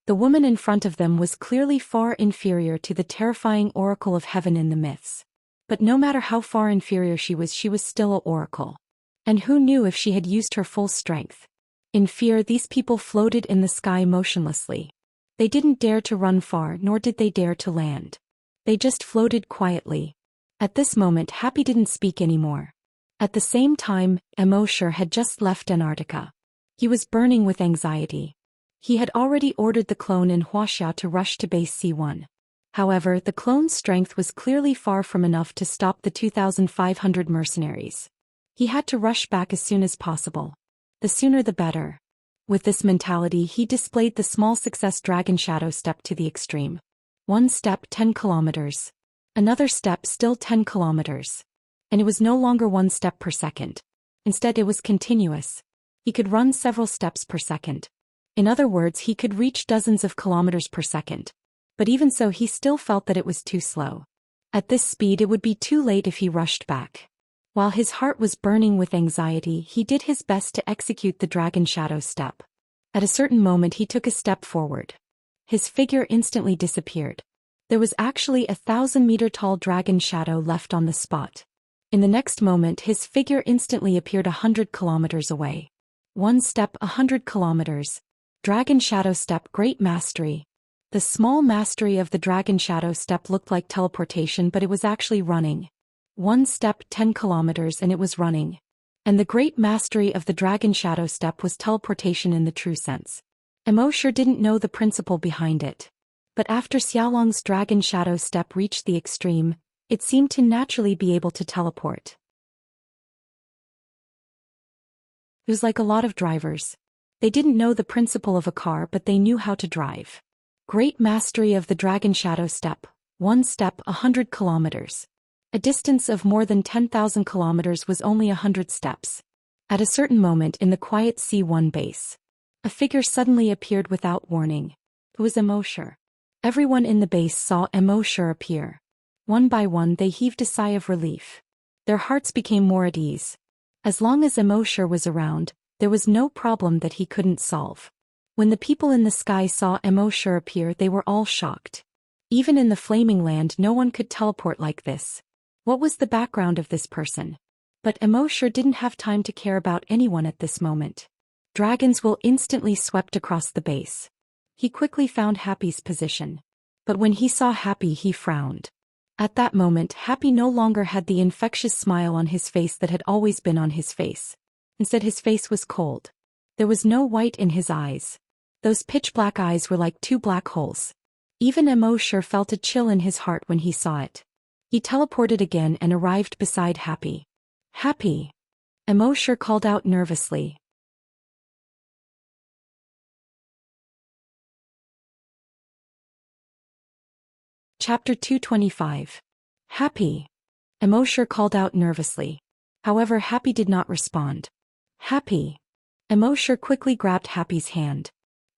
The woman in front of them was clearly far inferior to the terrifying Oracle of Heaven in the myths. But no matter how far inferior she was still an oracle. And who knew if she had used her full strength? In fear, these people floated in the sky motionlessly. They didn't dare to run far, nor did they dare to land. They just floated quietly. At this moment, Happy didn't speak anymore. At the same time, Immorse had just left Antarctica. He was burning with anxiety. He had already ordered the clone in Wuxia to rush to base C1. However, the clone's strength was clearly far from enough to stop the 2,500 mercenaries. He had to rush back as soon as possible. The sooner the better. With this mentality, he displayed the small success Dragon Shadow step to the extreme. One step 10 kilometers. Another step still 10 kilometers. And it was no longer 1 step per second. Instead, it was continuous. He could run several steps per second. In other words, he could reach dozens of kilometers per second. But even so, he still felt that it was too slow. At this speed, it would be too late if he rushed back. While his heart was burning with anxiety, he did his best to execute the Dragon Shadow step. At a certain moment, he took a step forward. His figure instantly disappeared. There was actually a 1,000-meter-tall Dragon Shadow left on the spot. In the next moment, his figure instantly appeared 100 kilometers away. One step 100 kilometers. Dragon Shadow step, great mastery. The small mastery of the Dragon Shadow step looked like teleportation, but it was actually running. One step 10 kilometers and it was running. And the great mastery of the Dragon Shadow step was teleportation in the true sense. Immorse didn't know the principle behind it. But after Xiaolong's Dragon Shadow step reached the extreme, it seemed to naturally be able to teleport. It was like a lot of drivers. They didn't know the principle of a car, but they knew how to drive. Great mastery of the Dragon Shadow step. One step 100 kilometers. A distance of more than 10,000 kilometers was only 100 steps. At a certain moment in the quiet C1 base, a figure suddenly appeared without warning. It was Immorse. Everyone in the base saw Immorse appear. One by one, they heaved a sigh of relief. Their hearts became more at ease. As long as Immorse was around, there was no problem that he couldn't solve. When the people in the sky saw Immorse appear, they were all shocked. Even in the Flaming Land, no one could teleport like this. What was the background of this person? But Immorse didn't have time to care about anyone at this moment. Dragon's will instantly swept across the base. He quickly found Happy's position. But when he saw Happy, he frowned. At that moment, Happy no longer had the infectious smile on his face that had always been on his face. Instead, his face was cold. There was no white in his eyes. Those pitch-black eyes were like two black holes. Even Immorse felt a chill in his heart when he saw it. He teleported again and arrived beside Happy. Happy! Immorse called out nervously. Chapter 225. Happy! Immorse called out nervously. However, Happy did not respond. Happy! Immorse quickly grabbed Happy's hand.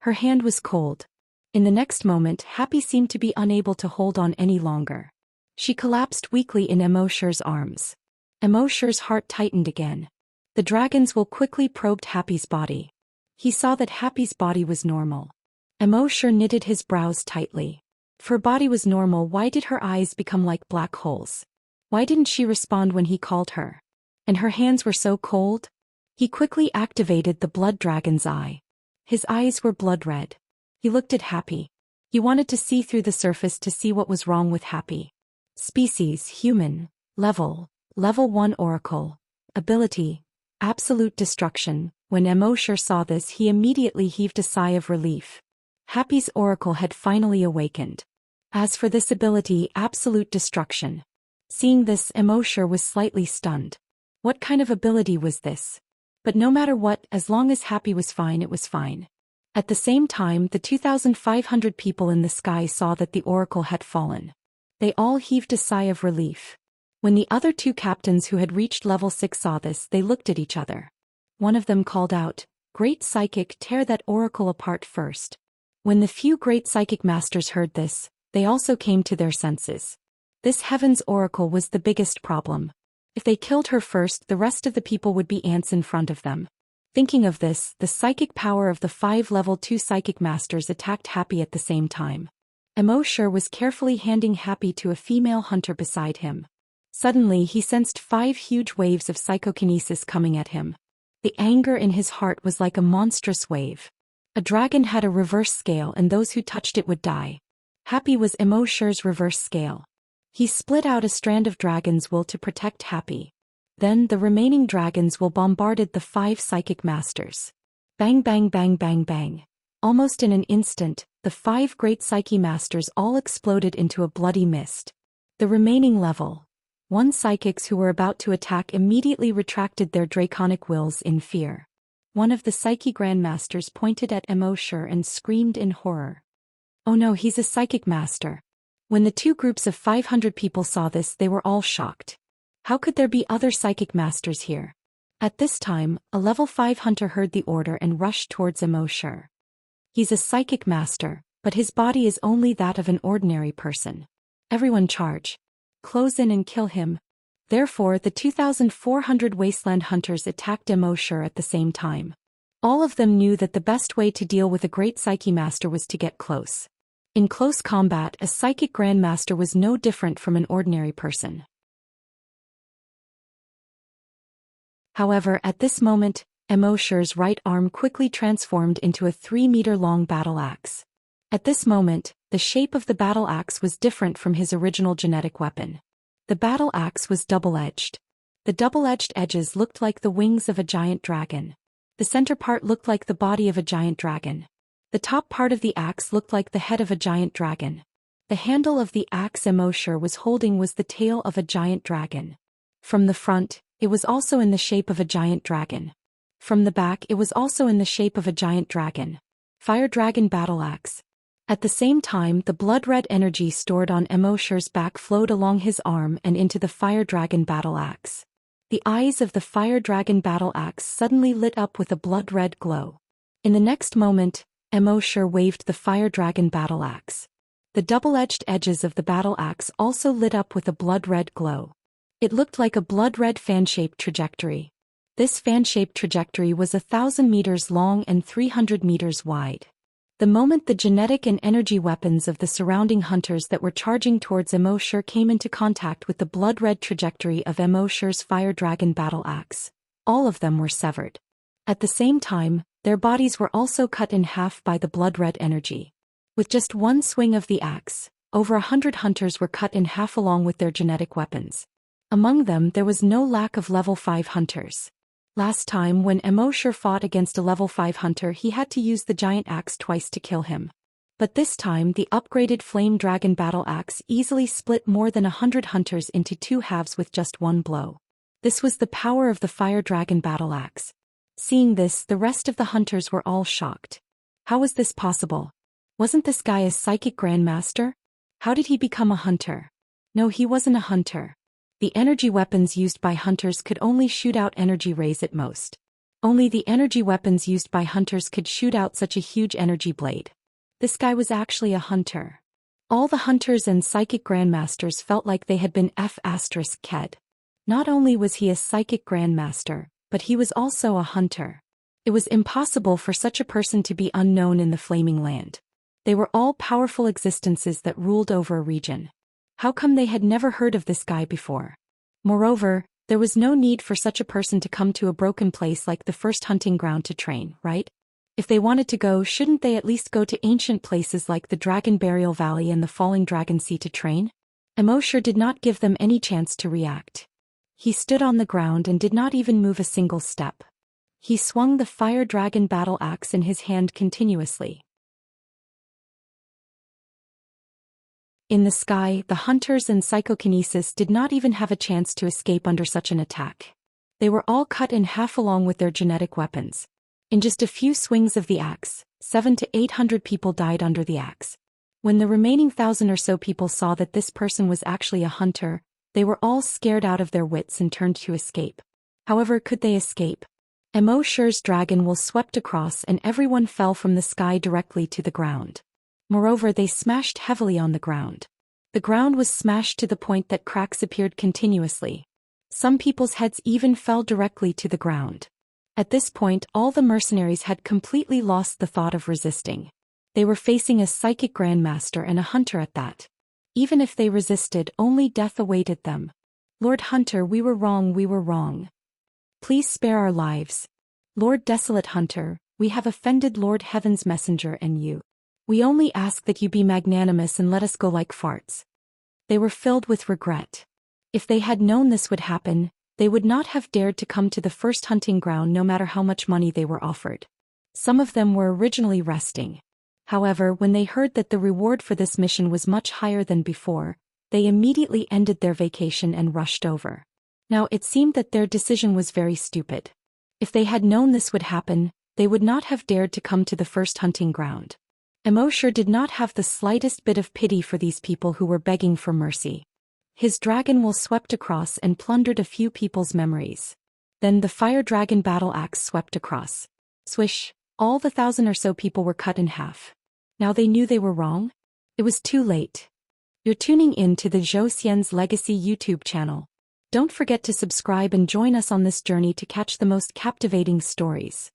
Her hand was cold. In the next moment, Happy seemed to be unable to hold on any longer. She collapsed weakly in Immorse's arms. Immorse's heart tightened again. The dragon's will quickly probed Happy's body. He saw that Happy's body was normal. Immorse knitted his brows tightly. If her body was normal, why did her eyes become like black holes? Why didn't she respond when he called her? And her hands were so cold? He quickly activated the blood dragon's eye. His eyes were blood red. He looked at Happy. He wanted to see through the surface to see what was wrong with Happy. Species: human. Level 1 Oracle. Ability: absolute destruction. When Immorse saw this, he immediately heaved a sigh of relief. Happy's oracle had finally awakened. As for this ability, absolute destruction. Seeing this, Immorse was slightly stunned. What kind of ability was this? But no matter what, as long as Happy was fine, it was fine. At the same time, the 2,500 people in the sky saw that the oracle had fallen. They all heaved a sigh of relief. When the other two captains who had reached level 6 saw this, they looked at each other. One of them called out, "Great Psychic, tear that oracle apart first." When the few great psychic masters heard this, they also came to their senses. This heaven's oracle was the biggest problem. If they killed her first, the rest of the people would be ants in front of them. Thinking of this, the psychic power of the 5 level 2 psychic masters attacked Happy at the same time. Immorse was carefully handing Happy to a female hunter beside him. Suddenly he sensed 5 huge waves of psychokinesis coming at him. The anger in his heart was like a monstrous wave. A dragon had a reverse scale and those who touched it would die. Happy was Immorse's reverse scale. He split out a strand of dragon's will to protect Happy. Then the remaining dragon's will bombarded the 5 psychic masters. Bang bang bang bang bang. Almost in an instant, the 5 great psyche masters all exploded into a bloody mist. The remaining level 1 psychics who were about to attack immediately retracted their draconic wills in fear. One of the psyche grandmasters pointed at Immorse and screamed in horror. "Oh no, he's a psychic master." When the 2 groups of 500 people saw this, they were all shocked. How could there be other psychic masters here? At this time, a level 5 hunter heard the order and rushed towards Immorse. He's a psychic master, but his body is only that of an ordinary person. Everyone charge. Close in and kill him. Therefore, the 2,400 wasteland hunters attacked Immorse at the same time. All of them knew that the best way to deal with a great psyche master was to get close. In close combat, a psychic grandmaster was no different from an ordinary person. However, at this moment, Immorse's right arm quickly transformed into a 3-meter-long battle axe. At this moment, the shape of the battle axe was different from his original genetic weapon. The battle axe was double-edged. The double-edged edges looked like the wings of a giant dragon. The center part looked like the body of a giant dragon. The top part of the axe looked like the head of a giant dragon. The handle of the axe Immorse was holding was the tail of a giant dragon. From the front, it was also in the shape of a giant dragon. From the back, it was also in the shape of a giant dragon. Fire Dragon Battle Axe. At the same time, the blood-red energy stored on Immorse's back flowed along his arm and into the Fire Dragon Battle Axe. The eyes of the Fire Dragon Battle Axe suddenly lit up with a blood-red glow. In the next moment, Immorse waved the Fire Dragon Battle Axe. The double-edged edges of the battle axe also lit up with a blood-red glow. It looked like a blood-red fan-shaped trajectory. This fan-shaped trajectory was 1,000 meters long and 300 meters wide. The moment the genetic and energy weapons of the surrounding hunters that were charging towards Immorse came into contact with the blood-red trajectory of Immorse's Fire Dragon Battle Axe, all of them were severed. At the same time, their bodies were also cut in half by the blood-red energy. With just one swing of the axe, over 100 hunters were cut in half along with their genetic weapons. Among them there was no lack of level 5 hunters. Last time when Immerse fought against a level 5 hunter, he had to use the giant axe twice to kill him. But this time the upgraded Flame Dragon battle axe easily split more than 100 hunters into two halves with just one blow. This was the power of the Fire Dragon battle axe. Seeing this, the rest of the hunters were all shocked. How was this possible? Wasn't this guy a psychic grandmaster? How did he become a hunter? No, he wasn't a hunter. The energy weapons used by hunters could only shoot out energy rays at most. Only the energy weapons used by hunters could shoot out such a huge energy blade. This guy was actually a hunter. All the hunters and psychic grandmasters felt like they had been F***ed. Not only was he a psychic grandmaster, but he was also a hunter. It was impossible for such a person to be unknown in the Flaming Land. They were all powerful existences that ruled over a region. How come they had never heard of this guy before? Moreover, there was no need for such a person to come to a broken place like the first hunting ground to train, right? If they wanted to go, shouldn't they at least go to ancient places like the Dragon Burial Valley and the Falling Dragon Sea to train? Immerse did not give them any chance to react. He stood on the ground and did not even move a single step. He swung the Fire Dragon battle axe in his hand continuously. In the sky, the hunters and psychokinesis did not even have a chance to escape under such an attack. They were all cut in half along with their genetic weapons. In just a few swings of the axe, 700 to 800 people died under the axe. When the remaining 1,000 or so people saw that this person was actually a hunter, they were all scared out of their wits and turned to escape. However, could they escape? Immerse's dragon will swept across and everyone fell from the sky directly to the ground. Moreover, they smashed heavily on the ground. The ground was smashed to the point that cracks appeared continuously. Some people's heads even fell directly to the ground. At this point, all the mercenaries had completely lost the thought of resisting. They were facing a psychic grandmaster and a hunter at that. Even if they resisted, only death awaited them. Lord Hunter, we were wrong. Please spare our lives. Lord Desolate Hunter, we have offended Lord Heaven's messenger and you. We only ask that you be magnanimous and let us go like farts. They were filled with regret. If they had known this would happen, they would not have dared to come to the first hunting ground no matter how much money they were offered. Some of them were originally resting. However, when they heard that the reward for this mission was much higher than before, they immediately ended their vacation and rushed over. Now it seemed that their decision was very stupid. If they had known this would happen, they would not have dared to come to the first hunting ground. Immerse did not have the slightest bit of pity for these people who were begging for mercy. His dragon will swept across and plundered a few people's memories. Then the Fire Dragon battle axe swept across. Swish, all the 1,000 or so people were cut in half. Now they knew they were wrong? It was too late. You're tuning in to the Zhou Xian's Legacy YouTube channel. Don't forget to subscribe and join us on this journey to catch the most captivating stories.